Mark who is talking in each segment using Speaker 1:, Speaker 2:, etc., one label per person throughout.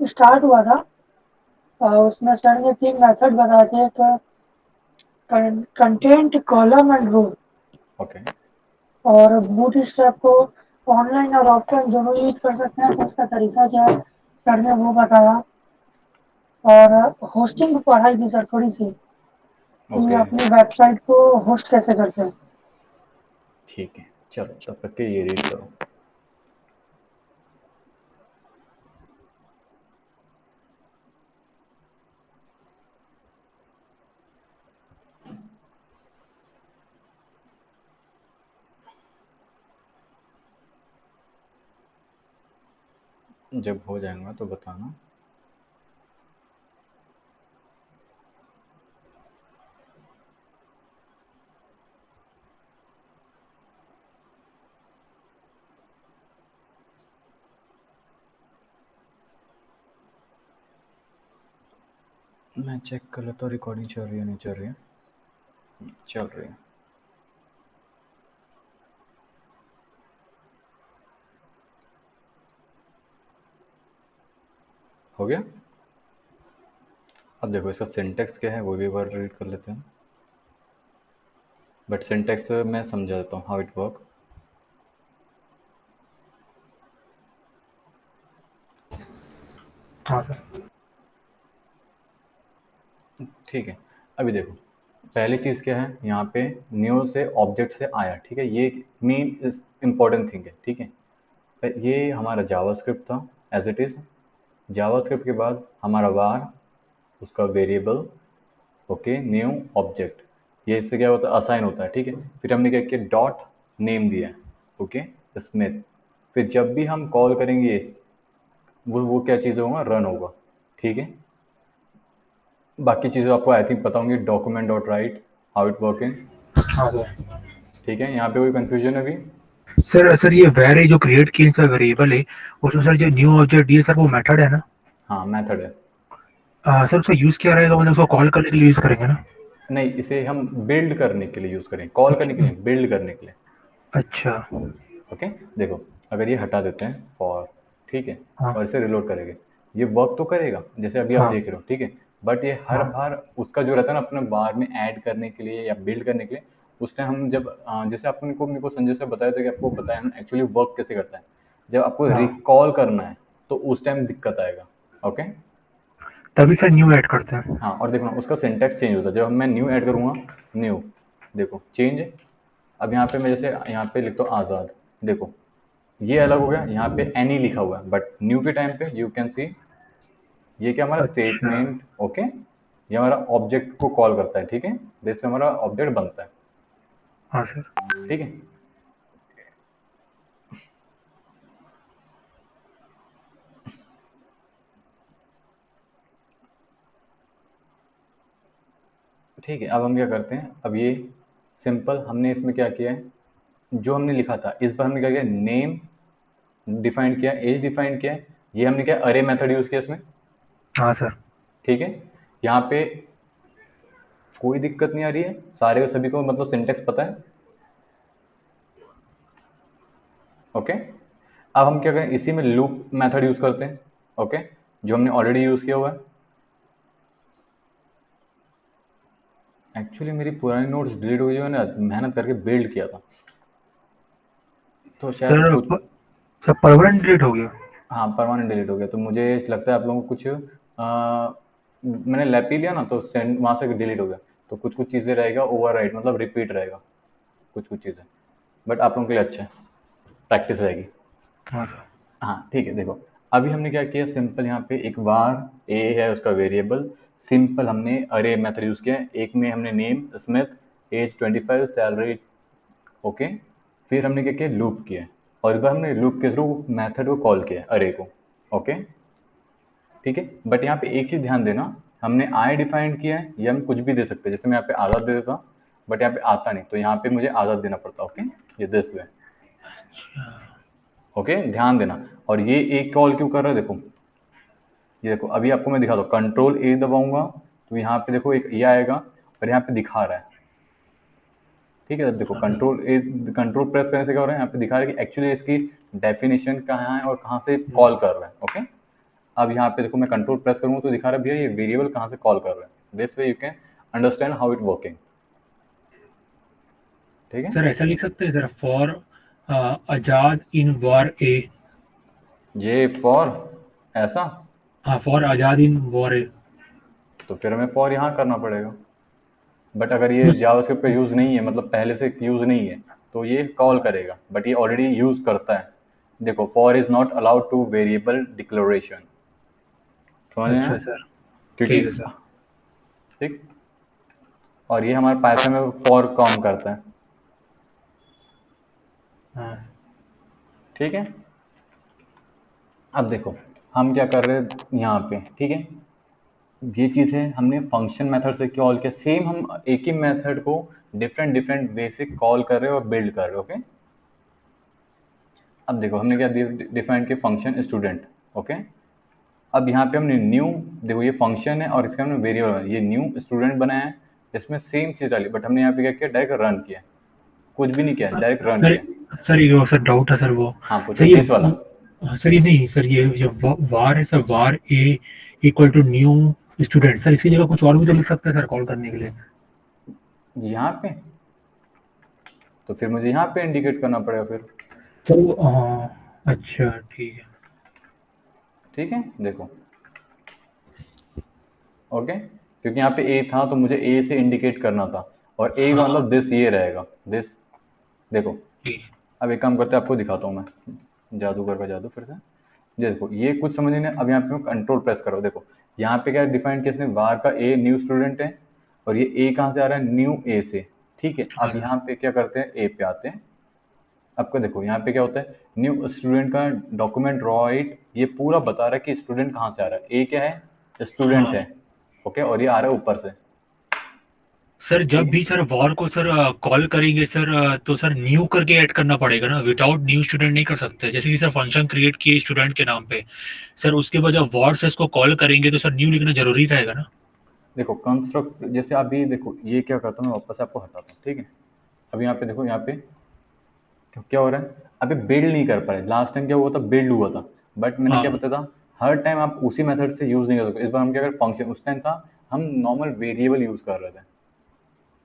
Speaker 1: Start हुआ था। उसमें सर ने 3 मेथड बताए थे, एक content, column and row.
Speaker 2: Okay
Speaker 1: और बूटस्ट्रैप को ऑनलाइन और ऑफलाइन दोनों यूज कर सकते हैं, तो उसका तरीका क्या है सर ने वो बताया। और होस्टिंग पढ़ाई थी सर थोड़ी सी, कि
Speaker 2: ओके
Speaker 1: अपनी वेबसाइट को होस्ट कैसे करते हैं।
Speaker 2: ठीक है, चलो तब तक के ये रीड करो। जब हो जाएगा तो बताना। मैं चेक कर लेता हूँ रिकॉर्डिंग चल रही है नहीं चल रही है। चल रही है। हो गया। अब देखो इसका सिंटेक्स क्या है वो भी एक बार रीड कर लेते हैं, बट सिंटेक्स मैं समझा देता हूँ हाउ इट वर्क।
Speaker 1: हाँ सर।
Speaker 2: ठीक है, अभी देखो पहली चीज़ क्या है यहाँ पे, न्यू से ऑब्जेक्ट से आया, ठीक है, ये मेन इम्पोर्टेंट थिंग है, ठीक है। ये हमारा जावास्क्रिप्ट था एज इट इज़। जावास्क्रिप्ट के बाद हमारा वार, उसका वेरिएबल, ओके, न्यू ऑब्जेक्ट, ये इससे क्या होता है असाइन होता है, ठीक है। फिर हमने क्या किया, डॉट नेम दिया है, ओके, स्मिथ। फिर जब भी हम कॉल करेंगे वो क्या चीज़ होगा, रन होगा, ठीक है। बाकी चीज़ें आपको आई थिंक पता होंगी, document dot right, how it working,
Speaker 1: हाँ सर।
Speaker 2: ठीक है। यहाँ पे कोई कंफ्यूजन है अभी?
Speaker 1: सर ये वैर जो क्रिएट की सर वेरिएबल है, उसमें सर जो न्यू ऑब्जेक्ट दिए सर वो मेथड है ना?
Speaker 2: हाँ मेथड है।
Speaker 1: सर उसका यूज क्या रहेगा, मतलब उसको कॉल करने के लिए यूज करेंगे ना?
Speaker 2: नहीं, इसे हम बिल्ड करने के लिए यूज़ करें, कॉल करने के लिए, बिल्ड करने के लिए।
Speaker 1: अच्छा।
Speaker 2: ओके, देखो अगर ये हटा देते हैं फॉर, ठीक है,
Speaker 1: हाँ
Speaker 2: और इसे रिलोड करेंगे, ये वर्क तो करेगा जैसे अभी आप
Speaker 1: हाँ
Speaker 2: देख रहे हो, ठीक है। बट ये हर
Speaker 1: हाँ।
Speaker 2: बार उसका जो रहता है ना अपने बार में ऐड करने के लिए या बिल्ड करने के लिए, उस टाइम हम जब जैसे आपने को मेरे को संजय से बताया था कि आपको बताया ना एक्चुअली वर्क कैसे करता है, जब आपको
Speaker 1: हाँ,
Speaker 2: रिकॉल करना है तो उस टाइम दिक्कत आएगा। ओके।
Speaker 1: तभी सर न्यू ऐड करते हैं।
Speaker 2: हाँ, और देखो ना उसका सिंटैक्स चेंज होता है जब मैं न्यू ऐड करूँगा, न्यू, देखो चेंज। अब यहाँ पे मैं जैसे यहाँ पे लिखता हूँ आज़ाद, देखो ये अलग हो गया, यहाँ पे एनी लिखा हुआ है, बट न्यू के टाइम पे यू कैन सी ये क्या हमारा
Speaker 1: अच्छा।
Speaker 2: स्टेटमेंट, ओके, ये हमारा ऑब्जेक्ट को कॉल करता है, ठीक है, जिससे हमारा ऑब्जेक्ट बनता है,
Speaker 1: हाँ सर।
Speaker 2: ठीक है। ठीक है, अब हम क्या करते हैं, अब ये सिंपल हमने इसमें क्या किया है, जो हमने लिखा था इस पर हमने क्या किया, नेम डिफाइन किया, एज डिफाइन किया, ये हमने क्या अरे मेथड यूज़ किया इसमें,
Speaker 1: हाँ सर।
Speaker 2: ठीक है। यहाँ पे कोई दिक्कत नहीं आ रही है, सारे को सभी को मतलब सिंटेक्स पता है, ओके। अब हम क्या करें, इसी में लूप मेथड यूज़ करते हैं, ओके, जो हमने ऑलरेडी यूज़ किया हुआ है। एक्चुअली मेरी पुरानी नोट्स डिलीट हो गई है, मैंने मेहनत करके बिल्ड किया था, तो शायद
Speaker 1: सर
Speaker 2: कुछ,
Speaker 1: सर परमानेंट डिलीट हो गया?
Speaker 2: हाँ परमानेंट डिलीट हो गया, तो मुझे लगता है आप लोगों को कुछ मैंने लैप ही लिया ना तो सेंड वहाँ से डिलीट हो गया, तो कुछ कुछ चीज़ें रहेगा ओवर राइट, मतलब रिपीट रहेगा कुछ कुछ चीज़ें, बट आप लोगों के लिए अच्छा है, प्रैक्टिस रहेगी।
Speaker 1: हाँ सर।
Speaker 2: हाँ ठीक है, देखो अभी हमने क्या किया, सिंपल यहाँ पे एक बार ए है उसका वेरिएबल, सिंपल हमने अरे मेथड यूज़ किया है, एक में हमने name Smith, age 25, salary, okay. फिर हमने क्या किया, लूप किया है, और इस बार हमने लूप के थ्रू मेथड को कॉल किया है अरे को, ओके, ठीक है। बट यहाँ पे एक चीज़ ध्यान देना, हमने आई डिफाइंड किया है, ये हम कुछ भी दे सकते हैं, जैसे मैं यहाँ पे आज़ाद दे देता हूँ, बट यहाँ पे आता नहीं, तो यहाँ पे मुझे आज़ाद देना पड़ता, ओके, ये दिस वे, ओके, ध्यान देना। और ये एक कॉल क्यों कर रहा है, देखो ये देखो अभी आपको मैं दिखा दूँ, कंट्रोल ए दबाऊंगा तो यहाँ पे देखो एक ये आएगा, और यहाँ पे दिखा रहा है, ठीक है। अब देखो कंट्रोल ए, कंट्रोल प्रेस करने से क्या हो रहा है, यहाँ पे दिखा रहा है कि एक्चुअली इसकी डेफिनेशन कहाँ है और कहाँ से कॉल कर रहा है, ओके। अब यहाँ पे देखो मैं कंट्रोल प्रेस करूँगा तो दिखा रहा है भैया ये वेरिएबल कहाँ से कॉल कर रहा है। This way you can understand how it working. ठीक है,
Speaker 3: सर ऐसा लिख सकते हैं सर, फॉर आजाद इन वॉर ए।
Speaker 2: ये फॉर ऐसा,
Speaker 3: हाँ, फॉर आजाद इन वॉर ए।
Speaker 2: तो फिर हमें फॉर यहाँ करना पड़ेगा। बट अगर ये जावास्क्रिप्ट का यूज़ नहीं है, मतलब पहले से यूज़ नहीं है, तो ये कॉल करेगा, बट ये ऑलरेडी यूज़ करता है। देखो for is not allowed two variable declaration, समझ में आया?
Speaker 3: अच्छा सर,
Speaker 2: क्योंकि
Speaker 3: ठीक है सर।
Speaker 2: ठीक, और ये हमारे पाइथन में फॉर काम करता है।
Speaker 3: हाँ
Speaker 2: ठीक है, अब देखो हम क्या कर रहे हैं यहाँ पे। ठीक है, ये चीज़ है हमने फंक्शन मेथड से कॉल किया, सेम हम एक ही मेथड को डिफरेंट डिफरेंट वे से कॉल कर रहे हैं और बिल्ड कर रहे हैं। ओके, अब देखो हमने क्या डिफाइन किया, फंक्शन स्टूडेंट। ओके, अब यहाँ पे हमने न्यू, देखो ये फंक्शन है और इसका हमने वेरिएबल, ये न्यू स्टूडेंट बनाया है, इसमें सेम चीज़ डाली, बट हमने यहाँ पे क्या किया, डायरेक्ट रन किया, कुछ भी नहीं किया, डायरेक्ट रन
Speaker 3: सर
Speaker 2: किया।
Speaker 3: सर ये वो सर डाउट है सर, वो
Speaker 2: हाँ
Speaker 3: सर
Speaker 2: पूछो,
Speaker 3: ये
Speaker 2: दिस वाला।
Speaker 3: सर ये नहीं सर, ये जो वार है sir, var a equal to new student, sir इसकी जगह कुछ और भी तो लिख सकते हैं सर कॉल करने के लिए।
Speaker 2: यहाँ पे तो फिर मुझे यहाँ पे इंडिकेट करना पड़ेगा फिर।
Speaker 3: सर वो अच्छा ठीक है।
Speaker 2: ठीक है, देखो ओके, क्योंकि यहाँ पे ए था तो मुझे ए से इंडिकेट करना था, और ए का
Speaker 3: हाँ
Speaker 2: मतलब दिस ये रहेगा, दिस। देखो
Speaker 3: ठीक।
Speaker 2: अब एक काम करते हैं, आपको दिखाता हूँ मैं जादूगर का जादू फिर से। ये देखो ये कुछ समझ नहीं, अब यहाँ पे मैं कंट्रोल प्रेस करो, देखो यहाँ पे क्या डिफाइन किया इसने, वार का ए न्यू स्टूडेंट है, और ये ए कहाँ से आ रहा है, न्यू ए से। ठीक है, अब
Speaker 3: हाँ
Speaker 2: यहाँ पे क्या करते हैं, ए पे आते हैं। आपको देखो यहाँ पे क्या होता है, न्यू स्टूडेंट का डॉक्यूमेंट राइट, ये पूरा बता रहा है कि स्टूडेंट कहाँ से आ रहा है, ए क्या है, स्टूडेंट
Speaker 3: हाँ।
Speaker 2: है। ओके, और ये आ रहा है ऊपर से।
Speaker 3: सर
Speaker 2: ठीक
Speaker 3: जब
Speaker 2: है,
Speaker 3: भी सर वॉर को सर कॉल करेंगे सर, तो सर न्यू करके ऐड करना पड़ेगा ना, विदाउट न्यू स्टूडेंट नहीं कर सकते। जैसे कि सर फंक्शन क्रिएट किए स्टूडेंट के नाम पे, सर उसके बाद जब वॉर से इसको कॉल करेंगे तो सर न्यू लिखना जरूरी रहेगा ना।
Speaker 2: देखो कंस्ट्रक्ट, जैसे अभी देखो ये क्या करता हूँ मैं, वापस आपको हटाता हूँ। ठीक है, अब यहाँ पे देखो, यहाँ पे क्या हो रहा है, अभी बिल्ड नहीं कर पा रहे, लास्ट टाइम क्या हुआ था, बिल्ड हुआ था, बट मैंने क्या
Speaker 3: हाँ
Speaker 2: बताया था, हर टाइम आप उसी मेथड से यूज़ नहीं कर सकते। इस बार हम क्या कर, फंक्शन, उस टाइम था हम नॉर्मल वेरिएबल यूज़ कर रहे थे,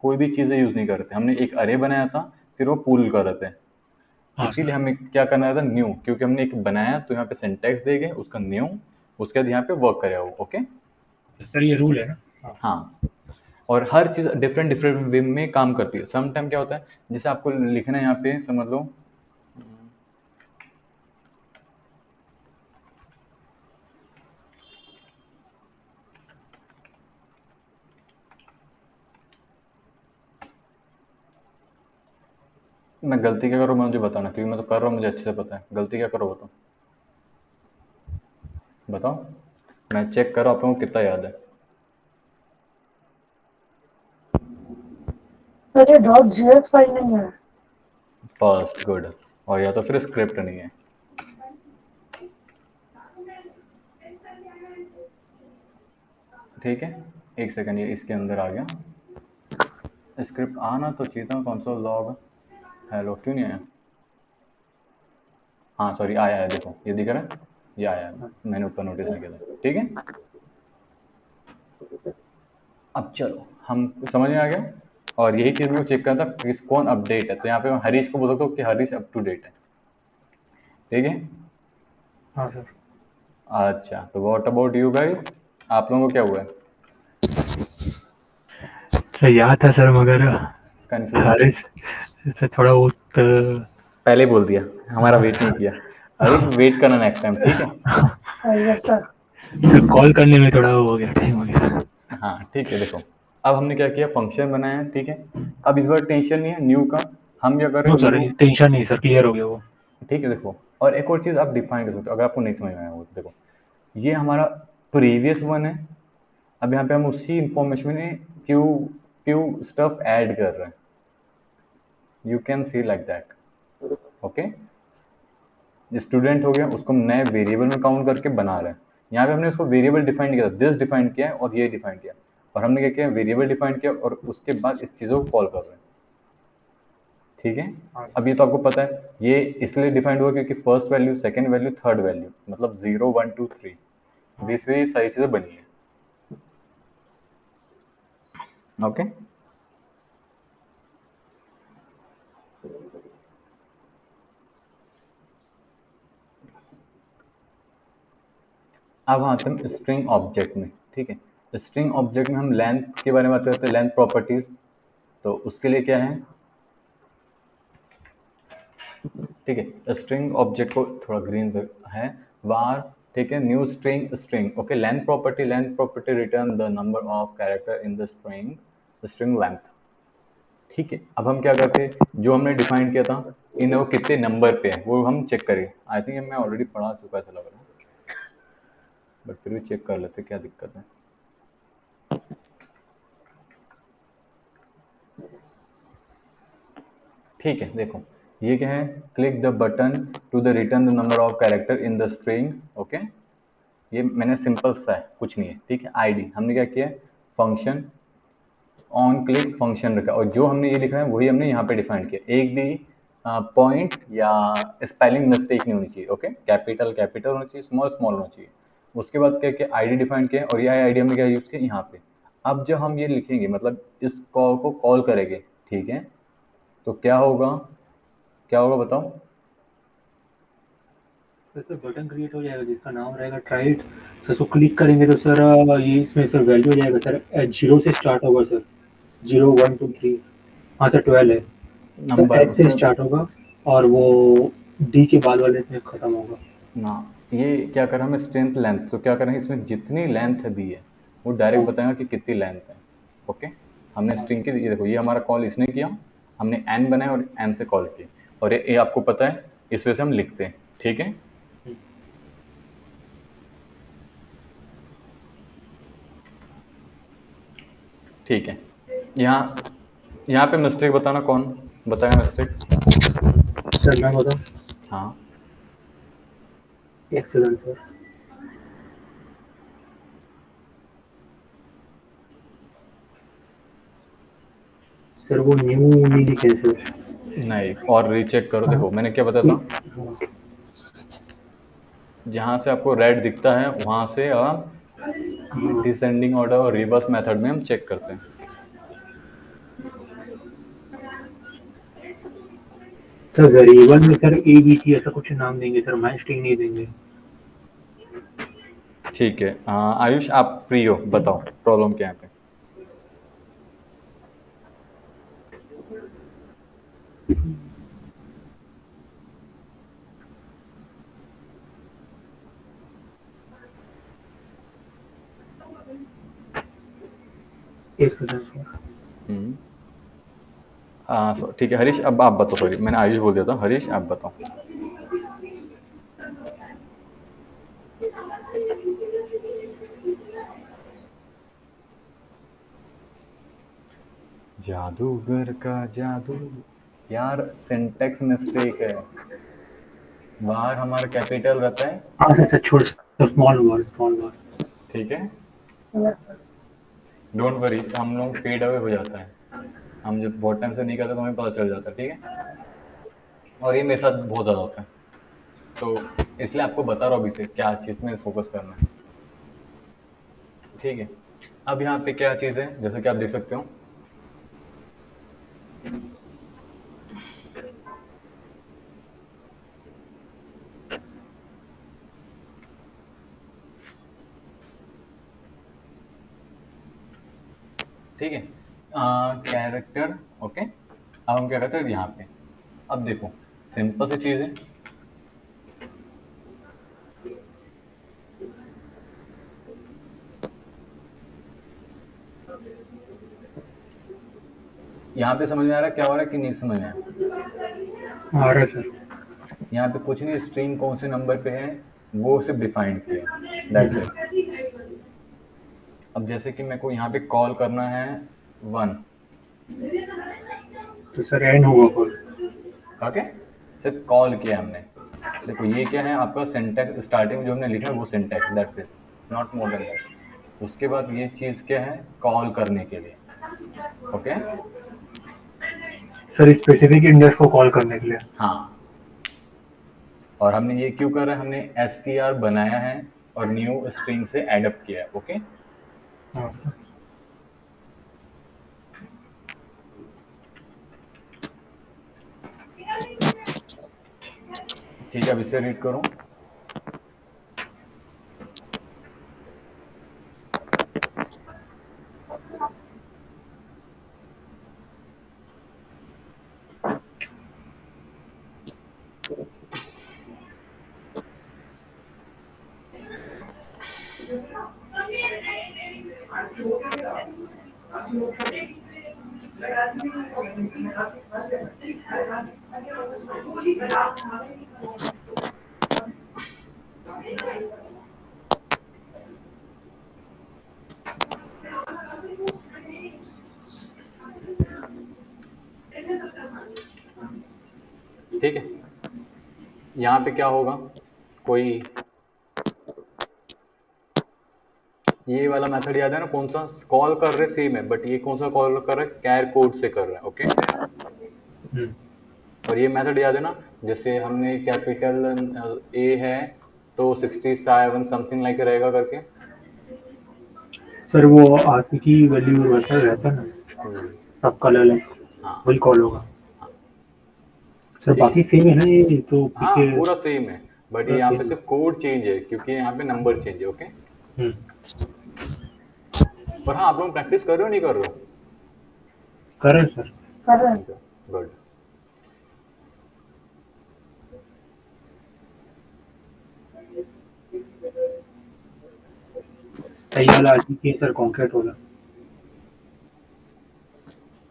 Speaker 2: कोई भी चीज़ें यूज़ नहीं कर रहे थे, हमने एक अरे बनाया था, फिर वो पुल कर रहे थे।
Speaker 3: हाँ
Speaker 2: इसीलिए
Speaker 3: सर।
Speaker 2: हमें क्या करना था, न्यू, क्योंकि हमने एक बनाया तो यहाँ पे सिंटैक्स देंगे उसका न्यू, उसके बाद यहाँ पे वर्क करेगा वो। ओके,
Speaker 3: सर ये रूल है ना। हाँ
Speaker 2: हाँ, और हर चीज़ डिफरेंट डिफरेंट वे में काम करती है। सम टाइम क्या होता है, जैसे आपको लिखना है यहाँ पे, समझ लो, मैं गलती क्या करूँ मुझे बताना, क्योंकि मैं तो कर रहा हूँ, मुझे अच्छे से पता है गलती क्या करो, बताओ बताओ, मैं चेक कर रहा हूँ, आप लोगों को कितना याद है।
Speaker 1: सर ये डॉट जेएस फाइल नहीं है।
Speaker 2: फर्स्ट गुड, और या तो फिर स्क्रिप्ट नहीं है। ठीक है, एक सेकंड, ये इसके अंदर आ गया, स्क्रिप्ट आना तो चाहिए था, कंसोल लॉग हेलो, क्यों नहीं आया, हाँ सॉरी आया है, देखो ये दिख रहा है, ये आया है, मैंने ऊपर नोटिस नहीं किया था। ठीक है, अब चलो हम समझ में आ गया, और यही चीज़ मेरे को चेक करना था किस कौन अपडेट है, तो यहाँ पे मैं हरीश को बोल सकता हूँ कि हरीश अप टू डेट है। ठीक है,
Speaker 3: हाँ सर।
Speaker 2: अच्छा तो व्हाट अबाउट यू गाइस, आप लोगों को क्या हुआ है,
Speaker 3: सर याद था सर, मगर
Speaker 2: कंफ्यूज,
Speaker 3: अरे सर थोड़ा बहुत
Speaker 2: पहले ही बोल दिया, हमारा वेट नहीं
Speaker 3: हाँ।
Speaker 2: किया। हरीश वेट करना नेक्स्ट टाइम, ठीक है।
Speaker 1: Yes sir.
Speaker 3: सर कॉल करने में थोड़ा वो हो गया, टाइम हो गया।
Speaker 2: हाँ ठीक है, देखो अब हमने क्या किया, फंक्शन बनाया। ठीक है, अब इस बार टेंशन नहीं है न्यू का, हम क्या करें
Speaker 3: नो सर,
Speaker 2: न्यू।
Speaker 3: टेंशन नहीं सर, क्लियर हो गया वो।
Speaker 2: ठीक है, देखो और एक और चीज़ आप डिफाइन कर सकते हो, अगर आपको नहीं समझ में आया हो तो देखो, ये हमारा प्रीवियस वन है, अब यहाँ पे हम उसी इंफॉर्मेशन में फ्यू फ्यू स्टफ ऐड कर रहे हैं, you can see like that. Okay, student हो गया, उसको हम नए वेरिएबल में काउंट करके बना रहे हैं। यहाँ पे हमने उसको वेरिएबल डिफाइन किया, दिस डिफाइन किया है और ये डिफाइन किया, और हमने क्या किया, वेरिएबल डिफाइन किया और उसके बाद इस चीज़ों को कॉल कर रहे हैं। ठीक है,
Speaker 3: हाँ
Speaker 2: अब ये तो आपको पता है, ये इसलिए डिफाइंड हुआ क्योंकि first value, second value, third value, मतलब 0 1 2 3, बीच में ये सारी चीजें बनी है। ओके, अब आते हैं स्ट्रिंग ऑब्जेक्ट में। ठीक है, स्ट्रिंग ऑब्जेक्ट में हम लेंथ के बारे में बात करते हैं, लेंथ प्रॉपर्टीज। तो उसके लिए क्या है, ठीक है, स्ट्रिंग ऑब्जेक्ट को थोड़ा ग्रीन है, var, ठीक है, new string string. Okay, length property return the number of character in the string string length. ठीक है, अब हम क्या करते हैं, जो हमने डिफाइन किया था इन वो कितने नंबर पे है वो हम चेक करेंगे। आई थिंक मैं ऑलरेडी पढ़ा चुका ऐसा लग रहा है, बट फिर भी चेक कर लेते क्या दिक्कत है। ठीक है, देखो ये क्या है, click the button to the return the number of character in the string. Okay, ये मैंने सिंपल सा है, कुछ नहीं है। ठीक है, आईडी हमने क्या किया, फंक्शन ऑन क्लिक फंक्शन रखा, और जो हमने ये लिखा है वही हमने यहाँ पे डिफाइन किया। एक भी पॉइंट या स्पेलिंग मिस्टेक नहीं होनी चाहिए। ओके, कैपिटल कैपिटल होना चाहिए, स्मॉल स्मॉल होना चाहिए। उसके बाद क्या किया, आईडी डिफाइन किया, और ये आईडी हमने क्या यूज किया यहाँ पे। अब जब हम ये लिखेंगे, मतलब इस कॉल को कॉल करेंगे, ठीक है, तो क्या होगा, क्या होगा बताओ।
Speaker 3: सर बटन क्रिएट हो जाएगा जिसका नाम रहेगा ट्राइड। सर उसको क्लिक करेंगे तो सर ये इसमें सर वैल्यू हो जाएगा सर, 0 से स्टार्ट होगा सर, 0 1 2 3। हाँ सर 12 है सर,
Speaker 2: नंबर
Speaker 3: एस से
Speaker 2: उसमें
Speaker 3: स्टार्ट होगा और वो डी के बाद वाले में खत्म होगा।
Speaker 2: ना, ये क्या करें हमें स्ट्रेंथ लेंथ, तो क्या करेंगे इसमें जितनी लेंथ दी है वो डायरेक्ट बताएगा कि कितनी लेंथ है। ओके, हमने स्ट्रिंग की, ये देखो ये हमारा कॉल इसने किया, हमने एन बनाया और एन से कॉल किया, और ये आपको पता है इस वजह से हम लिखते हैं। ठीक है, ठीक है, यहाँ पे मिस्टेक बताना, कौन बताएगा मिस्टेक।
Speaker 3: सर मैं बताऊँ,
Speaker 2: हाँ,
Speaker 3: एक्सीलेंट सर। सर वो न्यू नहीं लिखे सर।
Speaker 2: नहीं, और रीचेक करो, देखो मैंने क्या बताया था,
Speaker 3: हाँ,
Speaker 2: जहाँ से आपको रेड दिखता है वहाँ से आप
Speaker 3: हाँ।
Speaker 2: डिसेंडिंग ऑर्डर और रिवर्स मेथड में हम चेक करते हैं।
Speaker 3: सर वेरिएबल में सर ए बी सी ऐसा कुछ नाम देंगे सर, मैच स्ट्रिंग नहीं देंगे।
Speaker 2: ठीक है, आयुष आप फ्री हो, बताओ प्रॉब्लम क्या है पे।
Speaker 3: Excellent sir.
Speaker 2: ठीक है हरीश, अब आप बताओ, सॉरी मैंने आयुष बोल दिया था, हरीश आप बताओ। जादूगर का जादू, यार सिंटेक्स मिस्टेक है, बाहर हमारा कैपिटल रहता है।
Speaker 3: हाँ सर सर छोड़ sir, small word small word.
Speaker 2: ठीक है,
Speaker 1: यस सर।
Speaker 2: डोंट वरी, हम लोग फेड अवे हो जाता है, हम जब बहुत टाइम से नहीं करते तो हमें पता चल जाता है। ठीक है, और ये मेरे साथ बहुत ज़्यादा होता है, तो इसलिए आपको बता रहा हूँ अभी से क्या चीज़ में फोकस करना है। ठीक है, अब यहाँ पे क्या चीज़ है, जैसे कि आप देख सकते हो, ठीक है, कैरेक्टर। ओके, अब हम क्या करते हैं यहाँ पे, अब देखो सिंपल सी चीज़ है, यहाँ पे समझ में आ रहा है क्या हो रहा है कि नहीं समझ में आया।
Speaker 3: आ रहा है सर।
Speaker 2: यहाँ पे कुछ नहीं, स्ट्रिंग कौन से नंबर पे है वो सिर्फ डिफाइंड किया, दैट्स इट। अब जैसे कि मेरे को यहाँ पे कॉल करना है 1,
Speaker 3: तो सर एन होगा कॉल।
Speaker 2: ओके, सिर्फ कॉल किया हमने। देखो ये क्या है, आपका सिंटैक्स स्टार्टिंग में जो हमने लिखा है वो syntax, that's it, not more than that. उसके बाद ये चीज़ क्या है, कॉल करने के लिए। ओके,
Speaker 3: सर स्पेसिफिक इंडेक्स को कॉल करने के लिए।
Speaker 2: हाँ, और हमने ये क्यों करा है, हमने str बनाया है और न्यू स्ट्रिंग से एडप्ट किया है। ओके,
Speaker 3: हाँ सर।
Speaker 2: ठीक है, अब इसे रीड करो। ठीक है, यहाँ पे क्या होगा, कोई ये वाला मेथड याद है ना, कौन सा कॉल कर रहे सेम है, बट ये कौन सा कॉल कर रहा है, कैर कोड से कर रहा है। ओके, और ये मेथड याद है ना, जैसे हमने कैपिटल ए है तो 67 समथिंग लाइक रहेगा करके।
Speaker 3: सर वो आरसी की वैल्यू वैसा रहता है ना, सबका अलग
Speaker 2: हाँ
Speaker 3: वही कॉल होगा।
Speaker 2: हाँ,
Speaker 3: सर
Speaker 2: ठीक
Speaker 3: बाकी
Speaker 2: है,
Speaker 3: सेम है ना, ये तो
Speaker 2: हाँ
Speaker 3: पीछे
Speaker 2: पूरा सेम है, बट ये
Speaker 3: पूरा
Speaker 2: यहाँ पे
Speaker 3: सेम है।
Speaker 2: सिर्फ कोड चेंज है क्योंकि यहाँ पे नंबर चेंज है। ओके,
Speaker 3: हम्म,
Speaker 2: और हाँ, आप लोग प्रैक्टिस कर रहे हो नहीं कर रहे हो?
Speaker 3: कर रहे हैं सर।
Speaker 1: कर रहे हैं।
Speaker 2: गुड।
Speaker 3: सही वाला आरसी की सर कॉन्क्रीट वाला।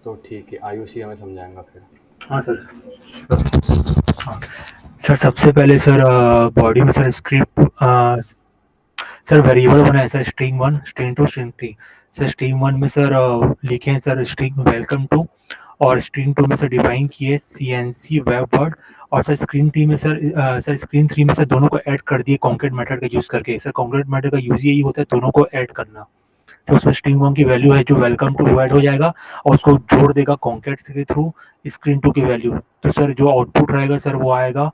Speaker 2: तो ठीक है, आयुषी हमें समझाएंगा फिर।
Speaker 3: हाँ सर। हाँ सर, सबसे पहले सर बॉडी में सर स्क्रिप्ट सर वेरिएबल बनाए sir, string 1 string 2 string 3। Sir string 1 में सर लिखे हैं सर स्ट्रिंग वेलकम टू, और स्ट्रिंग 2 में सर डिफाइन किए सीएनसी वेब वर्ड, और सर स्क्रीन 3 में सर सर स्क्रीन 3 में सर दोनों को ऐड कर दिए कॉन्क्रीट मेथड का यूज़ करके। सर कॉन्क्रीट मेथड का यूज़ यही होता है दोनों को ऐड करना। तो उसमें स्ट्रिंग 1 की वैल्यू है जो वेलकम टू वो ऐड हो जाएगा, और उसको जोड़ देगा कॉन्क्रीट के थ्रू स्क्रीन 2 की वैल्यू। तो सर जो आउटपुट रहेगा सर वो आएगा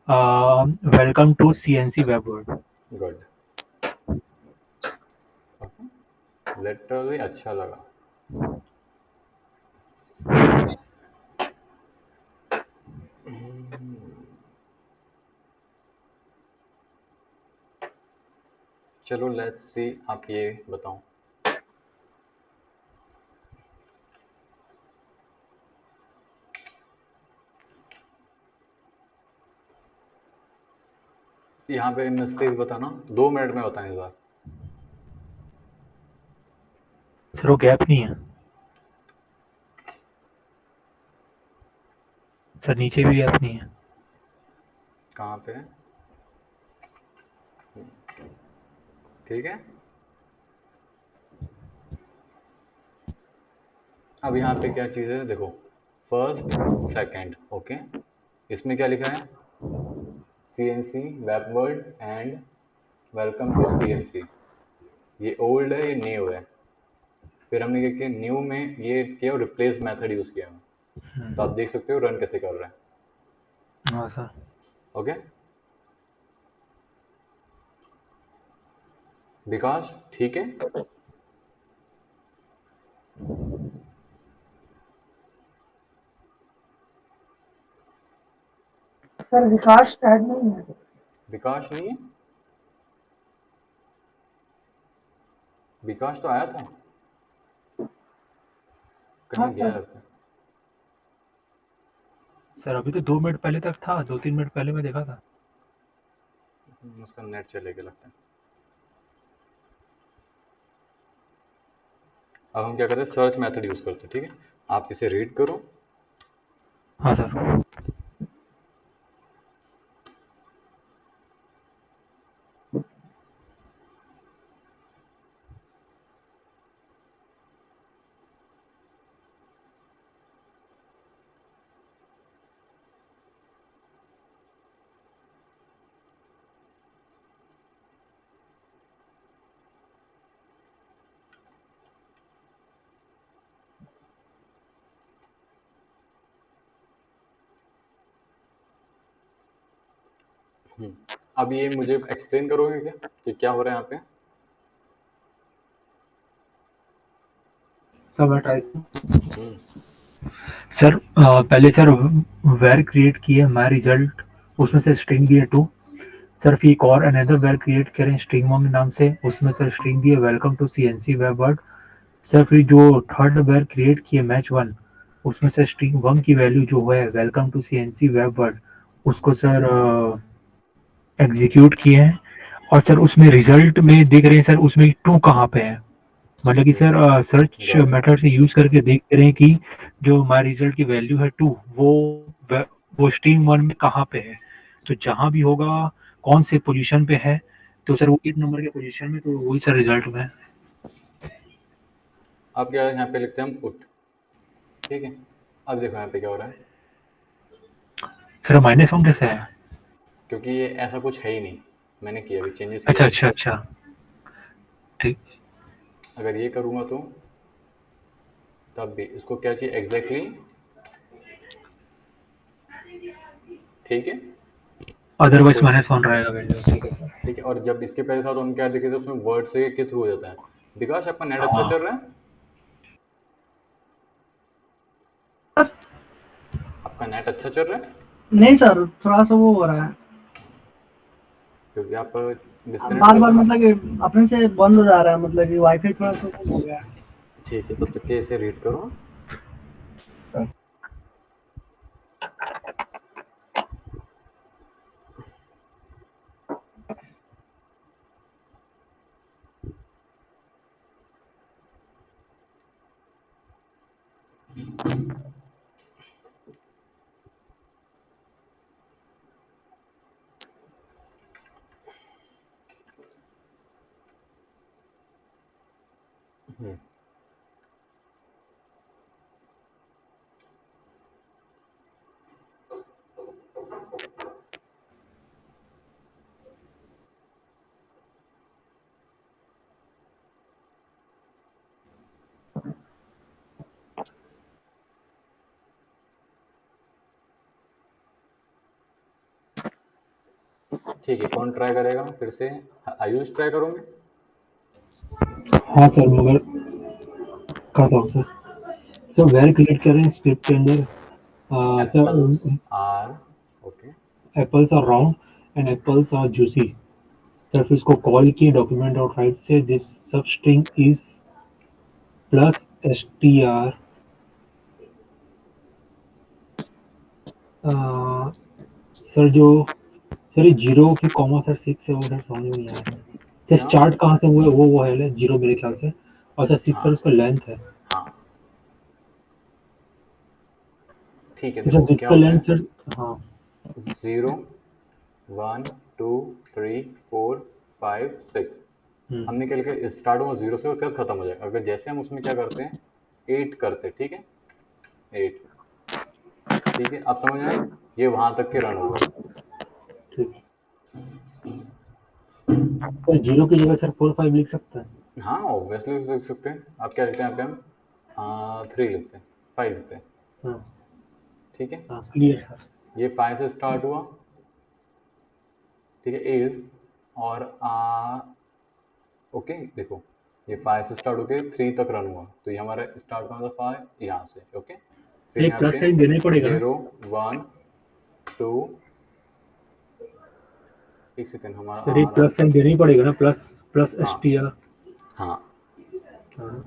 Speaker 3: welcome to CNC web word.
Speaker 2: Good, literally अच्छा लगा। चलो लेट्स सी, आप ये बताओ। यहाँ पे मिस्टेक बताना, 2 मिनट में बताएं इस बार।
Speaker 3: सर वो गैप नहीं है सर, नीचे भी गैप नहीं है।
Speaker 2: कहाँ पे है? ठीक है, अब यहाँ पे क्या चीज़ है देखो, फर्स्ट सेकंड। ओके, इसमें क्या लिखा है, CNC वेबवर्ड एंड वेलकम टू CNC। ये ओल्ड है, ये न्यू है। फिर हमने क्या किया, न्यू में ये किया रिप्लेस मेथड यूज किया। तो आप देख सकते हो रन कैसे कर रहा है।
Speaker 3: हाँ सर।
Speaker 2: ओके, विकास ठीक है।
Speaker 1: सर विकास ऐड नहीं है।
Speaker 2: विकास नहीं है, विकास तो आया था,
Speaker 1: हाँ
Speaker 2: कहीं गया
Speaker 1: सर।
Speaker 2: लगता है।
Speaker 3: सर अभी तो 2 मिनट पहले तक था, 2-3 मिनट पहले मैं देखा था।
Speaker 2: उसका नेट चले गया लगता है। अब हम क्या करते हैं, सर्च मेथड यूज करते हैं। ठीक है, आप इसे रीड करो।
Speaker 3: हाँ सर।
Speaker 2: अब ये मुझे एक्सप्लेन करोगे क्या कि क्या हो रहा है यहाँ पे?
Speaker 3: सर मैं ट्राई
Speaker 2: हम्म,
Speaker 3: सर पहले सर वेर क्रिएट किए माई रिजल्ट, उसमें से स्ट्रिंग दिए 2। सर फिर एक और अनदर वेर क्रिएट करें स्ट्रिंग मॉम नाम से, उसमें सर स्ट्रिंग दिए welcome to CNC web word. Sir फिर जो थर्ड वेर क्रिएट किए मैच 1, उसमें से स्ट्रिंग 1 की वैल्यू जो है welcome to CNC web word, उसको सर एग्जीक्यूट किए हैं। और सर उसमें रिजल्ट में देख रहे हैं सर उसमें 2 कहाँ पे है, मतलब कि sir search
Speaker 2: got it.
Speaker 3: Method से यूज करके देख रहे हैं कि जो हमारे रिजल्ट की वैल्यू है 2, वो स्ट्रिंग 1 में कहाँ पे है। तो जहां भी होगा कौन से पोजीशन पे है, तो सर वो 8 नंबर के पोजीशन में, तो वही सर रिजल्ट में है।
Speaker 2: अब क्या यहाँ पे लिखते हैं हम उठ, ठीक है। अब देखो यहाँ पे क्या हो रहा है,
Speaker 3: सर -1 कैसे है?
Speaker 2: क्योंकि ये ऐसा कुछ है ही नहीं, मैंने किया अभी चेंजेस किए
Speaker 3: अच्छा
Speaker 2: थे।
Speaker 3: अच्छा अच्छा, ठीक।
Speaker 2: अगर ये करूँगा तो तब भी इसको क्या चाहिए एग्जैक्टली, ठीक है।
Speaker 3: अदरवाइज
Speaker 2: कुछ
Speaker 3: -1 रहेगा वैल्यू, ठीक है सर।
Speaker 2: ठीक है। और जब इसके पहले था तो हम क्या देखे थे उसमें वर्ड से के थ्रू हो जाता है। विकास आपका नेट अच्छा
Speaker 3: हाँ
Speaker 2: चल रहा है? आपका नेट अच्छा चल रहा है?
Speaker 1: नहीं सर, थोड़ा सा वो हो रहा है,
Speaker 2: क्योंकि आप डिस्कनेक्ट
Speaker 1: बार
Speaker 2: कर
Speaker 1: बार
Speaker 2: दो।
Speaker 1: मतलब कि अपने से बंद हो जा रहा है, मतलब कि वाईफाई थोड़ा सा वो हो गया है।
Speaker 2: ठीक है, तब तक के इसे रीड करो। हम्म, ठीक है। कौन ट्राई करेगा फिर से? आयुष ट्राई करोगे?
Speaker 3: हाँ सर, मगर करता हूँ सर। सर वेर क्रिएट कर रहे हैं स्क्रिप्ट के अंदर।
Speaker 2: Apples
Speaker 3: sir
Speaker 2: are, okay.
Speaker 3: Apples are round and apples are juicy. Sir फिर इसको कॉल किए डॉक्यूमेंट और राइट से दिस सब string is plus str। Sir जो सर ये जीरो फिर कॉमा सर 6 है, वो सर समझ में नहीं आया सर। सर
Speaker 2: क्या?
Speaker 3: स्टार्ट कहाँ से हुआ है, वो है जीरो मेरे ख्याल से। और सर 6 सर
Speaker 2: हाँ
Speaker 3: उसका लेंथ है।
Speaker 2: हाँ, ठीक है।
Speaker 3: तो सर
Speaker 2: देखो क्या
Speaker 3: जिसका
Speaker 2: होता
Speaker 3: लेंथ
Speaker 2: है,
Speaker 3: सर, हाँ।
Speaker 2: 0 1 2 3 4 5 6,
Speaker 3: हम्म,
Speaker 2: हमने क्या लिखा स्टार्ट हुआ 0 से, उसके बाद खत्म हो जाएगा। अगर जैसे हम उसमें क्या करते हैं 8 करते हैं, ठीक है, 8, ठीक है। अब समझ में आया, ये वहां तक के रन होगा।
Speaker 3: ठीक। सर जीरो की जगह सर 4 5 लिख सकते हैं।
Speaker 2: हाँ ऑब्वियसली लिख सकते हैं। आप क्या लिखते हैं यहाँ पे हम 3 लिखते हैं, 5 लिखते हैं,
Speaker 3: हाँ
Speaker 2: ठीक है।
Speaker 3: हाँ, क्लियर सर।
Speaker 2: ये 5 से स्टार्ट हुआ, ठीक है, इज, और ओके देखो, ये 5 से स्टार्ट होके 3 तक रन हुआ, तो ये हमारा स्टार्ट कहाँ था 5 यहाँ से, ओके। फिर
Speaker 3: एक
Speaker 2: यहाँ
Speaker 3: प्लस
Speaker 2: पे
Speaker 3: साइन देना ही पड़ेगा ना?
Speaker 2: 0 1 2, एक सेकेंड, हमारा
Speaker 3: सर
Speaker 2: आ
Speaker 3: एक
Speaker 2: रहा
Speaker 3: प्लस
Speaker 2: है।
Speaker 3: साइन देना ही पड़ेगा ना, प्लस प्लस
Speaker 2: हाँ
Speaker 3: str।
Speaker 2: हाँ,
Speaker 3: हाँ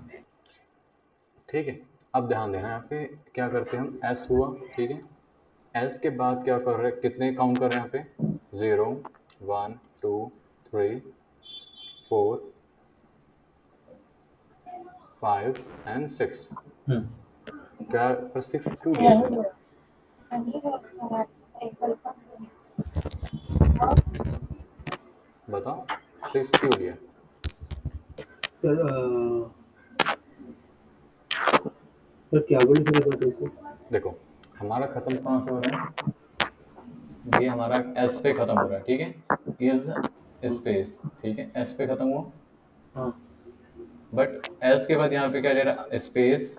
Speaker 2: ठीक है। अब ध्यान देना यहाँ पे क्या करते हैं हम, एस हुआ, ठीक है। एस के बाद क्या कर रहे हैं, कितने काउंट कर रहे हैं यहाँ पे, 0 1 2 3 4 5 एंड 6।
Speaker 3: हम्म।
Speaker 2: क्या पर 6 क्यों लिया है? बताओ 6 क्यों लिया?
Speaker 3: सर सर क्या बोले सर, एक बार फिर से।
Speaker 2: देखो हमारा खत्म कहाँ से हो रहा है, ये हमारा एस पे खत्म हो रहा है, ठीक है, इज स्पेस, ठीक है, एस पे खत्म हुआ।
Speaker 3: हाँ
Speaker 2: बट एस के बाद यहाँ पे क्या ले रहा है, स्पेस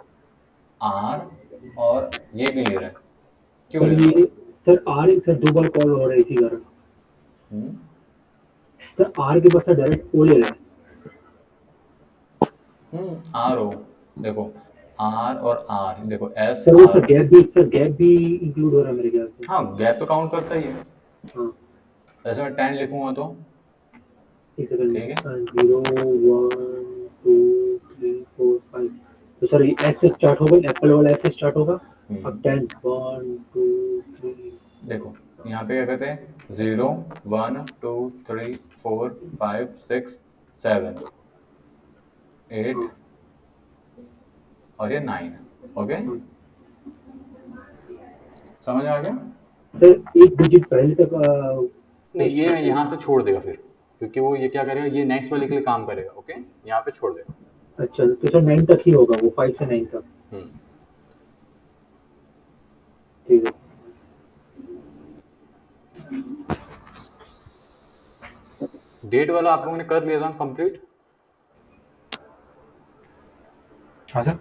Speaker 2: आर, और ये भी ले रहा है, क्यों
Speaker 3: सर
Speaker 2: ले रहा
Speaker 3: ये, सर आ रही सर 2 बार कॉल हो रहा है इसी कारण।
Speaker 2: है?
Speaker 4: सर आर के पास सर डायरेक्ट ओ ले रहा है।
Speaker 2: आर हो, देखो आर और आर, देखो एस
Speaker 4: सर वो
Speaker 2: आर।
Speaker 4: सर गैप भी इंक्लूड हो रहा है मेरे ख्याल से।
Speaker 2: हाँ गैप तो काउंट करता ही है।
Speaker 4: हाँ
Speaker 2: जैसे मैं 10 लिखूंगा तो
Speaker 4: एक सेकंड,
Speaker 2: ठीक है।
Speaker 4: 0 1 2 3 4 5। तो सर एस से स्टार्ट होगा, एप्पल वाला एस से स्टार्ट होगा। अब 10 1 2 3।
Speaker 2: देखो यहाँ पे क्या कहते हैं, 0 1 2 3 4 5 6 7 8 और ये 9। ओके, समझ आ गया?
Speaker 4: सर एक डिजिट पहले तक
Speaker 2: नहीं ये यहाँ से छोड़ देगा फिर, क्योंकि वो ये क्या करेगा, ये नेक्स्ट वाले के लिए काम करेगा। ओके, यहाँ पे छोड़ देगा।
Speaker 4: अच्छा तो सर 9 तक ही होगा वो, 5 से 9 तक।
Speaker 2: हम्म
Speaker 4: ठीक है।
Speaker 2: डेट वाला आप लोगों ने कर लिया था कंप्लीट?
Speaker 4: हाँ सर।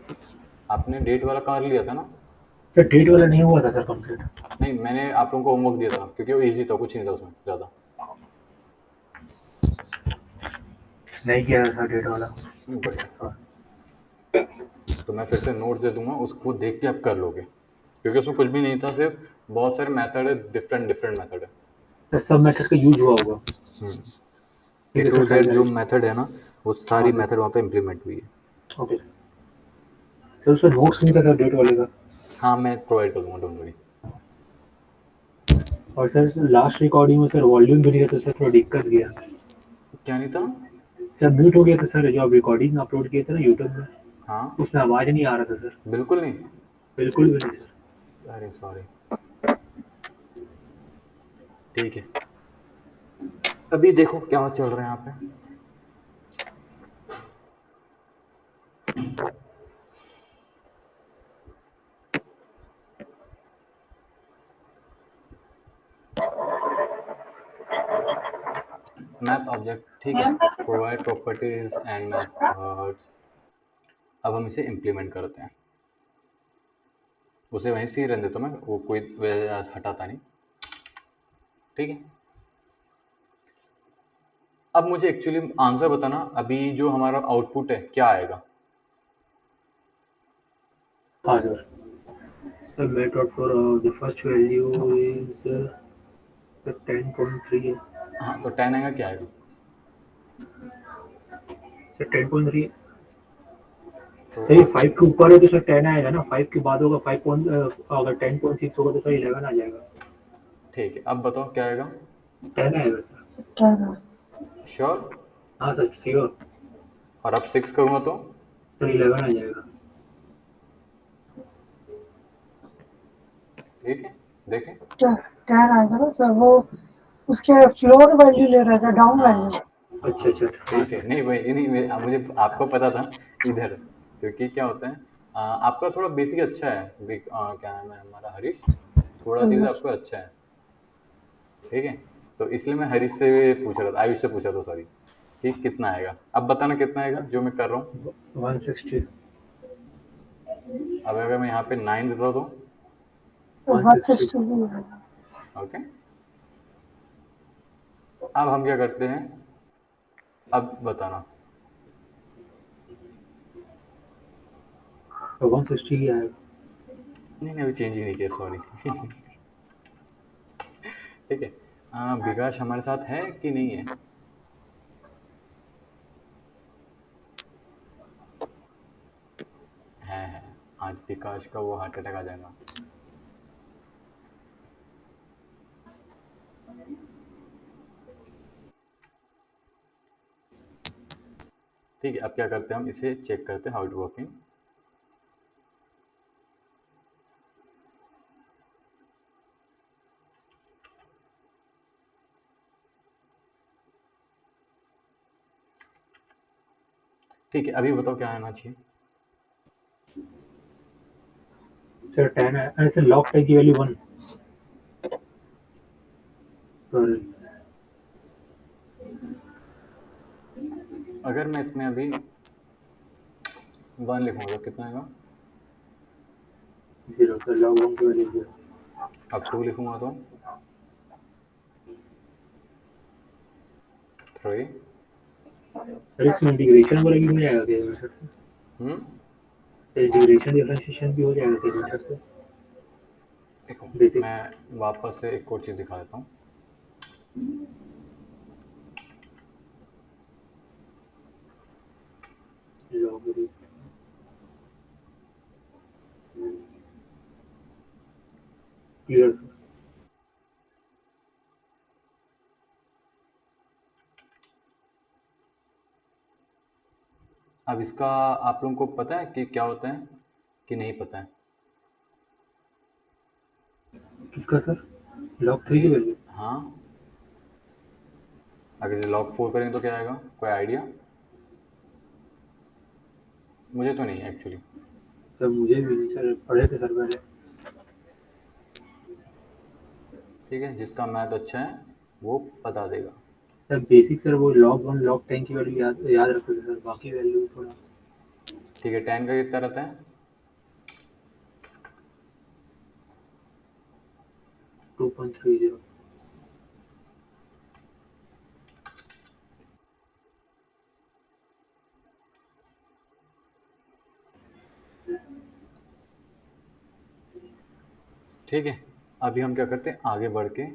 Speaker 2: आपने डेट वाला कर लिया था ना?
Speaker 4: सर डेट वाला नहीं हुआ था सर कंप्लीट।
Speaker 2: नहीं, मैंने आप लोगों को होमवर्क दिया था क्योंकि वो इजी था, कुछ नहीं था उसमें ज़्यादा।
Speaker 4: नहीं किया था सर डेट वाला।
Speaker 2: बढ़िया, तो मैं फिर से नोट्स दे दूंगा, उसको देख के आप कर लोगे, क्योंकि उसमें कुछ भी नहीं था, सिर्फ बहुत सारे मेथड है, डिफरेंट डिफरेंट मेथड है।
Speaker 4: सर सब मेथड का यूज हुआ होगा।
Speaker 2: ए
Speaker 4: ठीक है
Speaker 2: टू
Speaker 4: सर, ट्राई
Speaker 2: जेड जो
Speaker 4: करेंगे।
Speaker 2: मेथड है ना, वो
Speaker 4: हाँ
Speaker 2: सारी
Speaker 4: सर।
Speaker 2: मेथड वहाँ पे इम्प्लीमेंट हुई है।
Speaker 4: ओके सर, उसका नोट्स नहीं था सर डेट वाले का।
Speaker 2: हाँ मैं प्रोवाइड कर दूंगा, डोंट वरी।
Speaker 4: और सर लास्ट रिकॉर्डिंग में सर वॉल्यूम भी नहीं था, तो सर थोड़ा दिक्कत गया।
Speaker 2: क्या नहीं था?
Speaker 4: सर म्यूट हो गया था सर, जो आप रिकॉर्डिंग अपलोड किए थे ना यूट्यूब में,
Speaker 2: हाँ
Speaker 4: उसमें आवाज़ नहीं आ रहा था सर।
Speaker 2: बिल्कुल नहीं?
Speaker 4: बिल्कुल भी नहीं सर।
Speaker 2: अरे सॉरी। ठीक है, अभी देखो क्या चल रहा है यहाँ पे। मैथ ऑब्जेक्ट, ठीक है, प्रोवाइड प्रॉपर्टीज एंड मेथड्स। अब हम इसे इम्प्लीमेंट करते हैं। उसे वहीं से ही रहने देता हूं मैं, वो कोई हटाता नहीं। ठीक है, अब मुझे एक्चुअली आंसर बताना, अभी जो हमारा आउटपुट है क्या आएगा?
Speaker 4: हाँ sir. Sir method for the first value is 10.3 है।
Speaker 2: हाँ तो 10 आएगा, क्या आएगा?
Speaker 4: सर 10.3।
Speaker 2: तो
Speaker 4: सही,
Speaker 2: आंसर
Speaker 4: 5 के ऊपर है तो सर 10 आएगा ना, 5 के बाद होगा 5 अगर 10.6 होगा तो सर 11 आ जाएगा।
Speaker 2: ठीक है, अब बताओ क्या आएगा?
Speaker 4: 10 आएगा सर।
Speaker 1: क्या है?
Speaker 2: श्योर?
Speaker 4: हाँ सर श्योर।
Speaker 2: और अब 6 करूँगा तो?
Speaker 4: सर 11 आ जाएगा।
Speaker 2: ठीक है, देखें।
Speaker 1: क्या 10 आएगा ना सर, वो उसके फ्लोर वैल्यू ले रहा था, डाउन
Speaker 2: हाँ
Speaker 1: वैल्यू।
Speaker 4: अच्छा अच्छा हाँ
Speaker 2: ठीक है,
Speaker 4: सर।
Speaker 2: नहीं भाई नहीं, मुझे आपको पता था इधर, क्योंकि क्या होता है, आपका थोड़ा बेसिक अच्छा है, क्या नाम है हमारा, हरीश। थोड़ा चीज़
Speaker 1: यस।
Speaker 2: आपका अच्छा है, ठीक है। तो इसलिए मैं हरीश से पूछ रहा था, आयुष से पूछा था सॉरी, कि कितना आएगा। अब बताना कितना आएगा जो मैं कर रहा हूँ।
Speaker 4: 160।
Speaker 2: अब अगर मैं यहाँ पे 9 देता तो?
Speaker 1: तो
Speaker 4: 160।
Speaker 1: 160 भी आएगा।
Speaker 2: ओके, अब हम क्या करते हैं, अब बताना।
Speaker 4: तो 160 ही आएगा।
Speaker 2: नहीं नहीं, अभी चेंज ही नहीं किया, सॉरी। ठीक है, विकास हमारे साथ है कि नहीं है? है। आज विकास का वो हार्ट अटैक आ जाएगा। ठीक है, अब क्या करते हैं, हम इसे चेक करते हैं हाउ इट वर्किंग। ठीक है, अभी बताओ क्या आना चाहिए।
Speaker 4: सर 10 है, ऐसे लॉक टाइप की वैल्यू 1। सॉरी।
Speaker 2: अगर मैं इसमें अभी 1 लिखूंगा तो कितना आएगा?
Speaker 4: 0 सर, लॉग 1 की वैल्यू 0।
Speaker 2: अब 2 लिखूंगा तो? सॉरी।
Speaker 4: सर इसमें इंटीग्रेशन वगैरह भी हो जाएगा क्या मेथड से? इंटीग्रेशन डिफरेंशिएशन भी हो जाएगा क्या मेथड से?
Speaker 2: देखो
Speaker 4: बेसिक
Speaker 2: मैं वापस से एक और चीज़ दिखा देता हूँ।
Speaker 4: लॉगरिथम। Clear sir.
Speaker 2: अब इसका आप लोगों को पता है कि क्या होता है कि नहीं पता है?
Speaker 4: किसका सर? लॉग 3 की वैल्यू?
Speaker 2: हाँ, अगर log 4 करेंगे तो क्या आएगा, कोई आइडिया? मुझे तो नहीं एक्चुअली।
Speaker 4: सर मुझे भी नहीं सर, पढ़े थे सर पहले।
Speaker 2: ठीक है, जिसका मैथ अच्छा है वो बता देगा।
Speaker 4: सर बेसिक सर वो log 1 log 10 की वैल्यू याद याद रखते थे सर, बाकी वैल्यू थोड़ा।
Speaker 2: ठीक है, 10 का कितना रहता है?
Speaker 4: 2.30।
Speaker 2: ठीक है, अभी हम क्या करते हैं, आगे बढ़ के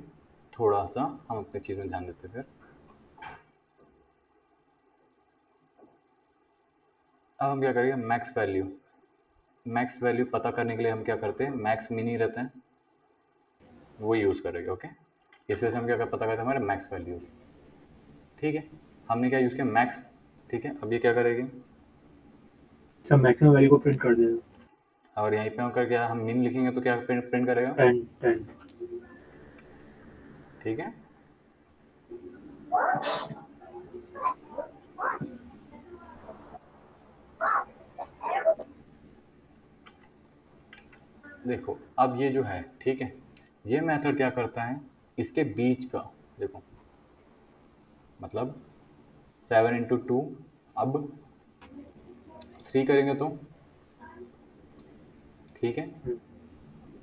Speaker 2: थोड़ा सा हम अपनी चीज़ में ध्यान देते हैं। फिर अब हम क्या करेंगे, मैक्स वैल्यू पता करने के लिए हम क्या करते हैं, मैक्स मिनी रहते हैं वो यूज़ करेंगे। ओके, इस वजह से हम क्या पता करते हैं, हमारे मैक्स वैल्यूज़। ठीक है, हमने क्या यूज़ किया, मैक्स। ठीक है, अब ये क्या करेंगे,
Speaker 4: सर मैक्सिमम वैल्यू को प्रिंट कर देगा।
Speaker 2: और यहीं पे होकर क्या हम मिन लिखेंगे तो क्या प्रिंट करेगा।
Speaker 4: 10।
Speaker 2: ठीक है, देखो अब ये जो है, ठीक है, ये मेथड क्या करता है, इसके बीच का देखो, मतलब 7 × 2, अब 3 करेंगे तो, ठीक है,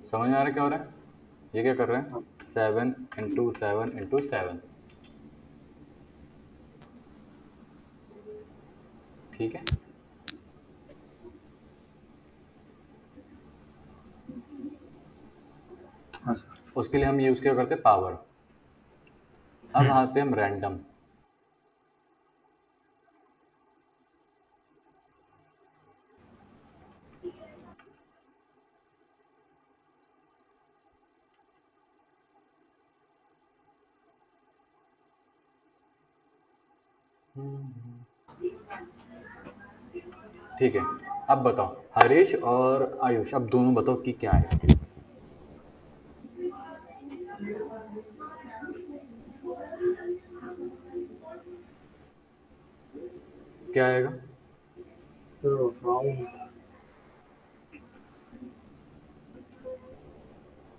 Speaker 2: समझ में आ रहा है क्या हो रहा है, ये क्या कर रहे हैं, 7 × 7 × 7। ठीक है,
Speaker 4: हाँ सर।
Speaker 2: उसके लिए हम यूज़ क्या करते हैं, पावर। अब आते हैं हम रैंडम। ठीक है, अब बताओ हरीश और आयुष, अब दोनों बताओ कि क्या है। क्या आएगा,
Speaker 4: तो राउंड।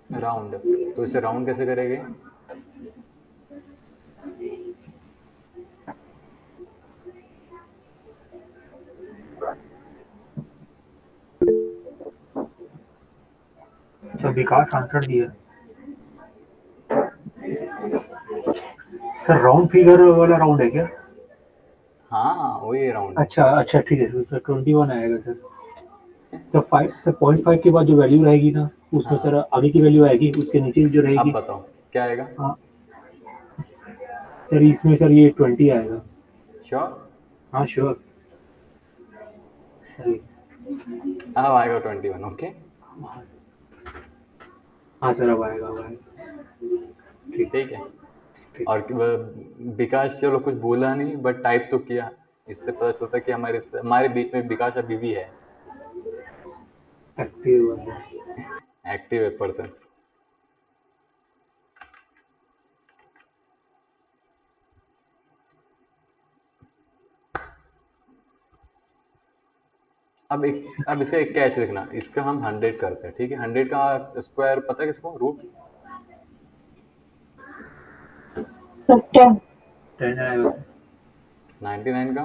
Speaker 2: राउंड। तो इसे राउंड कैसे करेंगे,
Speaker 4: सर विकास आंसर दिया। सर राउंड फिगर वाला राउंड है क्या?
Speaker 2: हाँ हाँ वही राउंड है।
Speaker 4: अच्छा अच्छा ठीक है सर, 21 आएगा सर। सर 5 सर 0.5 के बाद जो वैल्यू रहेगी ना, उसमें
Speaker 2: हाँ,
Speaker 4: सर आगे की वैल्यू आएगी, उसके नीचे जो
Speaker 2: अब
Speaker 4: रहेगी।
Speaker 2: बताओ क्या आएगा,
Speaker 4: हाँ सर, इसमें सर ये 20 आएगा।
Speaker 2: श्योर।
Speaker 4: हाँ श्योर। सर
Speaker 2: अब आएगा 21। ओके,
Speaker 4: हाँ सर, अब आएगा अब आएगा। ठीक
Speaker 2: ठीक है।
Speaker 4: ठीक।
Speaker 2: और विकास चलो कुछ बोला नहीं बट टाइप तो किया, इससे पता चलता है कि हमारे बीच में विकास अभी भी है,
Speaker 4: एक्टिव है।
Speaker 2: एक्टिव है पर्सन। अब इसका एक कैच लिखना, इसका हम 100 करते हैं, ठीक है, 100 का स्क्वायर पता है किसको, रूट
Speaker 1: सर 10।
Speaker 4: 10 आएगा।
Speaker 2: 99 का,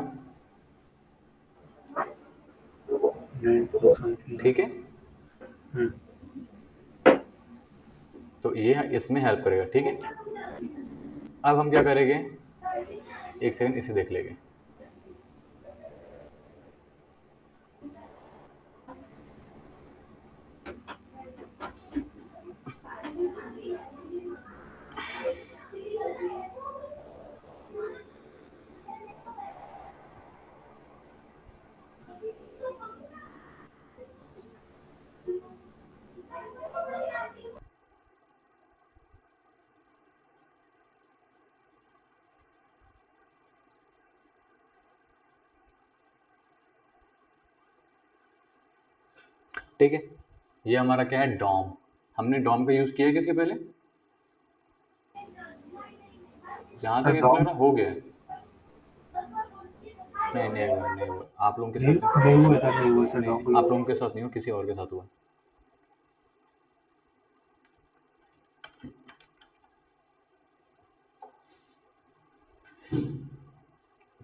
Speaker 4: 9
Speaker 2: ठीक है। तो ये इसमें हेल्प करेगा, ठीक है। अब हम क्या करेंगे, एक सेकंड इसे देख लेंगे। ठीक है, ये हमारा क्या है, डॉम। हमने डॉम का यूज किया है किसके पहले? जहां तक
Speaker 4: सर
Speaker 2: इसमें लग
Speaker 4: डॉम
Speaker 2: रहा हो गया है। नहीं नहीं हुआ, नहीं हुआ, आप लोगों के
Speaker 4: नहीं
Speaker 2: साथ
Speaker 4: नहीं हुआ सर, नहीं हुआ सर,
Speaker 2: नहीं,
Speaker 4: डॉम
Speaker 2: आप लोगों के साथ नहीं हुआ, किसी और के साथ हुआ।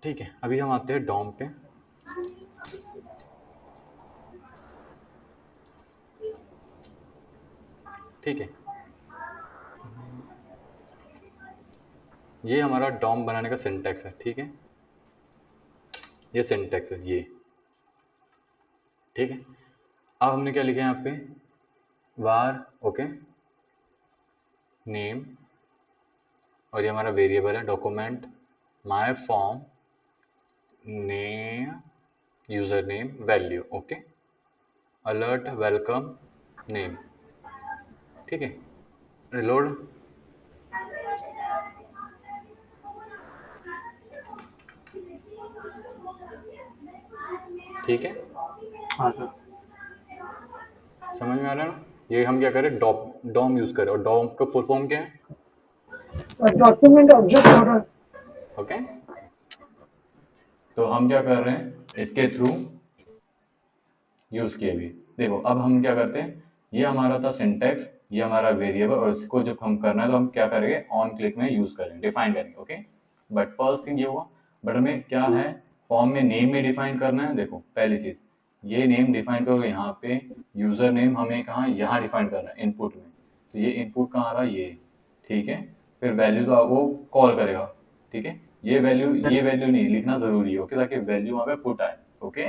Speaker 2: ठीक है, अभी हम आते हैं डॉम पे। ठीक है, ये हमारा डॉम बनाने का सिंटैक्स है। ठीक है, ये सिंटैक्स है ये। ठीक है, अब हमने क्या लिखा है यहाँ पे, वार ओके नेम, और ये हमारा वेरिएबल है document my form name user name value okay alert welcome name. ठीक है, रिलोड। ठीक है,
Speaker 4: हाँ सर।
Speaker 2: समझ में आ रहा है ना? ये हम क्या करें, डॉम यूज करें, और डॉम का फुल फॉर्म क्या है?
Speaker 1: Document object order.
Speaker 2: ओके, तो हम क्या कर रहे हैं इसके थ्रू यूज किए भी। देखो अब हम क्या करते हैं, ये हमारा था सिंटैक्स, ये हमारा वेरिएबल, और इसको जब हम करना है तो हम क्या करेंगे, ऑन क्लिक में यूज करेंगे, डिफाइन करेंगे। ओके, बट फर्स्ट थिंग ये हुआ, बट हमें क्या है, फॉर्म में नेम में डिफाइन करना है। देखो पहली चीज, ये नेम डिफाइन करोगे यहाँ पे, यूजर नेम हमें कहाँ, यहाँ डिफाइन करना है इनपुट में। तो ये इनपुट कहाँ आ रहा है, ये। ठीक है, फिर वैल्यू तो वो कॉल करेगा। ठीक है, ये वैल्यू नहीं लिखना जरूरी है, ओके, ताकि वैल्यू वहाँ पे पुट आए। ओके,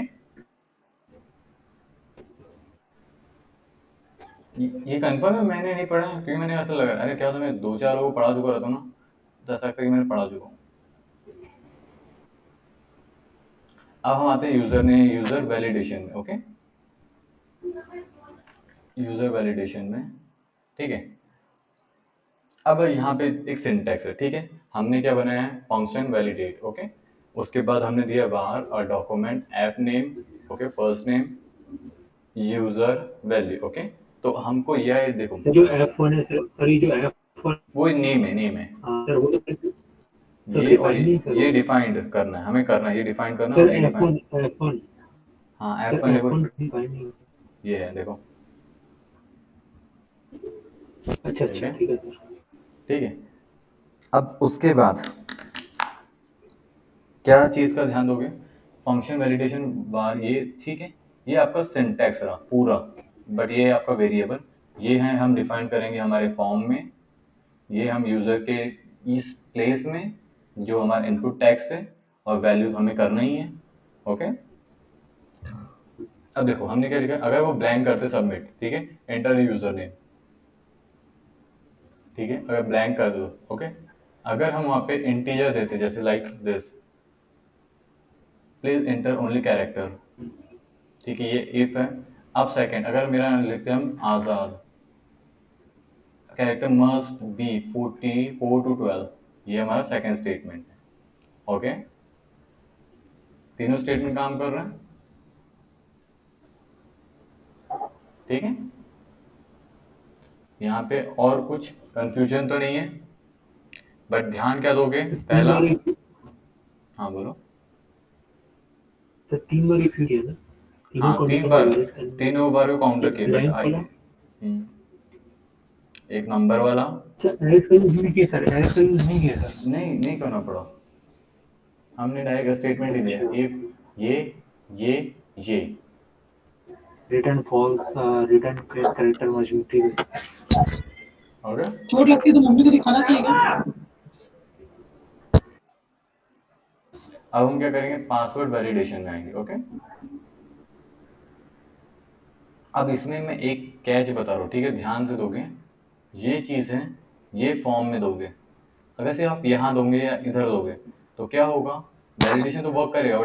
Speaker 2: ये कंफर्म है, मैंने नहीं पढ़ा है, क्योंकि मैंने ऐसा लगा, अरे क्या तुम्हें दो चार लोगों को पढ़ा चुका रहता हूँ ना, तो ऐसा लगता है कि मैंने पढ़ा चुका हूँ। अब हम आते हैं यूजर वैलिडेशन में। ओके, यूजर वैलिडेशन में। ठीक है, अब यहाँ पे एक सिंटैक्स है। ठीक है, हमने क्या बनाया है, फंक्शन वैलिडेट। ओके, उसके बाद हमने दिया बाहर और document app name okay first name user value. Okay, तो हमको यह देखो,
Speaker 4: सर जो F1 है सर, ये जो F1,
Speaker 2: वो नेम है
Speaker 4: हाँ सर, वो सर
Speaker 2: ये, और
Speaker 4: डिफाइन नहीं सर,
Speaker 2: ये
Speaker 4: वो
Speaker 2: डिफाइंड करना है, हमें करना है, ये डिफाइन करना है,
Speaker 4: सर
Speaker 2: और ये डिफाइन।
Speaker 4: F1
Speaker 2: हाँ
Speaker 4: सर
Speaker 2: F1 देखो,
Speaker 4: F1 डिफाइन नहीं होता।
Speaker 2: ये है देखो।
Speaker 4: अच्छा
Speaker 2: ठीक
Speaker 4: अच्छा,
Speaker 2: है,
Speaker 4: ठीक है सर।
Speaker 2: ठीक है, अब उसके बाद क्या चीज़ का ध्यान दोगे, फंक्शन वैलिडेशन बार, ये ठीक है, ये आपका सिंटैक्स रहा पूरा, बट ये आपका वेरिएबल, ये है हम डिफाइन करेंगे हमारे फॉर्म में, ये हम यूजर के इस प्लेस में जो हमारा इनपुट टैक्स है, और वैल्यू हमें करना ही है। ओके, अब देखो हमने क्या लिखा, अगर वो ब्लैंक करते सबमिट, ठीक है, एंटर यूजर नेम। ठीक है, अगर ब्लैंक कर दो, ओके, अगर हम वहाँ पे इंटीजर देते जैसे like this, please enter only character. ठीक है, ये इफ है। अब सेकंड, अगर मेरा लिखते हैं हम आज़ाद, कैरेक्टर मस्ट बी 44 to 12, ये हमारा सेकंड स्टेटमेंट है। ओके, तीनों स्टेटमेंट काम कर रहे हैं। ठीक है, यहाँ पे और कुछ कंफ्यूजन तो नहीं है, बट ध्यान क्या दोगे,
Speaker 4: सर तीन
Speaker 2: पहला।
Speaker 4: बार
Speaker 2: हाँ बोलो।
Speaker 4: सर 3 बार रिफ्यूज किया ना, तीनों
Speaker 2: हाँ तीन
Speaker 4: कंडीशन
Speaker 2: बार,
Speaker 4: वैलिड करनी है।
Speaker 2: तीनों बार को काउंटर
Speaker 4: एक
Speaker 2: किए, बट
Speaker 4: ब्लैंक
Speaker 2: आई।
Speaker 4: वाला,
Speaker 2: एक नंबर वाला।
Speaker 4: सर एस का यूज नहीं किया सर, एस का यूज नहीं किया सर।
Speaker 2: नहीं नहीं करना पड़ा, हमने डायरेक्ट स्टेटमेंट ही दिया,
Speaker 4: अच्छा,
Speaker 2: इफ ये ये ये।
Speaker 4: Return false, return character must be, ठीक है।
Speaker 2: और
Speaker 1: चोट लगती है तो मम्मी को दिखाना चाहिए क्या?
Speaker 2: अब हम क्या करेंगे, पासवर्ड वैलिडेशन में आएंगे। ओके, अब इसमें मैं एक कैच बता रहा हूँ, ठीक है, ध्यान से दोगे। ये चीज़ है, ये फॉर्म में दोगे। अगर से आप यहाँ दोगे या इधर दोगे तो क्या होगा, वैलिडेशन तो वर्क करेगा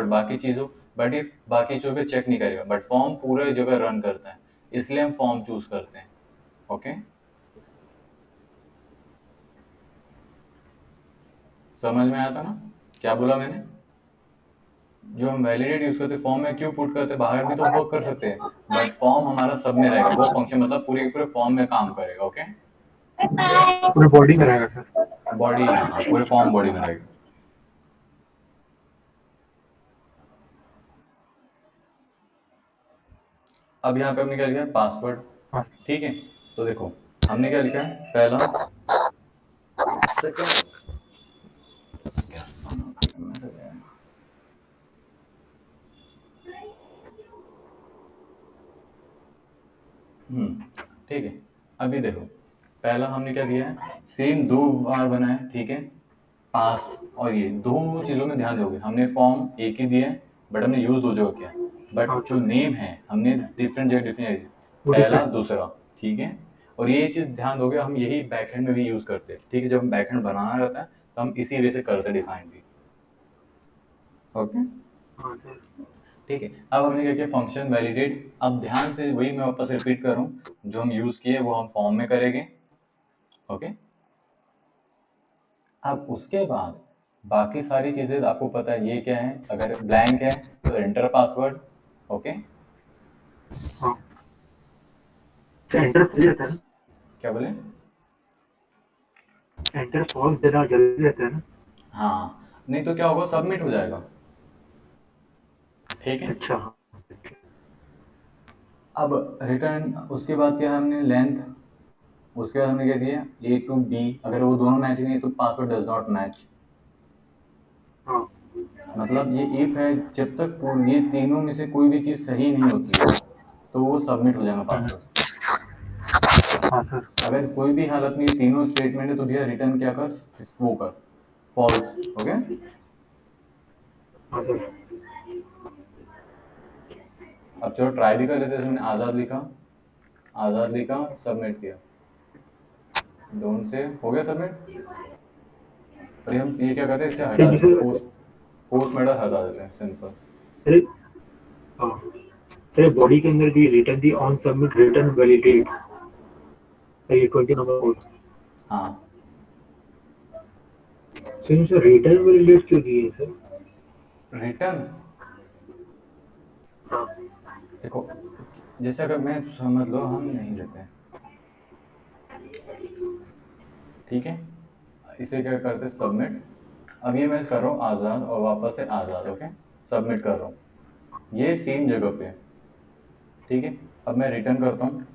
Speaker 2: बट ये बाकी चीज़ों पे चेक नहीं करेगा, बट फॉर्म पूरे जगह रन करता है, इसलिए हम फॉर्म चूज करते हैं। ओके, समझ में आया था ना क्या बोला मैंने? जो हम वैलिडेट यूज करते हैं फॉर्म में क्यों पुट करते हैं, बाहर भी तो वर्क कर सकते हैं, बट फॉर्म हमारा सब में रहेगा, वो फंक्शन मतलब पूरे के पूरे फॉर्म में काम करेगा। ओके,
Speaker 4: पूरे बॉडी में रहेगा सर।
Speaker 2: बॉडी, हाँ पूरे फॉर्म बॉडी में रहेगा। अब यहाँ पे हमने क्या लिखा है, पासवर्ड।
Speaker 4: हाँ
Speaker 2: ठीक है, तो देखो हमने क्या लिखा है, पहला सेकंड ठीक है, अभी देखो पहला हमने क्या दिया है, सेम दो बार बना है, ठीक है, पास और ये दो चीजों में ध्यान दोगे, हमने फॉर्म एक ही दिया है बट हमने यूज दो जगह किया,
Speaker 4: हाँ
Speaker 2: बट जो
Speaker 4: सर,
Speaker 2: नेम है हमने डिफरेंट जगह डिफरेंट,
Speaker 4: वो
Speaker 2: पहला
Speaker 4: डिफरेंट।
Speaker 2: दूसरा, ठीक है। और ये चीज ध्यान दोगे, हम यही बैकएंड में भी यूज करते हैं, ठीक है, जब हम बैकएंड बनाना रहता है तो हम इसी वे से करते हैं डिफाइन भी। ओके,
Speaker 4: हाँ सर।
Speaker 2: ठीक है, अब हमने क्या किया, फंक्शन वैलिडेट। अब ध्यान से वही मैं वापस रिपीट कर रहा हूँ, जो हम यूज किए वो हम फॉर्म में करेंगे। ओके, अब उसके बाद बाकी सारी चीजें आपको पता है, ये क्या है, अगर ब्लैंक है तो एंटर पासवर्ड। ओके,
Speaker 4: हाँ सर, एंटर सही रहता है ना?
Speaker 2: क्या बोले?
Speaker 4: एंटर फॉल्स देना जल्दी रहता है ना?
Speaker 2: हाँ, नहीं तो क्या होगा, सबमिट हो जाएगा। ठीक है,
Speaker 4: अच्छा हाँ।
Speaker 2: अब रिटर्न, उसके बाद क्या है, हमने लेंथ, उसके बाद हमने क्या किया, ए टू बी, अगर वो दोनों मैच नहीं है तो पासवर्ड डज नॉट मैच।
Speaker 4: हाँ
Speaker 2: मतलब ये इफ है, जब तक ये तीनों में से कोई भी चीज सही नहीं होती है तो वो सबमिट हो जाएगा पासवर्ड।
Speaker 4: हाँ सर।
Speaker 2: अगर कोई भी हालत में ये तीनों स्टेटमेंट है तो भैया रिटर्न क्या कर, वो कर, फॉल्स। ओके,
Speaker 4: हाँ सर।
Speaker 2: अब चलो ट्राई भी कर लेते हैं, जैसे मैंने आज़ाद लिखा, आज़ाद लिखा, सबमिट किया, दोनों से हो गया सबमिट। और ये हम ये क्या करते हैं, इसे
Speaker 4: सर
Speaker 2: हटा देते हैं,
Speaker 4: जैसे,
Speaker 2: पोस्ट पोस्ट मेथड हटा देते हैं, सिंपल।
Speaker 4: अरे हाँ सर, बॉडी के अंदर दी रिटर्न दी ऑन सबमिट रिटर्न वैलिडेट, ये 20 नंबर कोड।
Speaker 2: हाँ,
Speaker 4: सर रिटर्न वैलिडेट क्यों दिए सर?
Speaker 2: रिटर्न,
Speaker 4: हाँ
Speaker 2: देखो जैसे अगर मैं समझ लो हम नहीं देते हैं, ठीक है, इसे क्या करते हैं, सबमिट। अब ये मैं कर रहा हूँ आज़ाद और वापस से आज़ाद। ओके, सबमिट कर रहा हूँ, ये सेम जगह पे है, ठीक है। अब मैं रिटर्न करता हूँ,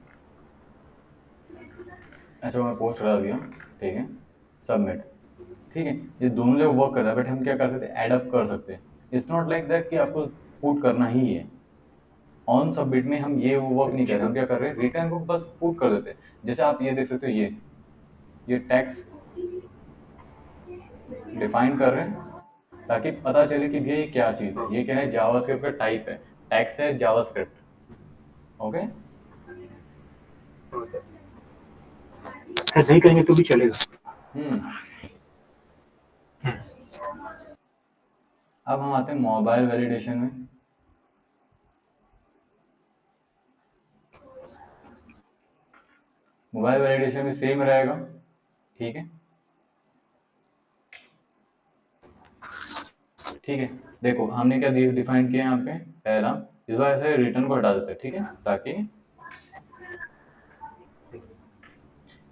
Speaker 2: अच्छा मैं पोस्ट करा दिया, ठीक है, सबमिट। ठीक है, ये दोनों जगह वर्क कर रहा है, बट हम क्या कर सकते हैं, एड अप कर सकते हैं। इट्स नॉट लाइक दैट कि आपको पुट करना ही है। ऑन सबमिट में हम ये वो वर्क नहीं कर रहे,
Speaker 4: अच्छा।
Speaker 2: हम क्या कर रहे हैं, रिटर्न को बस पुट कर देते हैं। जैसे आप ये देख सकते हो, ये टैक्स डिफाइन कर रहे हैं ताकि पता चले कि भैया ये क्या चीज़ है,
Speaker 4: हाँ
Speaker 2: ये क्या है, जावास्क्रिप्ट का टाइप है, टैक्स है जावास्क्रिप्ट। ओके,
Speaker 4: हाँ सर। सर नहीं करेंगे तो भी चलेगा?
Speaker 2: हम्म,
Speaker 4: हम्म,
Speaker 2: अब हम आते हैं मोबाइल वैलिडेशन में। मोबाइल वैलिडेशन में सेम रहेगा, ठीक है, ठीक है। देखो हमने क्या डिफाइन किया यहाँ पे, पहला, इस बार से रिटर्न को हटा देते हैं, ठीक है, ताकि,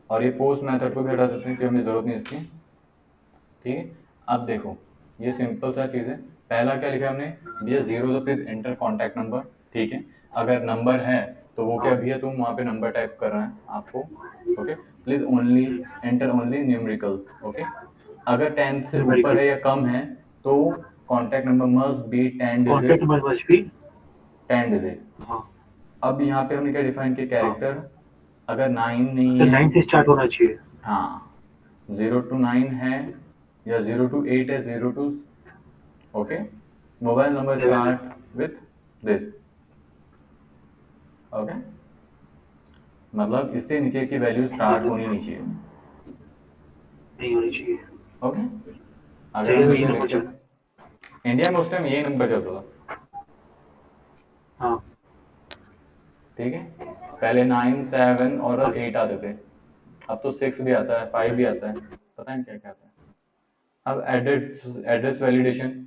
Speaker 2: और ये पोस्ट मेथड को भी हटा देते हैं कि हमें जरूरत नहीं इसकी। ठीक है, अब देखो ये सिंपल सा चीज़ है, पहला क्या लिखा है हमने, भैया जीरो तो प्लीज एंटर कॉन्टैक्ट नंबर, ठीक है। अगर नंबर है तो वो क्या,
Speaker 4: हाँ
Speaker 2: भैया तुम वहाँ पे नंबर टाइप कर रहे हैं आपको, okay, please only enter only numerical. Okay, अगर 10 से ऊपर
Speaker 4: न्यूमेरिकल।
Speaker 2: है या कम है तो contact number must be 10
Speaker 4: contact
Speaker 2: digit,
Speaker 4: number must be.
Speaker 2: 10 digit.
Speaker 4: हाँ
Speaker 2: अब यहाँ पे हमने क्या डिफाइन किया,
Speaker 4: हाँ
Speaker 2: कैरेक्टर, अगर 9 नहीं
Speaker 4: सर,
Speaker 2: है,
Speaker 4: 9 से स्टार्ट होना चाहिए।
Speaker 2: हाँ, 0 to 9 है या 0 to 8 है, 0 to okay, mobile number start with this, okay, मतलब इससे नीचे की वैल्यू स्टार्ट होनी नहीं चाहिए,
Speaker 4: नहीं होनी चाहिए।
Speaker 2: ओके। अगर
Speaker 4: चलिए
Speaker 2: हम
Speaker 4: यही
Speaker 2: इसमें
Speaker 4: नंबर
Speaker 2: लिखते
Speaker 4: चल।
Speaker 2: हैं, इंडिया में उस टाइम यही नंबर चलता था,
Speaker 4: हाँ
Speaker 2: ठीक है। पहले 9, 7 और 8 आते थे, अब तो 6 भी आता है, 5 भी आता है, पता नहीं क्या क्या आता है। अब एड्रेस वैलिडेशन,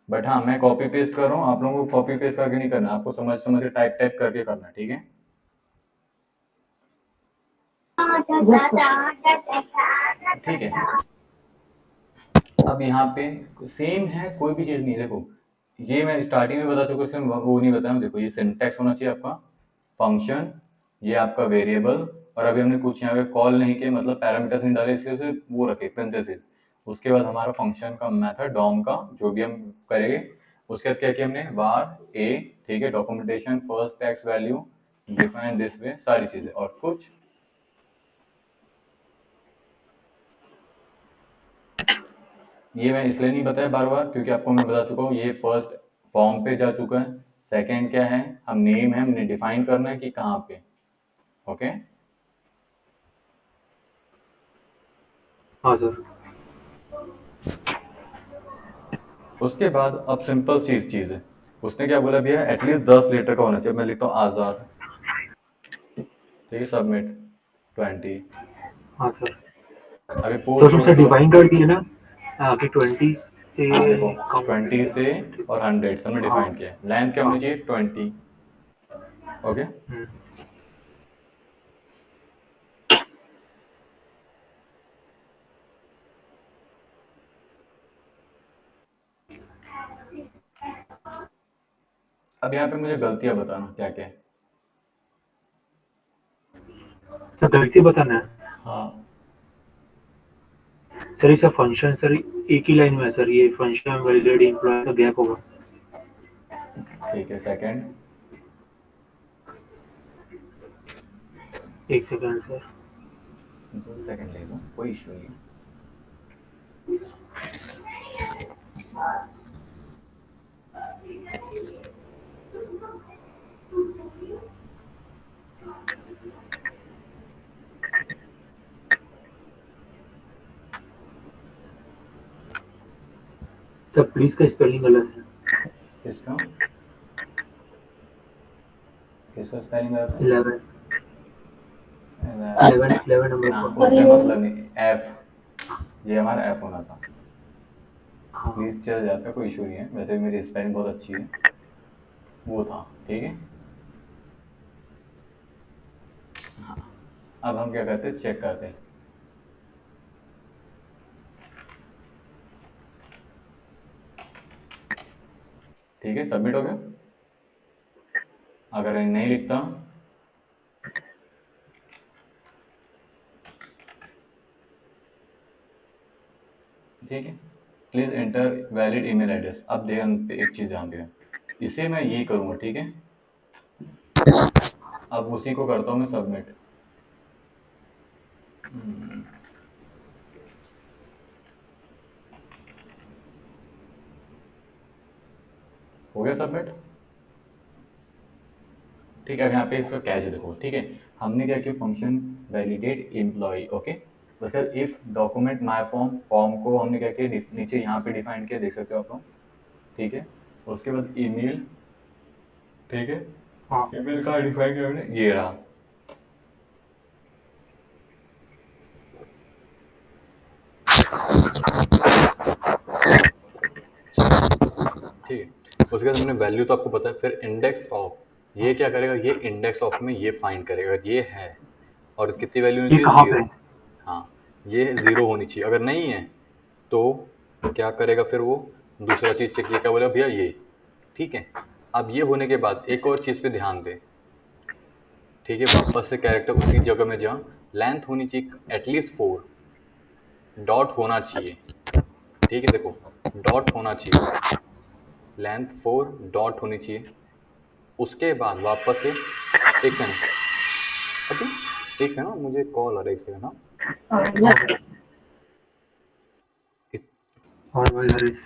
Speaker 2: बट हाँ मैं कॉपी पेस्ट कर रहा हूँ, आप लोगों को कॉपी पेस्ट करके नहीं करना, आपको समझ समझ के टाइप टाइप करके करना, ठीक है।
Speaker 1: Yes, sir.
Speaker 2: ठीक है, अब यहाँ पे सेम है, कोई भी चीज़ नहीं है। देखो ये मैं स्टार्टिंग में बता चुका, इसलिए वो नहीं बताया। देखो ये सिंटैक्स होना चाहिए आपका, फंक्शन, ये आपका वेरिएबल, और अभी हमने कुछ यहाँ पे कॉल नहीं किया, मतलब पैरामीटर्स नहीं डाले, इसलिए उसे वो रखे पेरेंथेसिस। उसके बाद हमारा फंक्शन का मेथड डॉम का जो भी हम करेंगे, उसके बाद क्या किया हमने, var a, ठीक है, documentation first text value define this way, सारी चीजें। और कुछ ये मैं इसलिए नहीं बताया बार बार, क्योंकि आपको मैं बता चुका हूँ, ये फर्स्ट फॉर्म पे जा चुका है। सेकंड क्या है, हम नेम है, हमने डिफाइन करना है कि कहाँ पे, ओके।
Speaker 4: हाँ सर।
Speaker 2: उसके बाद अब सिंपल चीज है, उसने क्या बोला भैया, एटलीस्ट 10 लीटर का होना चाहिए। मैं लिखता हूँ आजाद, ठीक है, सबमिट 20।
Speaker 4: हाँ सर।
Speaker 2: अभी
Speaker 4: तो
Speaker 2: पोस्ट
Speaker 4: तुमसे
Speaker 2: होगा तो
Speaker 4: डिफाइन कर दिए ना कि 20 से
Speaker 2: हाँ देखो,
Speaker 4: काउंट
Speaker 2: 20
Speaker 4: करेगा।
Speaker 2: से और 100 सबने
Speaker 4: हाँ
Speaker 2: डिफाइन किया है। लेंथ क्या
Speaker 4: हाँ।
Speaker 2: होनी चाहिए, 20, ओके।
Speaker 4: हम्म।
Speaker 2: अब यहाँ पे मुझे गलतियां बताना क्या क्या है।
Speaker 4: सर गलती बताना है।
Speaker 2: हाँ
Speaker 4: सर इसका फंक्शन सर एक ही लाइन में है सर, ये फंक्शन वैलिडेट एम्प्लॉय का गैप होगा।
Speaker 2: ठीक है, सेकंड,
Speaker 4: एक सेकंड सर।
Speaker 2: 2 सेकंड ले लो, कोई इशू नहीं है।
Speaker 4: सर प्लीज का स्पेलिंग गलत है।
Speaker 2: किसका किसका स्पेलिंग गलत है?
Speaker 4: 11
Speaker 2: 11,
Speaker 4: 11 11 नंबर
Speaker 2: ना
Speaker 4: पर।
Speaker 2: उससे मतलब नहीं, एफ, ये हमारा एफ होना था।
Speaker 4: हाँ
Speaker 2: प्लीज चल जाता है, कोई इशू नहीं है, वैसे भी मेरी स्पेलिंग बहुत अच्छी है, वो था, ठीक है। हाँ, अब हम क्या करते हैं, चेक करते हैं, ठीक है, सबमिट हो गया। अगर नहीं लिखता, ठीक है, please enter valid email address. अब ध्यान पे एक चीज ध्यान दें, इसे मैं ये करूंगा, ठीक है। अब उसी को करता हूँ मैं सबमिट। हो गया सबमिट, ठीक है। अब यहाँ पे इसका कैच देखो, ठीक है, हमने क्या किया, फंक्शन वैलिडेट एम्प्लॉय, ओके। उसके बाद if document my form, form को हमने क्या किया, नीचे यहाँ पे डिफाइन किया, देख सकते हो आप लोग, ठीक है। उसके बाद ईमेल, ठीक है,
Speaker 4: हाँ।
Speaker 2: ईमेल का डिफाइन किया हमने, ये रहा, ठीक है। उसके बाद हमने वैल्यू तो आपको पता है, फिर इंडेक्स ऑफ, ये क्या करेगा, ये इंडेक्स ऑफ में ये फाइंड करेगा, ये है, और कितनी वैल्यू होनी
Speaker 4: ये
Speaker 2: चाहिए,
Speaker 4: कहाँ पे
Speaker 2: 0।
Speaker 4: है?
Speaker 2: हाँ, ये 0 होनी चाहिए, अगर नहीं है तो क्या करेगा, फिर वो दूसरा चीज चेक, ये क्या बोला भैया, ये, ठीक है। अब ये होने के बाद एक और चीज पे ध्यान दे, ठीक है, वापस से कैरेक्टर उसी जगह में जहाँ लेंथ होनी चाहिए एटलीस्ट 4, डॉट होना चाहिए, ठीक है, देखो डॉट होना चाहिए, लेंथ 4, डॉट होनी चाहिए। उसके बाद वापस से, एक सेकंड, अभी एक सेकंड, मुझे कॉल आ रहा है, एक सेकंड, हाँ।
Speaker 1: Yes, sir.
Speaker 4: और भाई हरीश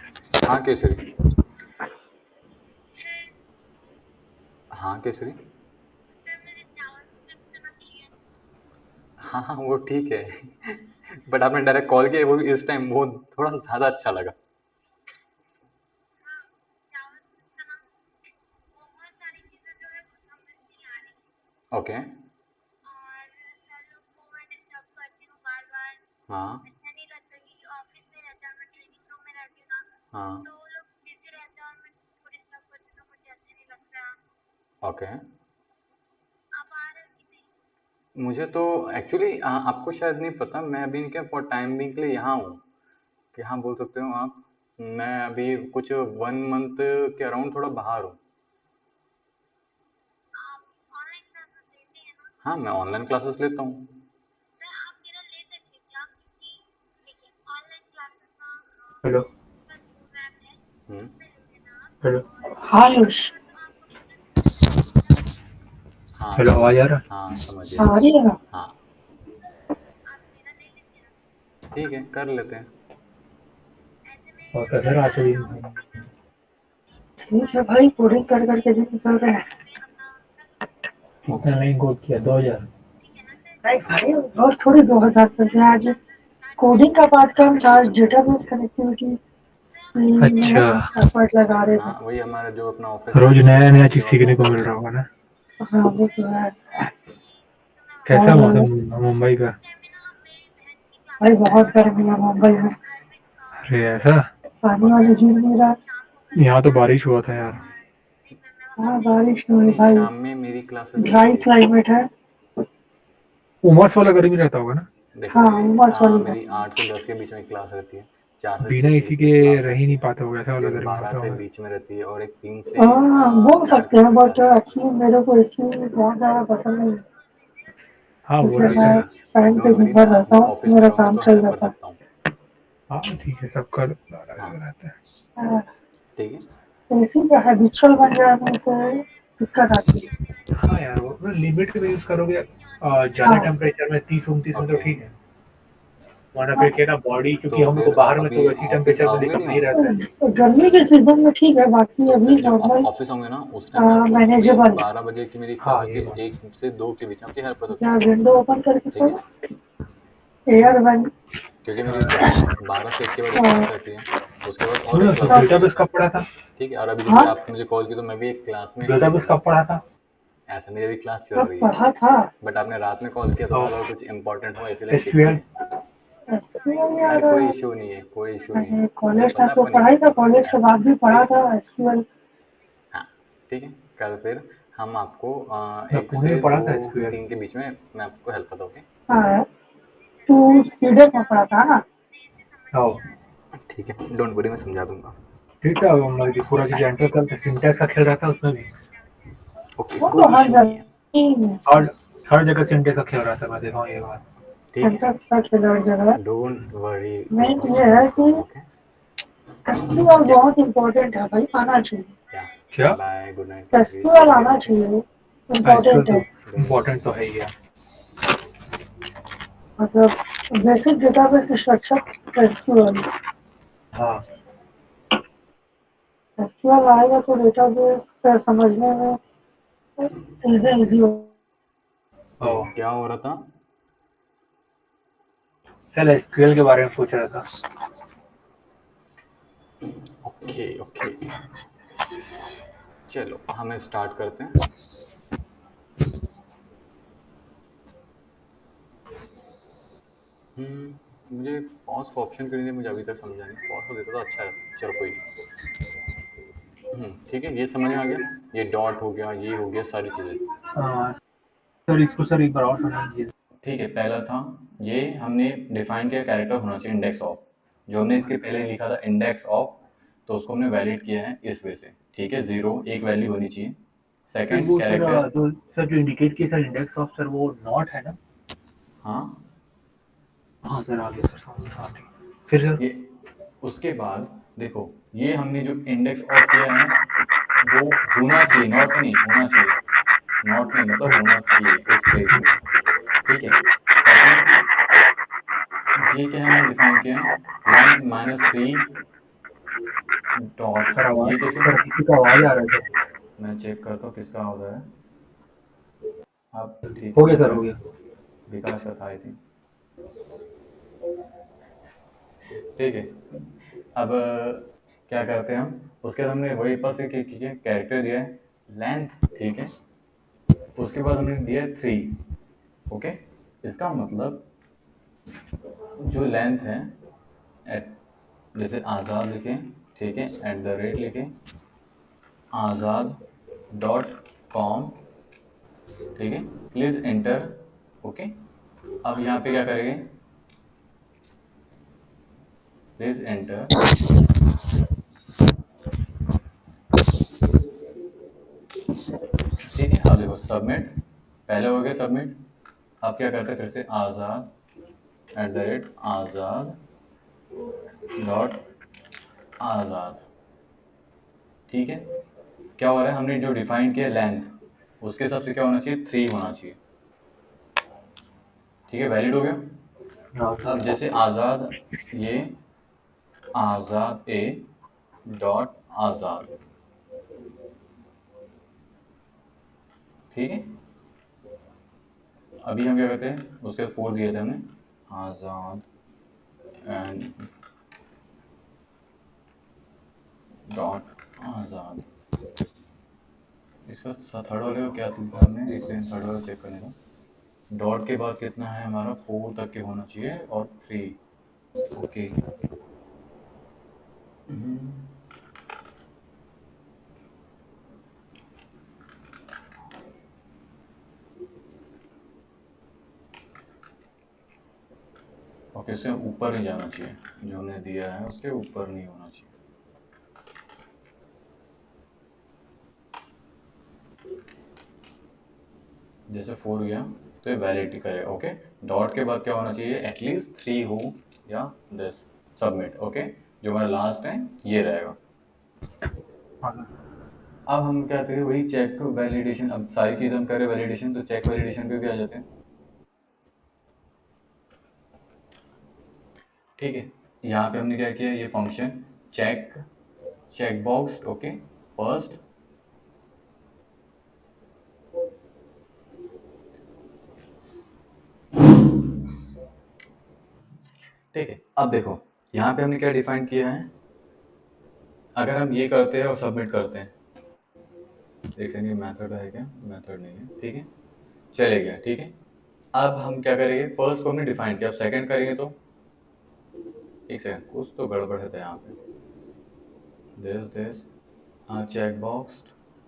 Speaker 2: हाँ केसरी, हाँ केसरी, हाँ हाँ वो ठीक है बट आपने डायरेक्ट कॉल किया वो भी इस टाइम, वो थोड़ा ज़्यादा अच्छा लगा। ओके। हाँ हाँ। ओके। मुझे तो एक्चुअली आपको शायद नहीं पता, मैं अभी क्या फॉर टाइम बिंग के लिए यहाँ हूँ, कि हाँ बोल सकते हो आप। मैं अभी कुछ 1 मंथ के अराउंड थोड़ा बाहर हूँ। हाँ मैं ऑनलाइन क्लासेस लेता हूँ।
Speaker 4: हेलो
Speaker 2: हम्म।
Speaker 4: हेलो
Speaker 1: हाँ आयुष,
Speaker 2: हाँ
Speaker 4: हेलो
Speaker 2: समझ
Speaker 4: आवाज आ
Speaker 2: गया,
Speaker 4: रहा
Speaker 2: हाँ समझ गया।
Speaker 1: आ रही है ना?
Speaker 2: हाँ ठीक है कर लेते हैं।
Speaker 4: और कैसे रहा आज का दिन?
Speaker 1: ठीक है भाई, कोडिंग कर करके दिन निकल रहे हैं।
Speaker 4: कितना लाइन कोड किया? 2000?
Speaker 1: नहीं भाई, रोज थोड़ी 2000 करते हैं। आज कोडिंग का पार्ट कम था, आज डेटाबेस कनेक्टिविटी में
Speaker 4: अच्छा,
Speaker 1: एफर्ट लगा रहे थे।
Speaker 2: हाँ वही हमारा जो अपना ऑफिस का
Speaker 4: रोज
Speaker 2: जो
Speaker 4: नया नया चीज
Speaker 2: सेवा
Speaker 4: सीखने को
Speaker 2: होता
Speaker 4: मिल
Speaker 2: है।
Speaker 4: रहा होगा ना।
Speaker 1: हाँ वो तो है।
Speaker 4: कैसा
Speaker 1: और
Speaker 4: मौसम मुंबई का?
Speaker 1: भाई बहुत गर्मी है मुंबई में,
Speaker 4: अरे ऐसा?
Speaker 1: पानी
Speaker 2: ओके।
Speaker 1: वानी गिर नहीं रहा।
Speaker 4: यहाँ तो बारिश हुआ था यार।
Speaker 1: हाँ बारिश नहीं हुई
Speaker 2: नहीं
Speaker 1: भाई,
Speaker 2: शाम में मेरी क्लासेस
Speaker 1: ड्राई
Speaker 2: रहती है।
Speaker 1: क्लाइमेट है।
Speaker 4: उमस वाला गर्मी रहता होगा ना?
Speaker 2: देखो
Speaker 1: हाँ उमस वाली है।
Speaker 2: मेरी 8 से 10 के बीच में क्लास रहती है, 4 से 6
Speaker 4: बिना
Speaker 2: के
Speaker 4: एसी
Speaker 2: बीच में
Speaker 4: के
Speaker 2: एक क्लास
Speaker 4: रह ही
Speaker 2: रहती
Speaker 4: नहीं
Speaker 2: है,
Speaker 4: पाते होगा, ऐसा वाला
Speaker 2: फिर
Speaker 4: गर्मी
Speaker 2: 12
Speaker 4: होता
Speaker 2: से
Speaker 4: होगा।
Speaker 2: बीच में रहती है, और एक 3 से
Speaker 1: बोल
Speaker 2: 4
Speaker 1: सकते
Speaker 2: के
Speaker 1: हैं,
Speaker 2: बीच में
Speaker 1: बट
Speaker 2: रहती है।
Speaker 1: एक्चुअली मेरे को एसी बहुत ज़्यादा पसंद नहीं है,
Speaker 4: हाँ वो
Speaker 1: इसलिए
Speaker 4: रहता
Speaker 1: मैं
Speaker 4: है।
Speaker 2: बट
Speaker 1: टाइम पे
Speaker 2: डोंट वरी,
Speaker 1: दिन
Speaker 2: मैं
Speaker 1: भर रहता
Speaker 2: जब
Speaker 1: हूँ,
Speaker 2: ऑफिस में
Speaker 1: मेरा
Speaker 2: रहूँगा
Speaker 1: काम
Speaker 2: तो
Speaker 1: चल
Speaker 2: हेल्प कर
Speaker 1: जाता
Speaker 2: सकता हूँ।
Speaker 4: हाँ ठीक है, सबका अलग
Speaker 2: हाँ
Speaker 4: अलग रहता है।
Speaker 1: है।
Speaker 2: ठीक है।
Speaker 1: एसी का हैबिचुअल बन जाने से दिक्कत आती है।
Speaker 4: हाँ यार, वो लिमिट में यूज करोगे। ज्यादा
Speaker 1: हाँ
Speaker 4: टेम्परेचर में 30-29 में तो
Speaker 2: ओके।
Speaker 4: ठीक है, वरना
Speaker 1: हाँ,
Speaker 4: फिर क्या ना बॉडी, क्योंकि
Speaker 2: तो
Speaker 4: हम लोग को
Speaker 2: फिर आप
Speaker 4: बाहर में तो
Speaker 2: अभी
Speaker 4: वैसी
Speaker 2: ऑफिस
Speaker 4: टेम्परेचर में
Speaker 2: आओगे
Speaker 4: दिक्कत
Speaker 2: नहीं
Speaker 4: नहीं
Speaker 2: वहाँ पे?
Speaker 4: रहता है।
Speaker 1: तो गर्मी के सीजन में ठीक है, बाकी
Speaker 2: तो
Speaker 1: अभी
Speaker 2: फिर जब आप
Speaker 1: नॉर्मल
Speaker 2: ऑफिस होंगे ना उस टाइम मैं आपको वही
Speaker 1: मैनेजेबल है।
Speaker 2: 12 बजे की मेरी क्लास
Speaker 4: हाँ
Speaker 2: होती
Speaker 4: ये
Speaker 2: है,
Speaker 4: बात।
Speaker 2: 1 से 2 के बीच में आपकी हेल्प कर सकता
Speaker 1: क्या
Speaker 2: हूँ।
Speaker 1: विंडो ओपन करके
Speaker 2: ठीक
Speaker 1: छोड़ो,
Speaker 2: है,
Speaker 1: एयर बंद।
Speaker 2: क्योंकि मेरी
Speaker 4: हाँ।
Speaker 2: 12 से 1 के बाद एक क्लास रहती है, उसके बाद और
Speaker 4: सुनो
Speaker 2: एक
Speaker 4: तो
Speaker 2: क्लास रहती
Speaker 4: डेटाबेस
Speaker 2: है।
Speaker 4: कब पढ़ा था?
Speaker 2: ठीक है, और अभी जैसे
Speaker 1: हाँ
Speaker 2: आप मुझे कॉल की तो मैं भी एक क्लास में ही
Speaker 4: डेटाबेस
Speaker 2: हूँ।
Speaker 4: कब पढ़ा था?
Speaker 2: ऐसा मेरी अभी क्लास चल
Speaker 1: सब
Speaker 2: रही है,
Speaker 1: पढ़ा था।
Speaker 2: बट आपने रात में कॉल किया तो
Speaker 4: और
Speaker 2: बोला कुछ इंपॉर्टेंट हो इसीलिए पिक
Speaker 4: एसक्यूएल?
Speaker 2: किया।
Speaker 1: एसक्यूएल
Speaker 2: अरे
Speaker 1: यार,
Speaker 2: कोई इशू नहीं है, कोई इशू नहीं है।
Speaker 1: मैंने
Speaker 2: मुझे
Speaker 1: कॉलेज
Speaker 2: पता
Speaker 1: टाइम
Speaker 2: है
Speaker 1: पे
Speaker 2: आपको नहीं
Speaker 1: पढ़ाई था,
Speaker 2: पता।
Speaker 1: कॉलेज के
Speaker 2: ऐसा
Speaker 1: बाद भी
Speaker 2: ठीक
Speaker 1: पढ़ा
Speaker 2: है।
Speaker 1: था एसक्यूएल।
Speaker 2: हाँ ठीक है, कल फिर हम आपको
Speaker 4: मैं
Speaker 2: एक
Speaker 4: पुणे में
Speaker 2: से
Speaker 4: पढ़ा
Speaker 2: दो
Speaker 4: था एसक्यूएल।
Speaker 2: 3 के बीच में मैं आपको हेल्प करता हूँ। ओके।
Speaker 1: हाँ, तू सीडेट में पढ़ा था ना?
Speaker 4: आओ।
Speaker 2: ठीक है, डोंट वरी, मैं समझा दूंगा।
Speaker 4: ठीक है, मतलब कि पूरा चीज एंटर करते सिंटेक्स का खेल रहा था उसमें भी।
Speaker 2: ओके
Speaker 1: वो
Speaker 2: कोई
Speaker 1: तो हर
Speaker 2: इशू नहीं है।
Speaker 1: जगह ही है।
Speaker 4: हर हर जगह सिंटेक्स का खेल रहा था, मैं देखा हूँ ये बात।
Speaker 2: ठीक है,
Speaker 1: सेंटर सच हर जगह।
Speaker 2: डोंट वरी
Speaker 1: मेन
Speaker 2: केसरी,
Speaker 1: ये
Speaker 2: नो
Speaker 1: है कि
Speaker 2: प्रॉब्लम। ओके।
Speaker 1: एसक्यूएल
Speaker 2: क्या
Speaker 1: बहुत इंपॉर्टेंट है भाई, आना चाहिए।
Speaker 2: क्या?
Speaker 4: क्या?
Speaker 2: Bye, good night Kesari,
Speaker 1: SQL
Speaker 2: take care.
Speaker 1: आना
Speaker 2: ओके,
Speaker 1: चाहिए,
Speaker 4: एसक्यूएल
Speaker 1: इम्पोर्टेंट
Speaker 4: तो
Speaker 1: है।
Speaker 2: Don't worry.
Speaker 4: इम्पोर्टेंट तो है ही यार।
Speaker 1: मतलब बेसिक डेटाबेस स्ट्रक्चर एसक्यूएल।
Speaker 4: हाँ।
Speaker 1: एसक्यूएल आएगा तो डेटाबेस समझने में इजी हो।
Speaker 4: ओ,
Speaker 2: क्या हो रहा था?
Speaker 4: चल एसक्यूएल के बारे में पूछ रहा था।
Speaker 2: ओके ओके, चलो हमें स्टार्ट करते हैं। मुझे पॉज का ऑप्शन क्यों नहीं है, मुझे अभी तक समझा नहीं। पॉज को देता तो अच्छा रहता, चलो कोई नहीं। ठीक है, ये समझ में आ गया। ये डॉट हो गया, ये हो गया, सारी चीज़ें।
Speaker 4: हाँ सर, इसको सर एक बार और समझिए।
Speaker 2: ठीक है, पहला था ये हमने डिफाइन किया कैरेक्टर होना चाहिए इंडेक्स ऑफ, जो हमने इसके पहले लिखा था इंडेक्स ऑफ, तो उसको हमने वैलिड किया है इस वे से। ठीक है, 0 एक वैल्यू होनी चाहिए।
Speaker 4: सर
Speaker 2: सेकंड
Speaker 4: वो सर
Speaker 2: कैरेक्टर।
Speaker 4: जो इंडिकेट किया सर इंडेक्स ऑफ, सर वो नॉट है ना?
Speaker 2: हाँ
Speaker 4: हाँ सर, आगे सर समझ में, हाँ ठीक। फिर सर?
Speaker 2: ये, उसके बाद देखो, ये हमने जो इंडेक्स ऑफ किया है वो होना चाहिए, नॉट नहीं होना चाहिए। नॉट नहीं मतलब होना चाहिए उस प्लेस में। ठीक है। सेकंड, ये क्या हमने डिफाइन किया है, 1 - 3 डॉट
Speaker 4: सर आवाज
Speaker 2: ये किसी
Speaker 4: सर किसी का आवाज आ रहा है सर।
Speaker 2: मैं चेक करता हूँ किसका हो रहा है। अब ठीक
Speaker 4: हो
Speaker 2: है,
Speaker 4: गया सर,
Speaker 2: शायद
Speaker 4: हो गया।
Speaker 2: विकास का था आई थिंक। ठीक है, अब क्या करते हैं हम, उसके बाद हमने वही पास एक ठीक है कैरेक्टर दिया है लेंथ, ठीक है। उसके बाद हमने दिया है 3, ओके। इसका मतलब जो लेंथ है एट, जैसे आज़ाद लिखें, ठीक है, @ लिखें, आज़ाद डॉट कॉम, ठीक है, प्लीज़ एंटर, ओके। अब यहाँ पे क्या करेंगे, प्लीज़ एंटर, ठीक है। अब देखो सबमिट, पहले हो गया सबमिट। अब क्या करते हैं फिर से आज़ाद आज़ाद डॉट आज़ाद, ठीक है। क्या हो रहा है, हमने जो डिफाइन किया लेंथ, उसके हिसाब से क्या होना चाहिए, 3 होना चाहिए, ठीक है, वैलिड हो गया।
Speaker 4: हाँ
Speaker 2: अब
Speaker 4: सर।
Speaker 2: जैसे आज़ाद, ये आज़ाद ए डॉट आज़ाद, ठीक है। अभी हम क्या करते हैं, उसके 4 दिए थे हमने, आज़ाद एंड डॉट आज़ाद। इसका थर्ड वाले को क्या लिखा हमने, एक सेकंड, थर्ड वाला चेक करने का। डॉट के बाद कितना है हमारा, 4 तक के होना चाहिए और 3, ओके। ओके, उससे ऊपर नहीं जाना चाहिए, जो हमने दिया है उसके ऊपर नहीं होना चाहिए। जैसे 4 गया तो ये वैलिडिटी करेगा, ओके। डॉट के बाद क्या होना चाहिए, एटलीस्ट 3 हो या दिस, सबमिट, ओके। जो हमारा लास्ट है ये रहेगा।
Speaker 4: हाँ सर।
Speaker 2: अब हम क्या करें, वही चेक वैलिडेशन, अब सारी चीज़ हम करें वैलिडेशन, तो चेक वैलिडेशन पे भी आ जाते हैं, ठीक है। यहाँ पे हमने क्या किया, ये function check, check box, okay, first, ठीक है। अब देखो यहाँ पे हमने क्या डिफाइन किया है, अगर हम ये करते हैं और सबमिट करते हैं, एक सेकंड, मेथड है क्या, मेथड नहीं है, ठीक है, चले गया, ठीक है। अब हम क्या करेंगे, फर्स्ट को हमने डिफाइन किया, अब सेकंड करेंगे तो, एक सेकंड, कुछ तो गड़बड़ है यहाँ पे, this check box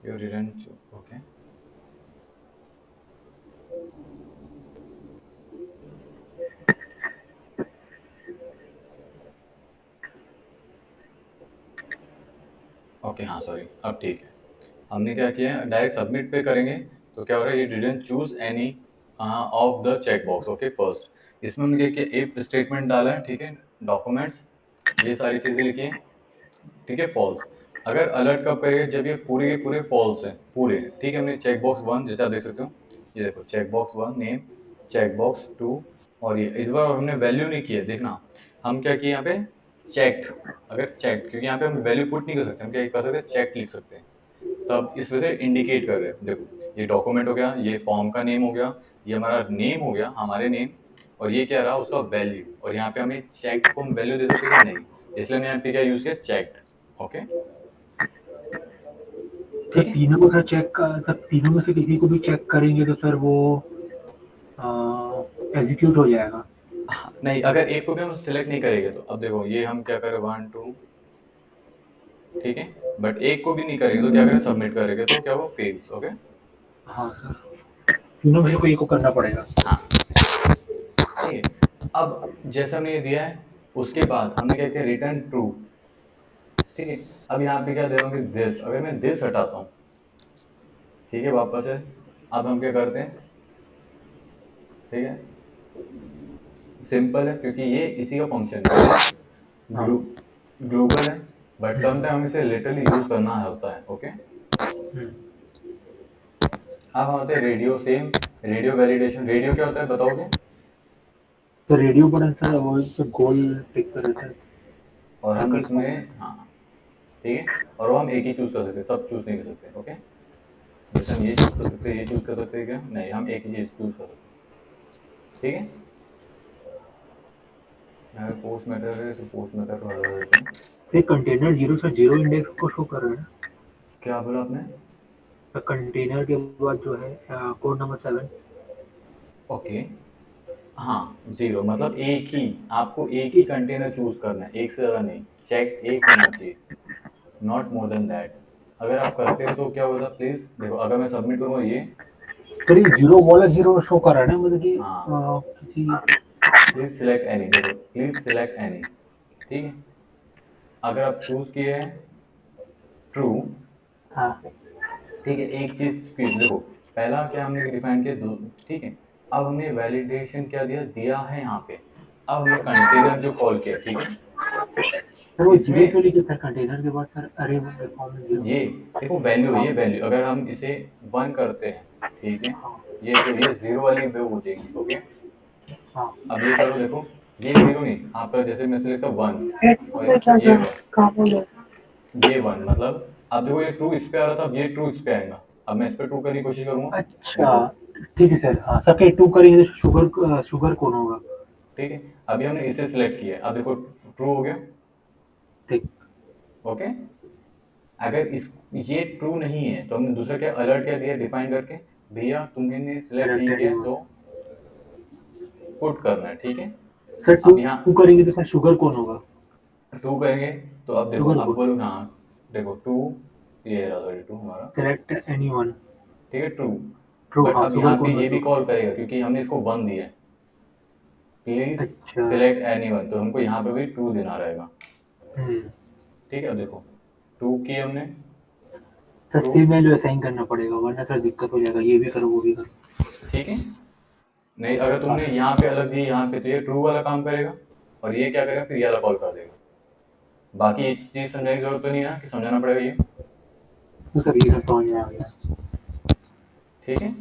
Speaker 2: you didn't, okay, okay, हाँ सॉरी, अब ठीक है। हमने क्या किया है, डायरेक्ट सबमिट पे करेंगे तो क्या हो रहा है, ये didn't choose any of the check box, okay, first. इसमें हमने क्या किया, इफ स्टेटमेंट डाला है, ठीक है, डॉक्यूमेंट्स, ये सारी चीज़ें लिखी हैं, ठीक है, फॉल्स। अगर अलर्ट कब करेंगे, जब ये पूरे के पूरे फॉल्स हैं, पूरे हैं, ठीक है। हमने चेक बॉक्स 1 जैसे आप देख सकते हो, ये देखो check box 1 name, check box 2, और ये इस बार हमने वैल्यू नहीं किया, देखना हम क्या किए यहाँ पे, चेक्ड, अगर चेक, क्योंकि यहाँ पे हम वैल्यू पुट नहीं कर सकते, हम क्या कर सकते हैं, चेक लिख सकते हैं, तब इस वजह से इंडिकेट कर रहे हैं, देखो ये डॉक्यूमेंट हो गया, ये फॉर्म का नेम हो गया, ये हमारा नेम हो गया, हमारे नेम, और ये क्या रहा उसका वैल्यू, और यहाँ पे हमें चेक को हम वैल्यू दे सकते हैं कि नहीं, इसलिए हमने यहाँ पे क्या यूज किया, चेक्ड, ओके,
Speaker 4: सर
Speaker 2: ठीक है।
Speaker 4: तीनों को सर चेक का सर तीनों में से किसी को भी चेक करेंगे तो सर वो एग्जीक्यूट हो जाएगा।
Speaker 2: हाँ, नहीं, अगर एक को भी हम सिलेक्ट नहीं करेंगे तो, अब देखो ये हम क्या करें, 1 2, ठीक है, बट एक को भी नहीं करेंगे तो क्या करें, सबमिट करेंगे तो क्या वो फेल्स, ओके,
Speaker 4: हाँ सर, तीनों में से कोई को करना पड़ेगा।
Speaker 2: हाँ, ठीक है। अब जैसा हमने ये दिया है, उसके बाद हमने क्या किया, रिटर्न ट्रू, ठीक है। अब यहाँ पे क्या दे रहा हूँ, दिस, अगर मैं दिस हटाता हूँ, ठीक है, वापस है, अब हम क्या करते हैं, ठीक है, सिंपल है, क्योंकि ये इसी का फंक्शन है, ठीक है,
Speaker 4: हाँ।
Speaker 2: ग्लोबल है, बट समटाइम हमें इसे लिटरली यूज करना होता है, ओके।
Speaker 4: हम्म।
Speaker 2: अब हम आते हैं radio, same, radio validation, radio क्या होता है बताओगे,
Speaker 4: तो रेडियो बटन सर वो सर गोल टिक कर रहता है,
Speaker 2: और हम
Speaker 4: सर्कल
Speaker 2: उसमें, हाँ, ठीक है, और वो हम एक ही चूज़ कर सकते हैं, सब चूज़ नहीं कर सकते। ओके, जैसे हम ये चूज़ कर सकते हैं, ये चूज़ कर सकते हैं क्या? नहीं, हम एक ही चीज़ चूज़ कर सकते हैं। ठीक है, अगर पोस्ट मेथड है तो पोस्ट मेथड को हटा देते हैं।
Speaker 4: सर कंटेनर 0 से 0 इंडेक्स को शो कर रहा है।
Speaker 2: क्या बोला आपने?
Speaker 4: तो कंटेनर के बाद जो है कोड नंबर 7।
Speaker 2: ओके, हाँ, 0 मतलब एक ही, आपको एक ही कंटेनर चूज़ करना है, एक से ज़्यादा नहीं, चेक एक होना चाहिए, नॉट मोर देन दैट। अगर आप करते हो तो क्या होता है, प्लीज़ देखो, अगर मैं सबमिट करूँगा ये,
Speaker 4: सर ये 0 वाला 0 शो कर रहा है ना, मतलब कि
Speaker 2: हाँ,
Speaker 4: किसी।
Speaker 2: प्लीज़ सिलेक्ट एनी, देखो प्लीज़ सिलेक्ट एनी, ठीक है, अगर आप चूज़ किए हैं ट्रू,
Speaker 4: हाँ
Speaker 2: ठीक है, एक चीज़ की देखो, पहला क्या हमने डिफाइन किया, ठीक है, अब हमने वैलिडेशन क्या दिया दिया है यहाँ पे, अब हमने कंटेनर जो कॉल किया, ठीक है,
Speaker 4: सर, वो 0 क्यों
Speaker 2: इसमें
Speaker 4: लिखे सर कंटेनर के बाद सर, अरे फॉर्म में 0।
Speaker 2: ये देखो वैल्यू है, ये वैल्यू अगर हम इसे 1 करते हैं, ठीक है,
Speaker 4: हाँ
Speaker 2: ये तो ये 0 वाली वे हो जाएगी। ओके,
Speaker 4: हाँ।
Speaker 2: अब ये करो, देखो ये 0 नहीं, आपका जैसे मैं सिलेक्ट 1
Speaker 1: हेडफोन में
Speaker 2: और
Speaker 1: क्या
Speaker 2: ये
Speaker 1: क्या
Speaker 2: 1,
Speaker 1: काम हो गया?
Speaker 2: ये 1 मतलब, अब देखो ये ट्रू इस पे आ रहा था, अब ये ट्रू इस पे आएगा, अब मैं इस पे ट्रू करने की कोशिश करूंगा,
Speaker 4: अच्छा,
Speaker 2: देखो,
Speaker 4: ठीक है सर। हाँ, सबके 2 करेंगे तो शुगर कौन होगा?
Speaker 2: ठीक है, अभी हमने इसे सिलेक्ट किया है, अब देखो ट्रू हो गया।
Speaker 4: ठीक।
Speaker 2: ओके, अगर इस ये ट्रू नहीं है तो हमने दूसरा क्या अलर्ट क्या दिया डिफाइन करके, भैया तुमने सिलेक्ट नहीं
Speaker 4: सेलेक्टेड
Speaker 2: किया
Speaker 4: एनीवन।
Speaker 2: तो पुट करना है, ठीक है,
Speaker 4: सर
Speaker 2: अब
Speaker 4: 2
Speaker 2: यहाँ
Speaker 4: करेंगे तो सर शुगर कौन होगा?
Speaker 2: टू करेंगे तो अब देखो,
Speaker 4: शुगर
Speaker 2: अब
Speaker 4: कौन?
Speaker 2: बोलो, हाँ देखो टू, ये रहा सॉरी टू हमारा,
Speaker 4: सेलेक्ट एनीवन।
Speaker 2: ठीक है ट्रू,
Speaker 4: ट्रू,
Speaker 2: बट
Speaker 4: हाँ,
Speaker 2: अब
Speaker 4: शुगर
Speaker 2: यहाँ पे
Speaker 4: कौन
Speaker 2: ये भी
Speaker 4: बचेगा?
Speaker 2: कॉल करेगा क्योंकि हमने इसको 1 दिया है, प्लीज
Speaker 4: अच्छा।
Speaker 2: सिलेक्ट एनीवन, तो हमको यहाँ पे भी ट्रू देना रहेगा।
Speaker 4: हम्म।
Speaker 2: ठीक है, अब देखो ट्रू की हमने,
Speaker 4: sir
Speaker 2: true,
Speaker 4: same value assign करना पड़ेगा, वरना सर दिक्कत हो जाएगा, ये भी करो वो भी करो।
Speaker 2: ठीक है, नहीं अगर
Speaker 4: हाँ
Speaker 2: तुमने
Speaker 4: सर।
Speaker 2: यहाँ पे अलग दी यहाँ पे, तो ये ट्रू वाला काम करेगा और ये क्या करेगा, फिर ये वाला कॉल कर देगा। बाकी ये चीज़ समझने की जरूरत तो नहीं है ना कि समझाना पड़ेगा ये,
Speaker 4: तो सर ये सब समझ में आ गया।
Speaker 2: ठीक है,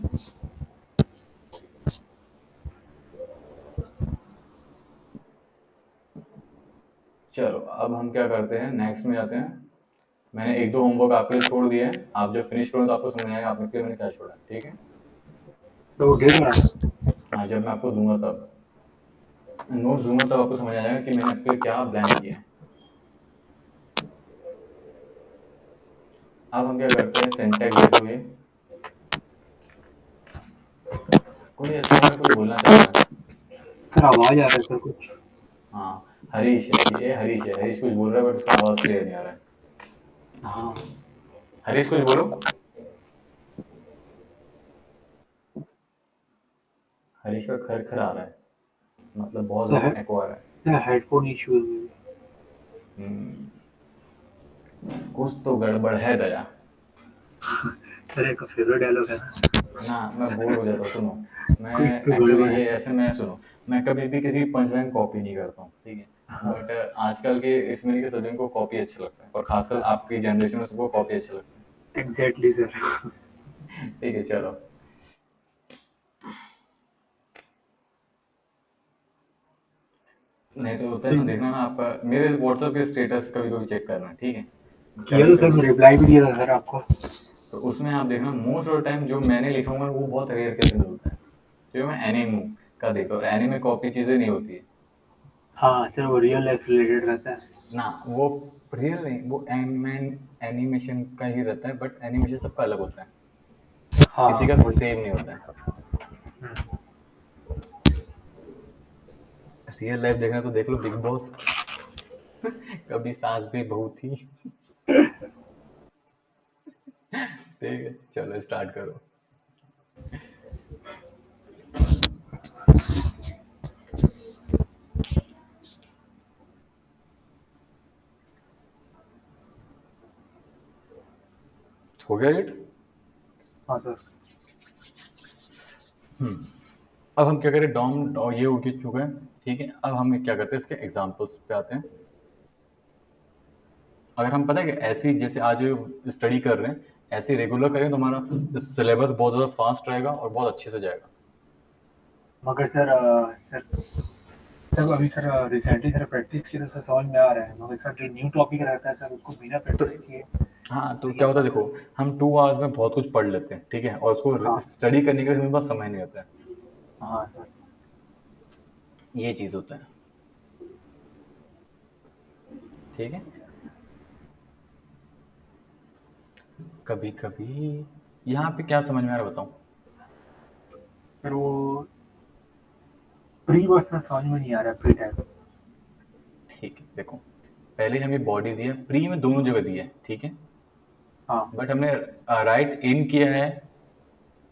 Speaker 2: चलो अब हम क्या करते हैं, नेक्स्ट में जाते हैं। मैंने एक दो होमवर्क आपके लिए छोड़ दिए हैं, आप जब फिनिश करो तो आपको समझ आएगा आपने मैंने क्या छोड़ा है, ठीक है,
Speaker 4: तो वो डेढ़ रहा।
Speaker 2: हाँ जब मैं आपको दूंगा तब, नोट्स दूंगा तब आपको समझ आ जाएगा कि मैंने आपके लिए क्या ब्लैंक किया है। अब हम क्या करते हैं, सिंटैक्स देखो ये, कोई ऐसा है कोई बोलना चाह रहा है,
Speaker 4: सर आवाज आ रहा है सर कुछ।
Speaker 2: हाँ हरीश है, ये हरीश है, हरीश कुछ बोल रहा है बट उसका आवाज़ क्लियर नहीं आ रहा है,
Speaker 4: हाँ
Speaker 2: हरीश कुछ बोलो, हरीश का खर खर आ रहा है, मतलब बहुत
Speaker 4: सर,
Speaker 2: ज़्यादा एको आ रहा है।
Speaker 4: हेडफोन इश्यू है मेरे।
Speaker 2: हम्म, कुछ तो गड़बड़ है दया,
Speaker 4: सर एक फेवरेट डायलॉग है ना।
Speaker 2: ना मैं बोर हो जाता हूँ, सुनो, मैं
Speaker 4: कुछ तो
Speaker 2: एक्चुअली
Speaker 4: गड़बड़ है।
Speaker 2: ये ऐसे, मैं सुनो, मैं कभी भी किसी पंचलाइन कॉपी नहीं करता हूँ, ठीक है, बट आजकल के इसमें के सभी को कॉपी अच्छा लगता है और खासकर आपकी जनरेशन में सबको कॉपी अच्छा लगता
Speaker 4: एग्जैक्टली सर।
Speaker 2: है, ठीक है चलो, नहीं तो होता है ना,
Speaker 4: सर
Speaker 2: देखना ना आपका मेरे व्हाट्सएप के स्टेटस कभी कभी चेक करना, ठीक है,
Speaker 4: किया
Speaker 2: कभी
Speaker 4: तो सर,
Speaker 2: कभी,
Speaker 4: मैं रिप्लाई भी दिया था सर आपको।
Speaker 2: तो उसमें आप देखना मोस्ट ऑफ द टाइम जो मैंने लिखा हुआ है वो बहुत रेयर केसेस होता है, जो मैं एनीम का देखा, और एनीमे कॉपी चीज़ें नहीं होती है
Speaker 4: हाँ सर, वो रियल लाइफ रिलेटेड रहता है।
Speaker 2: ना, वो रियल नहीं, वो एनिमेशन का ही रहता है, बट एनिमेशन सबका अलग होता है,
Speaker 4: हाँ
Speaker 2: किसी का
Speaker 4: हाँ वही।
Speaker 2: सेम नहीं होता है। रियल लाइफ देखना तो देख लो बिग बॉस, कभी सास भी बहू थी, ठीक है चलो स्टार्ट करो। हो गया एडिट?
Speaker 4: हाँ सर।
Speaker 2: अब हम क्या करें, डॉम और ये हो चुका है, ठीक है, अब हम क्या करते हैं इसके एग्जांपल्स पे आते हैं। अगर हम पता है कि ऐसी जैसे आज स्टडी कर रहे हैं, ऐसे रेगुलर करें तो हमारा सिलेबस बहुत ज़्यादा फास्ट रहेगा और बहुत अच्छे से जाएगा।
Speaker 4: मगर सर, सर सर अभी सर रिसेंटली सर प्रैक्टिस की तो सर समझ में आ रहा है, मगर सर जो न्यू टॉपिक रहता है सर उसको बिना
Speaker 2: तो
Speaker 4: प्रैक्टिस किए
Speaker 2: हाँ, तो
Speaker 4: नहीं
Speaker 2: क्या होता है
Speaker 4: आता
Speaker 2: देखो,
Speaker 4: सर।
Speaker 2: हम 2 आवर्स में बहुत कुछ पढ़ लेते हैं, ठीक है? और उसको
Speaker 4: हाँ
Speaker 2: स्टडी करने के लिए हमें पास समय नहीं होता है।
Speaker 4: हाँ सर।
Speaker 2: ये चीज़ होता है, ठीक है? कभी-कभी यहाँ पे क्या समझ में आ रहा है बताओ?
Speaker 4: फिर वो प्री वर्स में समझ में नहीं आ रहा, प्री टाइप।
Speaker 2: ठीक है, देखो, पहले हमें बॉडी दी है, प्री में दोनों जगह दी है, ठीक है?
Speaker 4: हाँ
Speaker 2: बट हमने राइट इन किया है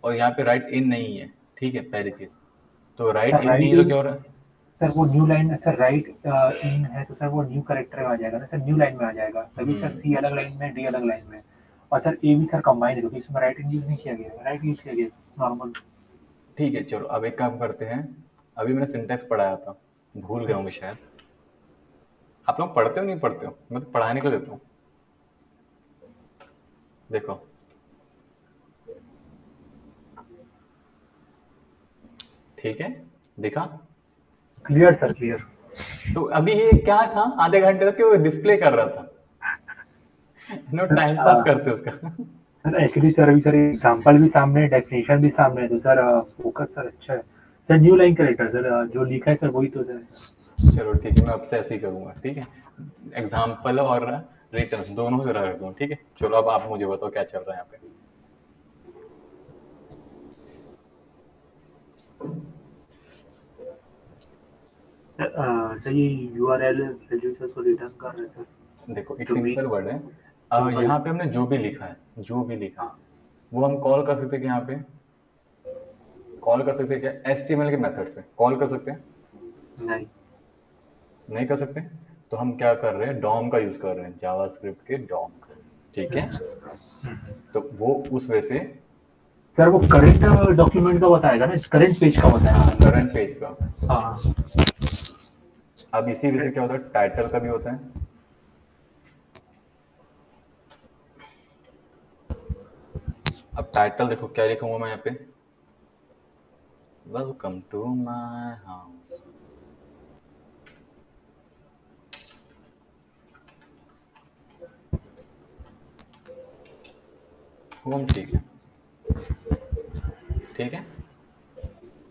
Speaker 2: और यहाँ पे राइट इन नहीं है, ठीक है? पहली चीज़। तो राइट
Speaker 4: सर
Speaker 2: इन नहीं
Speaker 4: राइट
Speaker 2: है तो
Speaker 4: इन,
Speaker 2: क्या हो रहा है?
Speaker 4: सर वो न्यू लाइन में सर राइट इन है तो सर वो न्यू करेक्टर में आ जाएगा ना सर, न्यू लाइन में आ जाएगा, तभी सर सी अलग लाइन में, डी अलग लाइन में। और सर ए भी सर कंबाइन है क्योंकि इसमें राइट इन यूज नहीं किया गया, राइट यूज किया गया नॉर्मल।
Speaker 2: ठीक है, चलो अब एक काम करते हैं। अभी मैंने सिंटेक्स पढ़ाया था, भूल गए होंगे शायद। आप लोग पढ़ते हो नहीं पढ़ते हो? मैं तो पढ़ाने को देता हूँ। देखो, ठीक है, दिखा?
Speaker 4: Clear sir clear.
Speaker 2: तो अभी ये क्या था, आधे घंटे तक कि वो डिस्प्ले कर रहा था। नो, टाइम पास करते उसका।
Speaker 4: सर एक्चुअली सर अभी सर एग्जांपल भी सामने है, डेफिनेशन भी सामने है, तो सर फोकस सर अच्छा है sir. New line character sir जो लिखा है सर वही तो सर।
Speaker 2: चलो ठीक है, मैं अब से ऐसे ही करूंगा, ठीक है? एग्जाम्पल और रिटर्न दोनों से रख दूँ, ठीक है? चलो अब आप मुझे बताओ क्या चल रहा है यहाँ पे।
Speaker 4: सर ये यूआरएल वैल्यू सर को रिटर्न कर रहे हैं सर।
Speaker 2: देखो, एक
Speaker 4: डोमेन
Speaker 2: सिंपल वर्ड है।
Speaker 4: सिंपल।
Speaker 2: यहाँ पे हमने जो भी लिखा है, जो भी लिखा है, वो हम कॉल कर सकते हैं कि यहाँ पे कॉल कर सकते हैं क्या? HTML के मेथड से कॉल कर सकते हैं?
Speaker 4: नहीं।
Speaker 2: नहीं कर सकते? तो हम क्या कर रहे हैं, डॉम का यूज कर रहे हैं, जावास्क्रिप्ट के डॉम का, ठीक है? तो वो उस वे से,
Speaker 4: सर वो करंट डॉक्यूमेंट का बताएगा ना, करंट पेज का
Speaker 2: हाँ,
Speaker 4: बताएगा।
Speaker 2: करंट पेज का।
Speaker 4: हाँ
Speaker 2: अब इसी वजह से क्या होता है, टाइटल का भी होता है। अब टाइटल देखो क्या लिखूंगा मैं यहाँ पे, welcome to my house. Home, ठीक है, ठीक है?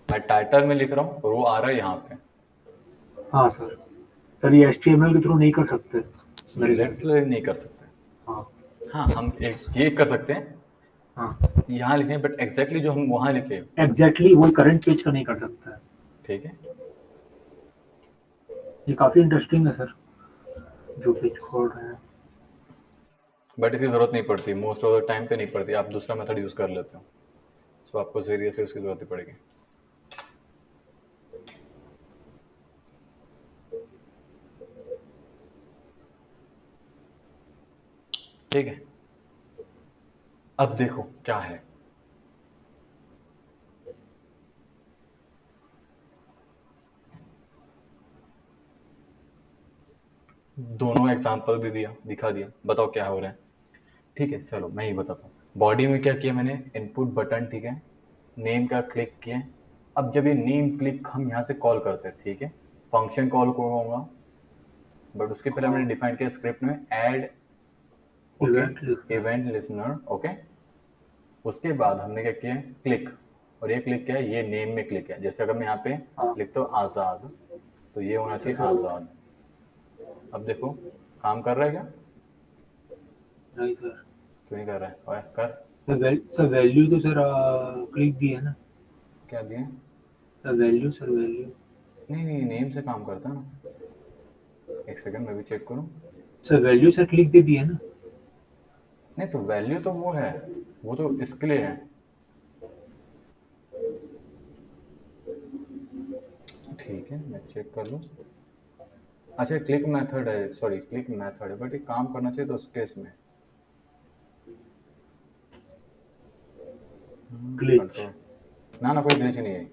Speaker 2: मैं टाइटल में लिख रहा हूँ और वो आ रहा है यहाँ पे।
Speaker 4: हाँ सर। सर ये HTML के थ्रू नहीं कर सकते मेरे ख्याल से।
Speaker 2: लिटरली नहीं कर सकते।
Speaker 4: हाँ
Speaker 2: हाँ, हम एक ये कर सकते हैं,
Speaker 4: हाँ
Speaker 2: यहाँ लिखें, बट एग्जैक्टली जो हम वहाँ लिखे,
Speaker 4: एग्जैक्टली वही करंट पेज का नहीं कर सकता है।
Speaker 2: ठीक है?
Speaker 4: ये काफी इंटरेस्टिंग है सर जो पेज खोल रहे हैं।
Speaker 2: बट इसकी ज़रूरत नहीं पड़ती, मोस्ट ऑफ द टाइम पे नहीं पड़ती, आप दूसरा मेथड यूज़ कर लेते हो, सो आपको सीरियसली उसकी ज़रूरत नहीं पड़ेगी, ठीक है? अब देखो क्या है, दोनों एग्जाम्पल भी दिया, दिखा दिया, बताओ क्या हो रहा है? ठीक है, चलो मैं ही बताता हूँ। बॉडी में क्या किया मैंने, इनपुट बटन, ठीक है? नेम का क्लिक किए। अब जब ये नेम क्लिक हम यहाँ से कॉल करते हैं, ठीक है? फंक्शन कॉल को होगा, बट उसके पहले
Speaker 4: हाँ
Speaker 2: हमने डिफाइन किया स्क्रिप्ट में ऐड, ओके,
Speaker 4: इवेंट लिखना।
Speaker 2: Event listener, okay? उसके बाद हमने क्या किया, क्लिक। और ये क्लिक क्या है, ये नेम में क्लिक है। जैसे अगर मैं यहाँ पे
Speaker 4: हाँ
Speaker 2: लिखता हूँ आज़ाद, तो ये होना
Speaker 4: तो
Speaker 2: चाहिए
Speaker 4: सर
Speaker 2: आज़ाद। अब देखो, काम कर रहा है क्या?
Speaker 4: नहीं सर।
Speaker 2: क्यों नहीं कर रहा है? ओए, कर।
Speaker 4: सर वैल्यू तो सर क्लिक दी है ना।
Speaker 2: क्या दिए?
Speaker 4: Sir value, sir value.
Speaker 2: नहीं नहीं, नेम से काम करता है ना। एक सेकंड, मैं भी चेक करूँ।
Speaker 4: सर वैल्यू सर क्लिक दे दी है ना।
Speaker 2: नहीं, तो वैल्यू तो वो है, वो तो इसके लिए है, ठीक है? मैं चेक कर लूँ। अच्छा, क्लिक मेथड है, सॉरी, क्लिक मेथड है, बट ये काम करना चाहिए तो उस केस में
Speaker 4: ग्लिच।
Speaker 2: कंट्रोल। ना ना, कोई ग्लिच नहीं है,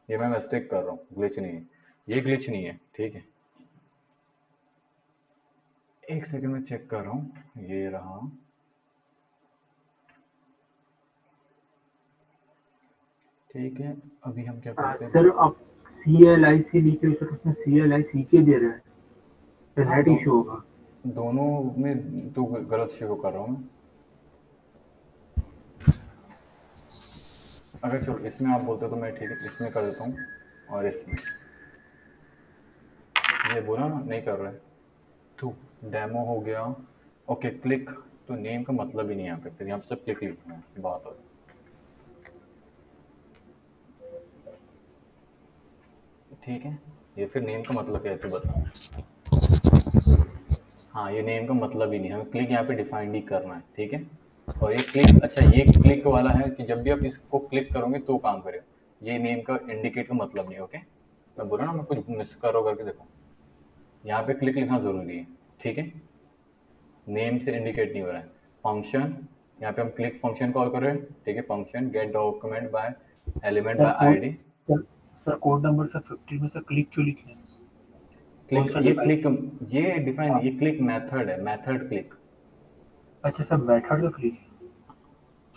Speaker 2: ये मैं मिस्टेक कर रहा हूँ, ग्लिच नहीं है, ये ग्लिच नहीं है, ठीक है? एक सेकंड में चेक कर रहा हूँ, ये रहा, ठीक है? अभी हम क्या करते हैं,
Speaker 4: सर
Speaker 2: देखो।
Speaker 4: अब CLIC लिखे सर, उसमें CLICK दे रहा है, तो
Speaker 1: हाँ
Speaker 4: नेट
Speaker 1: तो
Speaker 4: इशू होगा।
Speaker 2: दोनों में तो गलत शो कर रहा हूँ मैं। अगर चलो इसमें आप बोलते हो तो मैं ठीक है इसमें कर देता हूँ और इसमें ये बोला ना नहीं कर रहे। तो डेमो हो गया। Okay click. तो नेम का मतलब ही नहीं है यहाँ पे, फिर यहाँ पे सब क्लिक लिखना है बात हो। ठीक है ये फिर नेम का मतलब क्या है तू बता। हाँ ये नेम का मतलब ही नहीं है, हमें क्लिक यहाँ पे डिफाइंड ही करना है ठीक है। और ये क्लिक अच्छा ये क्लिक वाला है कि जब भी आप इसको क्लिक करोगे तो काम करेगा, ये नेम का इंडिकेट का मतलब नहीं है। ओके मैं बोला ना मैं कुछ मिस करो करके देखो, यहाँ पे क्लिक लिखना जरूरी है ठीक है, नेम से इंडिकेट नहीं हो रहा है। फंक्शन यहाँ पे हम क्लिक फंक्शन कॉल कर रहे हैं ठीक है, function gate document bye element
Speaker 4: sir
Speaker 2: bye
Speaker 4: code
Speaker 2: ID.
Speaker 4: Sir sir code number sir 15 में सर क्लिक क्यों लिखे हैं? कौन
Speaker 2: क्लिक
Speaker 4: सा
Speaker 2: ये
Speaker 4: डिवाइस?
Speaker 2: क्लिक ये डिफाइन
Speaker 4: हाँ,
Speaker 2: ये क्लिक मेथड है, मेथड क्लिक।
Speaker 4: अच्छा सर मेथड का क्लिक है।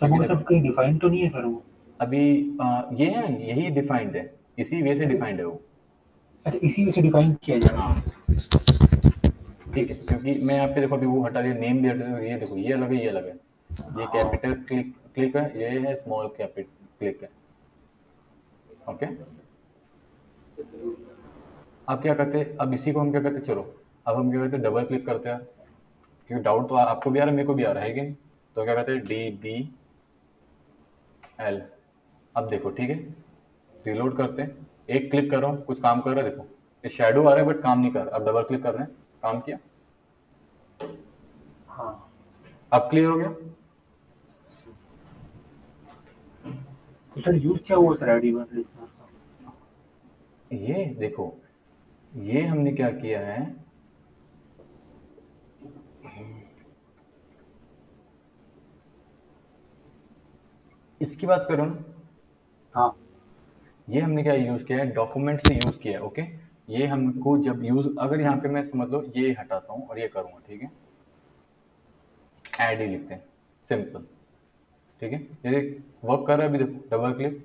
Speaker 4: सर
Speaker 2: क्योंकि
Speaker 4: वो सब
Speaker 2: देखो
Speaker 4: कहीं डिफाइन तो नहीं है सर वो?
Speaker 2: अभी ये है यही डिफाइंड है, इसी वे से डिफाइंड है वो।
Speaker 4: अच्छा इसी में से डिफाइन किया जाएगा।
Speaker 2: हाँ ठीक है क्योंकि मैं यहाँ पे देखो अभी वो हटा दिया, नेम भी हटा दिया, ये देखो ये अलग है ये अलग है, ये
Speaker 4: हाँ
Speaker 2: कैपिटल क्लिक क्लिक है, ये है स्मॉल कैपिटल क्लिक है। ओके अब क्या करते हैं, अब इसी को हम क्या करते हैं, चलो अब हम क्या करते हैं डबल क्लिक करते हैं, क्योंकि डाउट तो आपको भी आ रहा है मेरे को भी आ रहा है कि नहीं। तो क्या कहते हैं DBL। अब देखो ठीक है रिलोड करते हैं, एक क्लिक कर रहा हूँ कुछ काम कर रहा है देखो, ये शेडो आ रहा है बट काम नहीं कर रहा। अब डबल क्लिक कर रहे हैं काम किया।
Speaker 4: हाँ।
Speaker 2: अब क्लियर हो गया।
Speaker 4: तो सर यूज क्या हुआ सर आईडी वन लिस्टनर का?
Speaker 2: ये देखो ये हमने क्या किया है, इसकी बात करो ना,
Speaker 4: हाँ
Speaker 2: ये हमने क्या यूज किया है डॉक्यूमेंट से यूज किया है। ओके ये हमको जब यूज अगर यहाँ पे मैं समझ लो ये हटाता हूँ और ये करूँगा ठीक है, ऐड ही लिखते हैं सिंपल ठीक है, ये वर्क कर रहा है अभी देखो डबल क्लिक,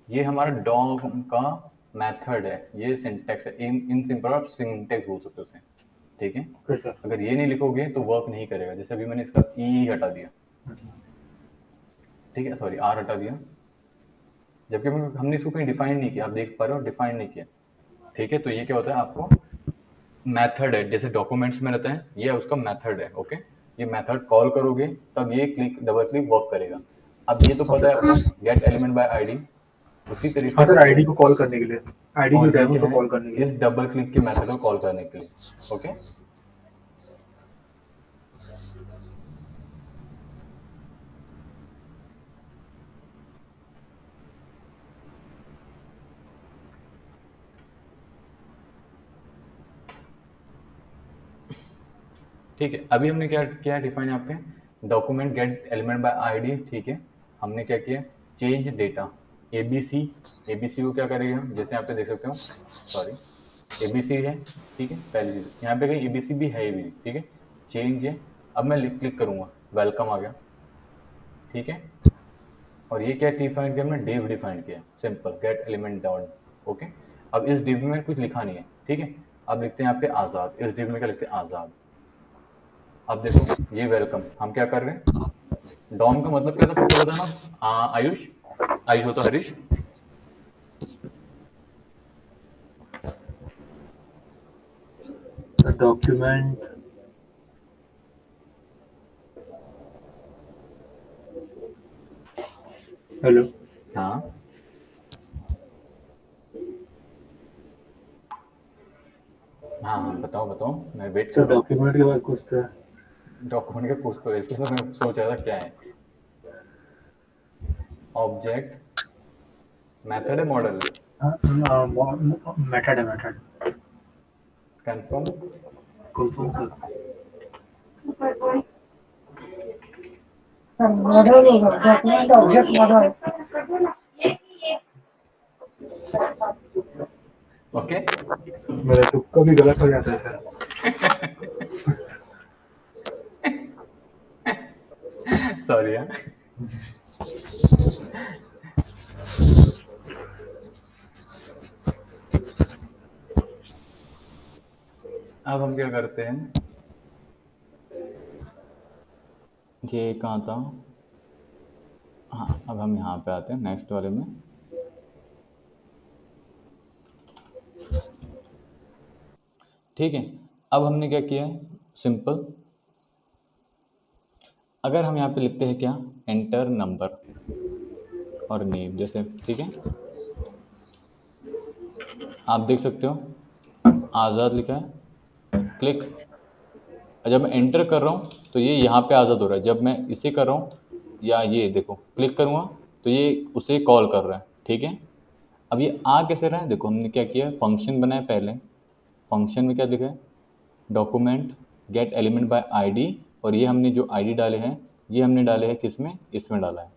Speaker 2: ये हमारा डॉग का मेथड है, ये सिंटेक्स है, इन सिंपल आप सिंटेक्स बोल सकते हो उसे ठीक है।
Speaker 4: Okay sir.
Speaker 2: अगर ये नहीं लिखोगे तो वर्क नहीं करेगा, जैसे अभी मैंने इसका ई हटा दिया ठीक है, सॉरी आर हटा दिया, जबकि हमने इसको कहीं डिफाइन नहीं किया, आप देख पा रहे हो डिफाइन नहीं किया ठीक है। तो ये क्या होता है आपको मेथड है, जैसे डॉक्यूमेंट्स में रहता है ये उसका मेथड है। ओके ये मेथड कॉल करोगे तब ये क्लिक डबल क्लिक वर्क करेगा। अब ये तो पता है आपको गेट एलिमेंट बाय आईडी, उसी
Speaker 4: हाँ
Speaker 2: तरीके
Speaker 4: सर
Speaker 2: से
Speaker 4: आईडी को कॉल करने के लिए, आईडी जो
Speaker 2: और ये
Speaker 4: डेमो
Speaker 2: क्या
Speaker 4: को
Speaker 2: है
Speaker 4: कॉल करने के लिए।
Speaker 2: इस डबल क्लिक के मेथड को कॉल करने के लिए। ओके ठीक है अभी हमने क्या किया डिफाइन यहाँ पे document get element by ID ठीक है। हमने क्या किया चेंज डेटा एबीसी, एबीसी को क्या करेगा जैसे यहाँ पे देख सकते हो, सॉरी एबीसी है ठीक है, पहली चीज यहाँ पे कहीं एबीसी भी है ही भी ठीक है, चेंज है। अब मैं क्लिक करूंगा वेलकम आ गया ठीक है। और ये क्या डिफाइन किया हमने डिव डिफाइन किया simple gate element dot. Okay अब इस डिव में कुछ लिखा नहीं है ठीक है, अब लिखते हैं यहाँ पे आजाद, इस डिव में क्या लिखते हैं आजाद। अब देखो ये वेलकम हम क्या कर रहे हैं, डॉम का मतलब क्या था फिर से बताना। आयुष, आयुष होता हरीश।
Speaker 4: Document hello.
Speaker 2: हाँ हाँ हाँ बताओ बताओ मैं वेट कर
Speaker 4: सर
Speaker 2: रहा हूँ।
Speaker 4: डॉक्यूमेंट के बाद कुछ था।
Speaker 2: डॉक्यूमेंट का कुछ तो है, इसलिए तो मैं सोच रहा था क्या है, ऑब्जेक्ट मेथड है मॉडल है
Speaker 4: मेथड है method.
Speaker 2: Confirm.
Speaker 4: Confirm sir.
Speaker 1: Sir model होगा डॉक्यूमेंट ऑब्जेक्ट मॉडल।
Speaker 2: ओके
Speaker 4: मेरा तुक्का भी गलत हो जाता है सर।
Speaker 2: सॉरी यार। अब हम क्या करते हैं, ये कहाँ था, हाँ अब हम यहाँ पे आते हैं नेक्स्ट वाले में। ठीक है, अब हमने क्या किया है, सिंपल, अगर हम यहाँ पे लिखते हैं क्या, एंटर नंबर और नेम जैसे, ठीक है, आप देख सकते हो आज़ाद लिखा है, क्लिक, जब मैं एंटर कर रहा हूँ तो ये यहाँ पे आज़ाद हो रहा है, जब मैं इसे कर रहा हूँ या ये देखो क्लिक करूँगा तो ये उसे कॉल कर रहा है, ठीक है। अब ये आ कैसे रहा है, देखो हमने क्या किया, फंक्शन बनाया पहले, फंक्शन में क्या लिखा है, document get element by ID, और ये हमने जो आईडी डाले हैं ये हमने डाले हैं किस में, इसमें डाला है,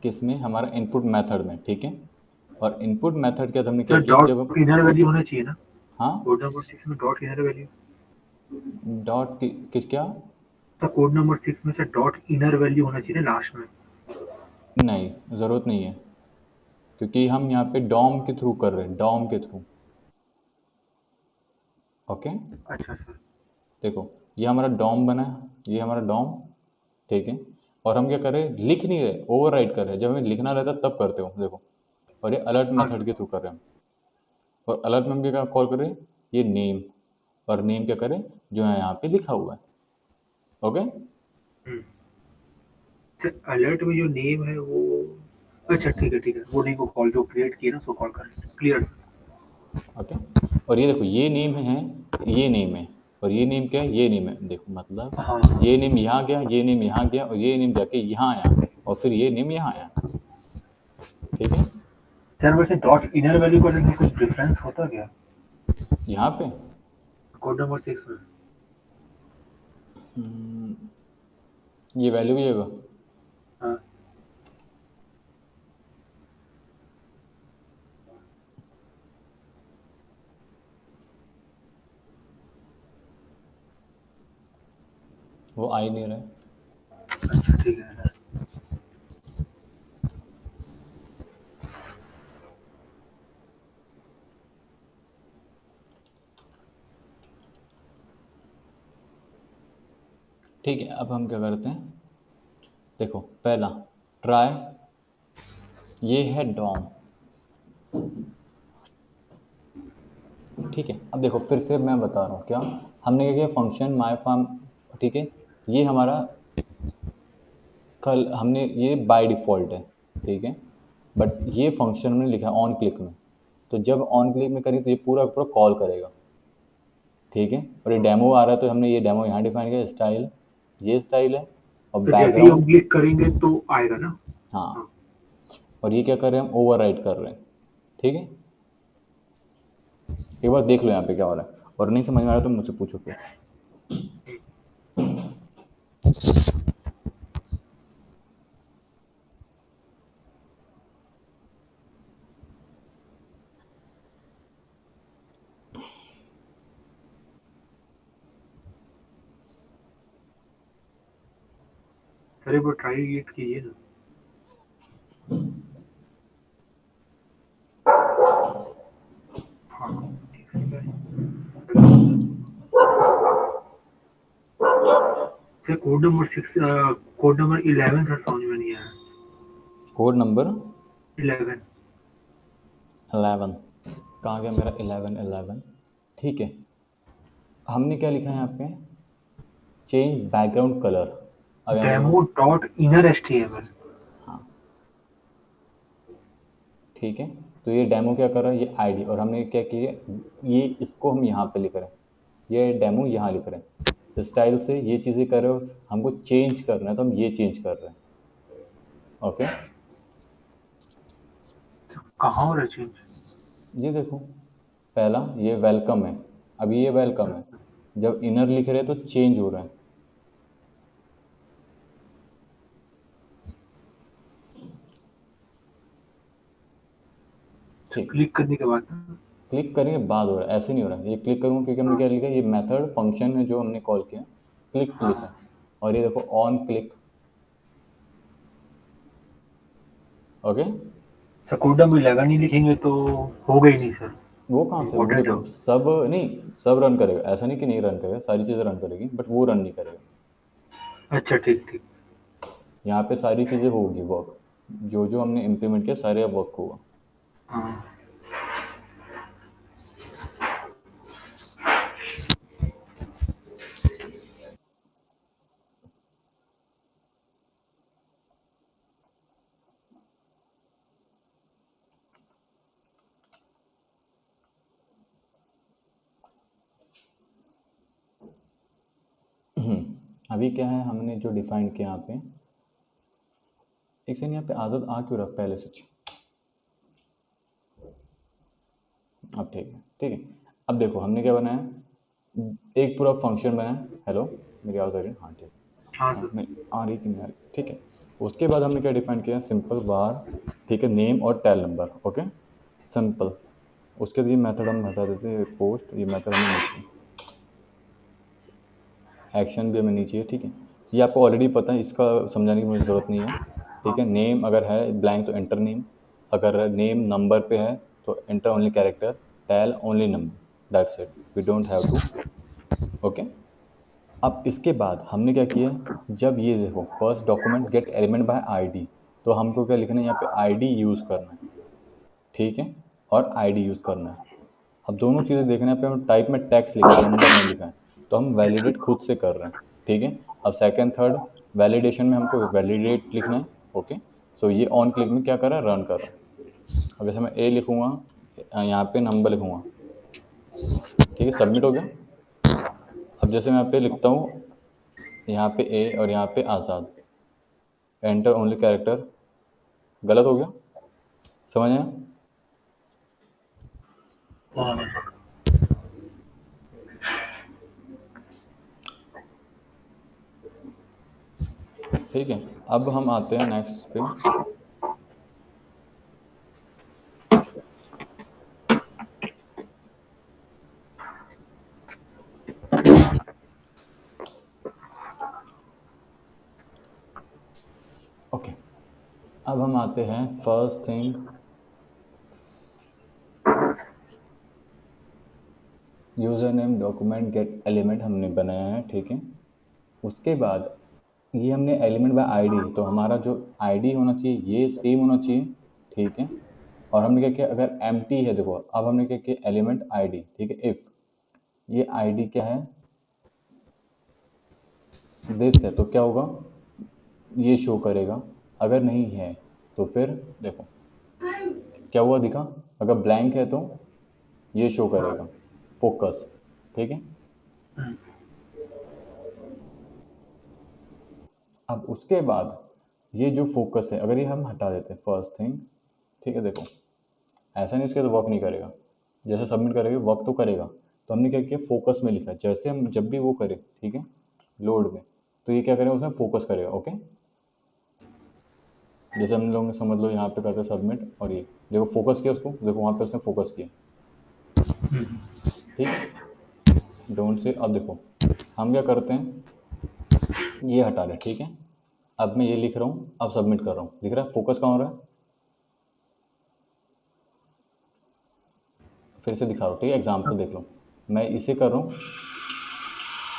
Speaker 2: किस में, हमारा इनपुट मेथड में, ठीक है। और इनपुट मेथड के बाद हमने क्या
Speaker 4: सर
Speaker 2: किया, जब
Speaker 4: डॉट इनर वैल्यू होना चाहिए ना,
Speaker 2: हाँ
Speaker 4: कोड नंबर 6 में डॉट इनर वैल्यू।
Speaker 2: डॉट किस क्या,
Speaker 4: तो कोड नंबर 6 में से डॉट इनर वैल्यू होना चाहिए ना लास्ट में।
Speaker 2: नहीं ज़रूरत नहीं है, क्योंकि हम यहाँ पे डॉम के थ्रू कर रहे हैं, डॉम के थ्रू, ओके।
Speaker 4: अच्छा सर।
Speaker 2: देखो ये हमारा डॉम बना है, ये हमारा डॉम, ठीक है, और हम क्या कर रहे हैं, लिख नहीं रहे, ओवर राइट कर रहे हैं, जब हमें लिखना रहता है तब करते हो, देखो, और ये अलर्ट
Speaker 4: हाँ
Speaker 2: मेथड के थ्रू कर रहे हैं, और अलर्ट में भी क्या कॉल कर रहे हैं, ये नेम, और नेम क्या करें, जो है यहाँ पे लिखा हुआ है, ओके।
Speaker 4: सर अलर्ट में जो नेम है वो, अच्छा ठीक है, वो नेम को कॉल जो क्रिएट किया ना उसको कॉल करें, क्लियर।
Speaker 2: ओके, और ये देखो ये नेम है, ये नेम है, और ये नेम क्या है, ये नेम है, देखो मतलब
Speaker 4: हाँ
Speaker 2: ये नेम यहाँ गया, ये नेम यहाँ गया, और ये नेम जाके यहाँ आया, और फिर ये नेम यहाँ आया, ठीक है।
Speaker 4: सर वैसे डॉट इनर वैल्यू को लेकर कुछ डिफरेंस होता क्या
Speaker 2: यहाँ पे
Speaker 4: कोड नंबर 6 में?
Speaker 2: ये वैल्यू भी होगा,
Speaker 4: हाँ
Speaker 2: वो आ ही नहीं रहा है,
Speaker 4: अच्छा ठीक है सर।
Speaker 2: ठीक है। अब हम क्या करते हैं, देखो पहला ट्राई, ये है डॉम, ठीक है। अब देखो फिर से मैं बता रहा हूँ क्या, हमने क्या किया, फंक्शन माय फॉर्म, ठीक है, ये हमारा कल हमने ये बाय डिफ़ॉल्ट है, ठीक है, बट ये फंक्शन हमने लिखा है ऑन क्लिक में, तो जब ऑन क्लिक में करी तो ये पूरा पूरा कॉल करेगा, ठीक है। और ये डेमो आ रहा है तो हमने ये डेमो यहाँ डिफाइन किया, स्टाइल, ये स्टाइल है, और
Speaker 4: तो जैसे ही हम
Speaker 2: बैकग्राउंड,
Speaker 4: क्लिक करेंगे तो आएगा ना।
Speaker 2: हाँ, और ये क्या कर रहे हैं, हम ओवर राइट कर रहे हैं, ठीक है। एक बार देख लो यहाँ पे क्या हो रहा है, और नहीं समझ में आ रहा तो मुझसे पूछो फिर।
Speaker 4: सर एक बार ट्राई इट कीजिए ना। हाँ ठीक है sir. Code number 6, code number 11 sir समझ में नहीं आया।
Speaker 2: Code number
Speaker 4: 11।
Speaker 2: 11 कहाँ गया मेरा, 11 ठीक है। हमने क्या लिखा है यहाँ पे, चेंज बैकग्राउंड कलर, अब यहाँ पे देखो,
Speaker 4: डेमो डॉट इनर HTML।
Speaker 2: हाँ ठीक है, तो ये डेमो क्या कर रहा है, ये आईडी, और हमने क्या किया, ये इसको हम यहाँ पे लिख रहे हैं, ये डेमो यहाँ लिख रहे हैं, स्टाइल से ये चीज़ें कर रहे हो, हमको चेंज करना है तो हम ये चेंज कर रहे हैं, ओके।
Speaker 4: कहाँ हो रहा है चेंज?
Speaker 2: ये देखो पहला ये वेलकम है, अभी ये वेलकम है, जब इनर लिख रहे हैं तो चेंज हो रहा है, ठीक।
Speaker 4: क्लिक करने के बाद
Speaker 2: क्लिक करेंगे बाद हो रहा है, ऐसे नहीं हो रहा है, ये क्लिक करूँगा क्योंकि हमने क्या लिखा है, ये मेथड फंक्शन है जो हमने कॉल किया, क्लिक लिखा है, और ये देखो on click, okay.
Speaker 4: Sir code number 11 नहीं लिखेंगे तो होगा ही नहीं सर।
Speaker 2: वो कहाँ से, वो
Speaker 4: इम्पोर्टेंट
Speaker 2: देखो
Speaker 4: हो।
Speaker 2: सब नहीं, सब रन करेगा, ऐसा नहीं कि नहीं रन करेगा, सारी चीज़ें रन करेगी, बट वो रन नहीं करेगा।
Speaker 4: अच्छा, ठीक ठीक।
Speaker 2: यहाँ पे सारी चीज़ें होगी वर्क, जो जो हमने इम्प्लीमेंट किया सारे अब वर्क होगा।
Speaker 4: हाँ।
Speaker 2: अभी क्या है हमने जो डिफाइन किया यहाँ पे, एक सेकंड, यहाँ पे आदत आ क्यों रहा पहले से। अब ठीक है, ठीक है। अब देखो हमने क्या बनाया, एक पूरा फंक्शन बनाया। हेलो, मेरी आवाज़ आ रही है? हाँ ठीक है।
Speaker 4: हाँ
Speaker 2: हाँ
Speaker 4: सर।
Speaker 2: मैं आ रही कि नहीं आ रही, ठीक है। उसके बाद हमने क्या डिफाइन किया, सिंपल बार, ठीक है, नेम और टेल नंबर, ओके, सिंपल। उसके बाद ये मेथड हम हटा देते हैं, पोस्ट, ये मेथड हमें नहीं चाहिए, एक्शन भी हमें नहीं चाहिए, ठीक है। ये आपको ऑलरेडी पता है, इसका समझाने की मुझे ज़रूरत नहीं है,
Speaker 4: हाँ।
Speaker 2: ठीक है। नेम अगर है ब्लैंक तो एंटर नेम, अगर नेम नंबर पे है तो enter only character, tell only number, that's it, we don't have to, okay. अब इसके बाद हमने क्या किया, जब ये देखो first document get element by ID, तो हमको क्या लिखना है यहाँ पे, आईडी यूज़ करना है, ठीक है, और आईडी यूज़ करना है। अब दोनों चीज़ें देखना है, पे हम टाइप में टैक्स लिखा है, नंबर नहीं लिखा है, तो हम वैलिडेट खुद से कर रहे हैं, ठीक है। अब सेकंड थर्ड वैलिडेशन में हमको वैलिडेट लिखना है, ओके। सो ये ऑन क्लिक में क्या कर रहा है, रन कर रहा है। अब जैसे मैं ए लिखूँगा, यहाँ पे नंबर लिखूँगा, ठीक है, सबमिट हो गया। अब जैसे मैं यहाँ पे लिखता हूँ, यहाँ पे ए और यहाँ पे आज़ाद, एंटर ओनली कैरेक्टर, गलत हो गया, समझ आया?
Speaker 4: हाँ।
Speaker 2: ठीक है। अब हम आते हैं नेक्स्ट पे, ओके। अब हम आते हैं first thing, user name document get element हमने बनाया है, ठीक है। उसके बाद ये हमने एलिमेंट बाय आईडी, तो हमारा जो आईडी होना चाहिए ये सेम होना चाहिए, ठीक है। और हमने क्या किया, अगर एम्प्टी है, देखो अब हमने क्या किया, एलिमेंट आईडी, ठीक है, इफ़ ये आईडी क्या है, दिस है, तो क्या होगा, ये शो करेगा। अगर नहीं है तो फिर देखो क्या हुआ, दिखा, अगर ब्लैंक है तो ये शो करेगा, फोकस, ठीक है। अब उसके बाद ये जो फोकस है, अगर ये हम हटा देते हैं फर्स्ट थिंग, ठीक है, देखो ऐसा नहीं उसके तो वर्क नहीं करेगा, जैसे सबमिट करेंगे वर्क तो करेगा। तो हमने क्या किया, फोकस में लिखा है, जैसे हम जब भी वो करें, ठीक है, लोड में, तो ये क्या करेगा, उसमें फोकस करेगा, ओके। जैसे हम लोग ने समझ लो यहाँ पे करते सबमिट, और ये देखो फोकस किया उसको, देखो वहाँ पे उसने फोकस किया, ठीक है, डोंट से। अब देखो हम क्या करते हैं, ये हटा लें, ठीक है। अब मैं ये लिख रहा हूँ, अब सबमिट कर रहा हूँ, दिख रहा है फोकस कहाँ हो रहा है, फिर से दिखा रहा हूँ, ठीक है, एग्जाम्पल देख लो, मैं इसे कर रहा हूँ,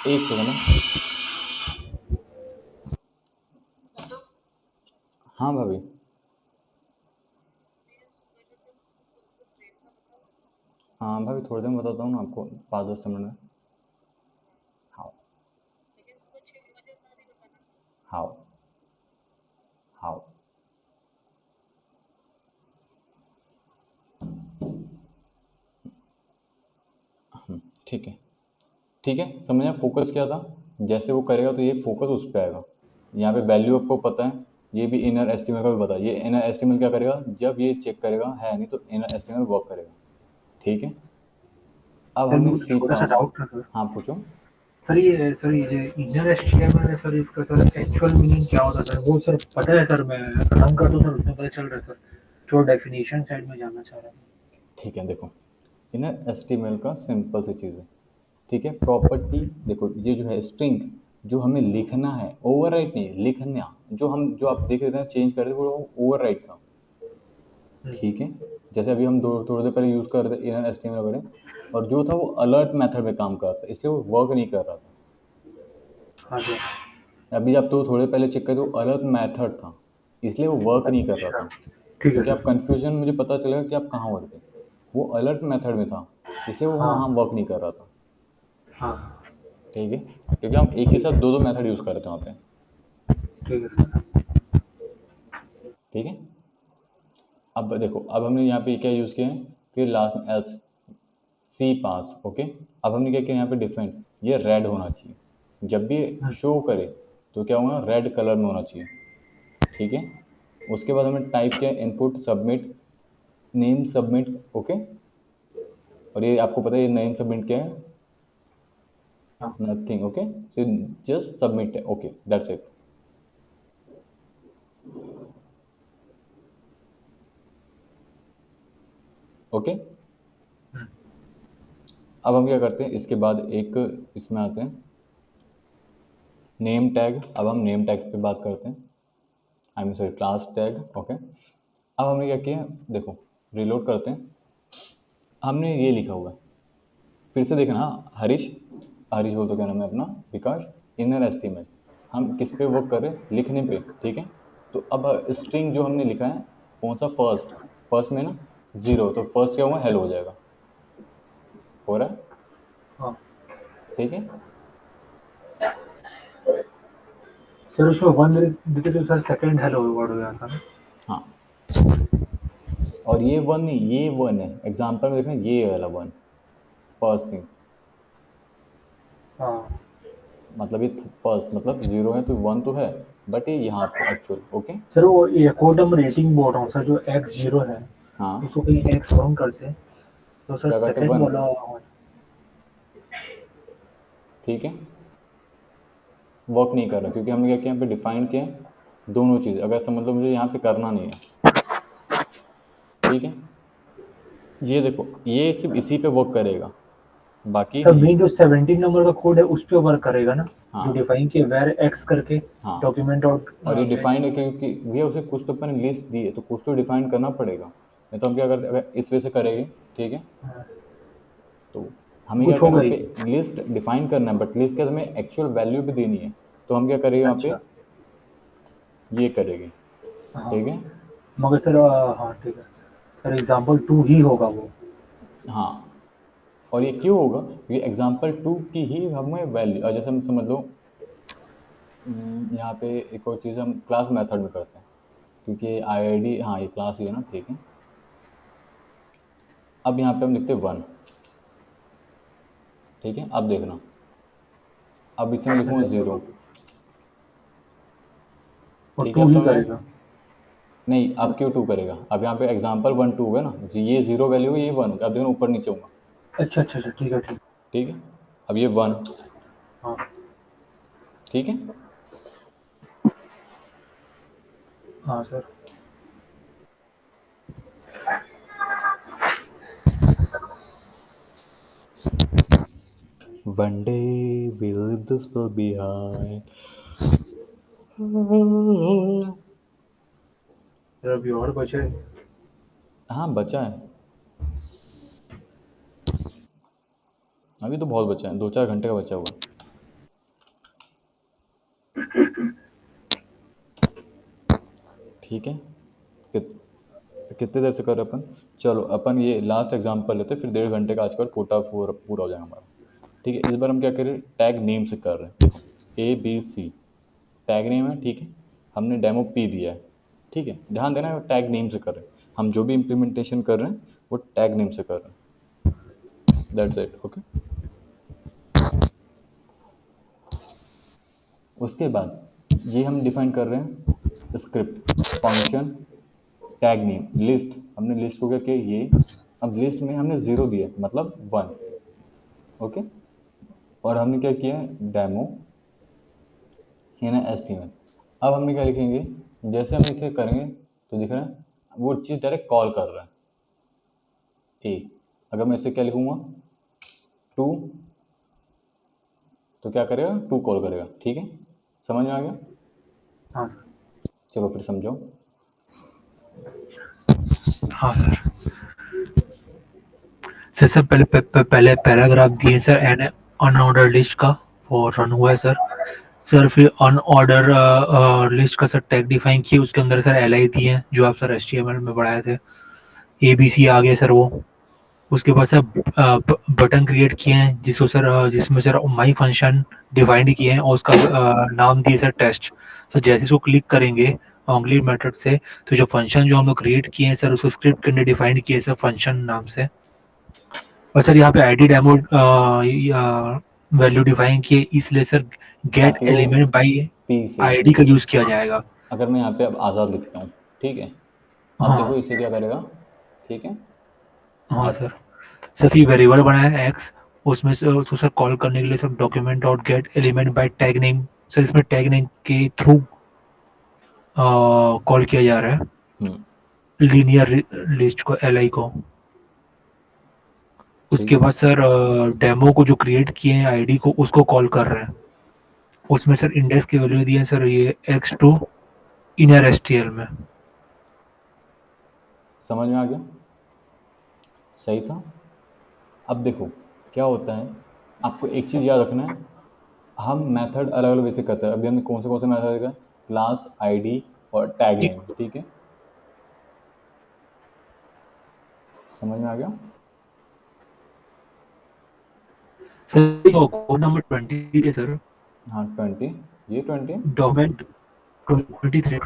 Speaker 2: एक सेकंड है। हाँ भाभी, हाँ भाभी थोड़ी देर में बताता हूँ ना आपको, 5-10 मिनट में। हाँ, हाँ, हाँ, ठीक है, ठीक है, समझ में फोकस क्या था, जैसे वो करेगा तो ये फोकस उस पर आएगा। यहाँ पे वैल्यू आपको पता है, ये भी इनर एस्टिमेट का भी पता है, ये इनर एस्टिमेट क्या करेगा, जब ये चेक करेगा है नहीं तो इनर एस्टिमेट वर्क करेगा, ठीक है। अब
Speaker 4: सर
Speaker 2: हमने
Speaker 4: मुझे
Speaker 2: सी
Speaker 4: छोटा सा
Speaker 2: पास,
Speaker 4: डाउट था सर।
Speaker 2: हाँ पूछो।
Speaker 4: सर ये जो इनर एचटीएमएल है सर, इसका सर एक्चुअल मीनिंग क्या होता है सर? वो सर पता है सर, मैं रन कर दूं सर, उसमें पता चल रहा है सर। जो डेफिनेशन साइड में जानना चाह रहा था।
Speaker 2: ठीक है, देखो इनर एस्टिमेट का सिंपल सी चीज़ है, ठीक है। प्रॉपर्टी देखो, ये जो है स्ट्रिंग, जो हमें लिखना है, ओवरराइट नहीं लिखना, जो हम जो आप देख रहे थे चेंज कर रहे थे वो ओवरराइट था, ठीक है। जैसे अभी हम थोड़ी देर पहले यूज़ कर रहे थे इनर एस्टीमेट वगैरह, और जो था वो अलर्ट मेथड में काम कर रहा था, इसलिए वो वर्क नहीं कर रहा था।
Speaker 4: हाँ सर।
Speaker 2: अभी आप तो थोड़े पहले चेक करो, अलर्ट मेथड था, इसलिए वो वर्क नहीं कर रहा
Speaker 4: अच्छा,
Speaker 2: था।
Speaker 4: ठीक है
Speaker 2: क्योंकि आप
Speaker 4: सर।
Speaker 2: कन्फ्यूजन, मुझे पता चलेगा कि आप कहाँ हो रहे थे। वो अलर्ट मेथड में था, इसलिए वो वहाँ
Speaker 4: हाँ,
Speaker 2: वर्क नहीं कर रहा था।
Speaker 4: हाँ,
Speaker 2: ठीक है, क्योंकि हम एक ही साथ दो दो मेथड यूज़ कर रहे थे वहाँ पे।
Speaker 4: ठीक है सर।
Speaker 2: ठीक है। अब देखो, अब हमने यहाँ पे क्या यूज़ किया है, फिर लास्ट में एल्स, सी पास। ओके, अब हमने क्या किया यहाँ पे डिफरेंट, ये रेड होना चाहिए, जब भी
Speaker 4: हम्म,
Speaker 2: शो करे तो क्या होगा, रेड कलर में होना चाहिए। ठीक है। उसके बाद हमने टाइप किया input submit, name submit. Okay, और ये आपको पता है ये नेम सबमिट क्या है,
Speaker 4: हाँ
Speaker 2: nothing. Okay, so just submit है। Okay, that's it. Okay,
Speaker 4: hmm,
Speaker 2: अब हम क्या करते हैं, इसके बाद एक इसमें आते हैं नेम टैग। अब हम नेम टैग पे बात करते हैं, I mean sorry, class tag. Okay, अब हमने क्या किया, देखो रिलोड करते हैं, हमने ये लिखा हुआ है, फिर से देखना। हाँ, हरीश, हरीश बोल तो क्या नाम है अपना, विकास, इनर एस्टीमेट। हम किस पे वर्क कर रहे हैं, लिखने पे। ठीक है, तो अब स्ट्रिंग जो हमने लिखा है, कौन सा, फर्स्ट, फर्स्ट में ना जीरो, तो फर्स्ट क्या हुआ, हेलो हो जाएगा। हो रहा है।
Speaker 4: हाँ
Speaker 2: ठीक है।
Speaker 4: सर, उसमें वन देते तो सर सेकंड हेलो वर्ड हो जाता ना।
Speaker 2: हाँ, और ये वन नहीं, ये वन है, एग्जाम्पल में देखना, ये वाला वन, फर्स्ट थिंग,
Speaker 4: हाँ
Speaker 2: मतलब ये फर्स्ट, मतलब जीरो है तो वन तो है, बट ये यहाँ पे एक्चुअल। ओके।
Speaker 4: सर, वो ये कोड हम रेटिंग बोल रहा हूँ सर, जो एक्स जीरो है
Speaker 2: हाँ,
Speaker 4: उसको कहीं एक्स काउंट करते हैं तो सर
Speaker 2: क्या करते,
Speaker 4: सेकंड
Speaker 2: वन।
Speaker 4: वाला।
Speaker 2: ठीक है, वर्क नहीं कर रहा, क्योंकि हमने क्या किया, यहाँ पे डिफाइन किया है दोनों चीज़, अगर समझ लो मुझे यहाँ पे करना नहीं है। ठीक है, ये देखो, ये सिर्फ इसी पे वर्क करेगा, बाकी
Speaker 4: सर
Speaker 2: नहीं।
Speaker 4: मेन जो 17 नंबर का कोड है उस पे वर्क करेगा ना, जो
Speaker 2: हाँ,
Speaker 4: डिफाइन किया वेर एक्स करके
Speaker 2: हाँ,
Speaker 4: डॉक्यूमेंट डॉट
Speaker 2: और ये डिफाइंड है
Speaker 4: वेल्यू।
Speaker 2: क्योंकि भैया उसे कुछ तो अपन लिस्ट दी है, तो कुछ तो डिफाइन करना पड़ेगा, नहीं तो हम क्या करते, अगर इस वे से करेंगे, ठीक है, तो हमें क्या
Speaker 4: कुछ होगा
Speaker 2: करना
Speaker 4: ही।
Speaker 2: पे, लिस्ट डिफाइन करना है, बट लिस्ट के हमें एक्चुअल वैल्यू भी देनी है, तो हम क्या करेंगे यहाँ पे,
Speaker 4: अच्छा।
Speaker 2: ये करेंगे।
Speaker 4: हाँ
Speaker 2: ठीक है।
Speaker 4: मगर सर हाँ ठीक है सर, एग्जाम्पल टू ही होगा वो।
Speaker 2: हाँ, और ये क्यों होगा, क्योंकि एग्जाम्पल टू की ही हमें वैल्यू, और जैसे हम समझ लो, यहाँ पे एक और चीज़ हम क्लास मेथड में करते हैं, क्योंकि आईआईडी, हाँ ये क्लास ही है ना। ठीक है, अब यहाँ पे हम लिखते हैं वन। ठीक है, अब देखना, अब इसमें लिखूंगा जीरो।
Speaker 4: वो
Speaker 2: ठीक है,
Speaker 4: टू
Speaker 2: अब
Speaker 4: ही
Speaker 2: तो मैं,
Speaker 4: करेगा।
Speaker 2: नहीं, अब क्यों टू करेगा, अब यहाँ पे एग्जाम्पल वन टू है ना, ये जीरो वैल्यू है, ये वन, अब देखो ऊपर नीचे होगा।
Speaker 4: अच्छा अच्छा अच्छा, ठीक है ठीक।
Speaker 2: ठीक है, अब ये वन।
Speaker 4: हाँ
Speaker 2: ठीक है,
Speaker 4: हाँ sir.
Speaker 2: one day we leave this world behind।
Speaker 4: Sir अभी और बचे।
Speaker 2: हाँ, बचा है, अभी तो बहुत बचा है, 2-4 घंटे का बचा हुआ। ठीक है, कित, कितने देर से कर रहे अपन, चलो अपन ये लास्ट एग्जांपल लेते हैं, फिर 1.5 घंटे का आजकल कोटा पूरा पूरा हो जाएगा हमारा। ठीक है, इस बार हम क्या करें, टैग नेम से कर रहे हैं, देखो ABC टैग नेम है। ठीक है, हमने डेमो P दिया है। ठीक है, ध्यान देना, टैग नेम से कर रहे हैं, हम जो भी इम्प्लीमेंटेशन कर रहे हैं वो टैग नेम से कर रहे हैं, दैट्स इट। ओके, उसके बाद ये हम डिफाइन कर रहे हैं script, function, tag name, list, हमने लिस्ट को क्या किया, ये, अब लिस्ट में हमने जीरो दिया मतलब वन। ओके, और हमने क्या किया, डेमो है ना, एस्टीमेट। अब हमने क्या लिखेंगे, जैसे हम इसे करेंगे तो दिख रहा है वो चीज़ डायरेक्ट कॉल कर रहा है, ए। अगर मैं इसे क्या लिखूंगा, टू, तो क्या करेगा, टू कॉल करेगा। ठीक है, समझ में आ गया,
Speaker 4: हाँ सर।
Speaker 2: चलो फिर समझो।
Speaker 4: हाँ सर पहले पैराग्राफ दिए सर एन अनऑर्डर लिस्ट का वो रन हुआ है सर। सर फिर अनऑर्डर लिस्ट का सर टैग डिफाइन किए, उसके अंदर सर एल आई दिए हैं जो आप सर HTML में पढ़ाए थे। ABC आ गया सर वो। उसके बाद सर बटन क्रिएट किए हैं जिसको सर जिसमें सर माई फंक्शन डिफाइंड किए हैं और उसका नाम दिए सर टेस्ट। सर जैसे इसको क्लिक करेंगे ऑंगली मेथड से तो जो फंक्शन जो हम लोग क्रिएट किए हैं सर उसको स्क्रिप्ट के अंदर डिफाइंड किए सर फंक्शन नाम से। और सर यहाँ पे ID डेमो वैल्यू डिफाइन किए, इसलिए सर गेट
Speaker 2: ताकि वो
Speaker 4: एलिमेंट बाई
Speaker 2: पी से
Speaker 4: ID का यूज किया जाएगा।
Speaker 2: अगर मैं यहाँ पे अब आज़ाद लिखता हूँ, ठीक है, अब देखो
Speaker 4: हाँ
Speaker 2: इसे क्या करेगा, ठीक है।
Speaker 4: हाँ
Speaker 2: अब
Speaker 4: सर। सर फिर वेरिएबल बनाया है एक्स, उसमें से उसको सर कॉल करने के लिए sir document dot gate element bye tag name. Sir इसमें टैग नेम के थ्रू कॉल किया जा रहा है लीनियर लिस्ट को, LI को।
Speaker 2: ठीक
Speaker 4: उसके
Speaker 2: है,
Speaker 4: बाद सर डेमो को जो क्रिएट किए हैं ID को उसको कॉल कर रहे हैं। उसमें सर इंडेक्स की वैल्यू दी है सर ये x2 इनर STL में।
Speaker 2: समझ में आ गया, सही था। अब देखो क्या होता है, आपको एक चीज़ याद रखना है, हम मेथड अलग अलग वैसे करते हैं। अभी हमने कौन से मेथड देखा, क्लास, ID और टैग नेम, ठीक है, समझ में आ गया।
Speaker 4: सर कोड नंबर 20 है सर।
Speaker 2: हाँ 20, ये 20,
Speaker 4: डॉक्यूमेंट 23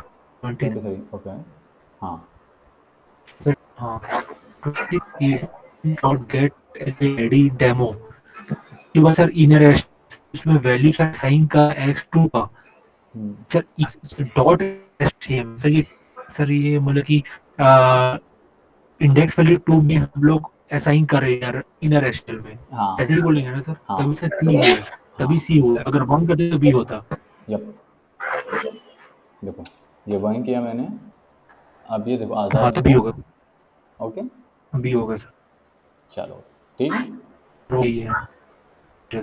Speaker 2: 23, ओके, हाँ
Speaker 4: सर। हाँ 20 डॉट गेट ID डेमो के बाद सर इनर उसमें वैल्यू सर साइन का x2 का सर डॉट HTML सर ये मतलब कि इंडेक्स वैल्यू 2 में हम लोग असाइन कर रहे हैं यार इनर एचटीएमएल में।
Speaker 2: हाँ
Speaker 4: ऐसे ही बोलेंगे ना सर,
Speaker 2: हाँ
Speaker 4: तभी से सी हुआ है,
Speaker 2: हाँ,
Speaker 4: तभी सी हुआ है। अगर 1 करते तो बी होता।
Speaker 2: यप, देखो ये वन किया मैंने, अब ये देखो
Speaker 4: हाँ
Speaker 2: आज़ाद
Speaker 4: तो बी
Speaker 2: किया,
Speaker 4: होगा,
Speaker 2: ओके,
Speaker 4: बी होगा सर।
Speaker 2: चलो ठीक है।
Speaker 4: तो ये है।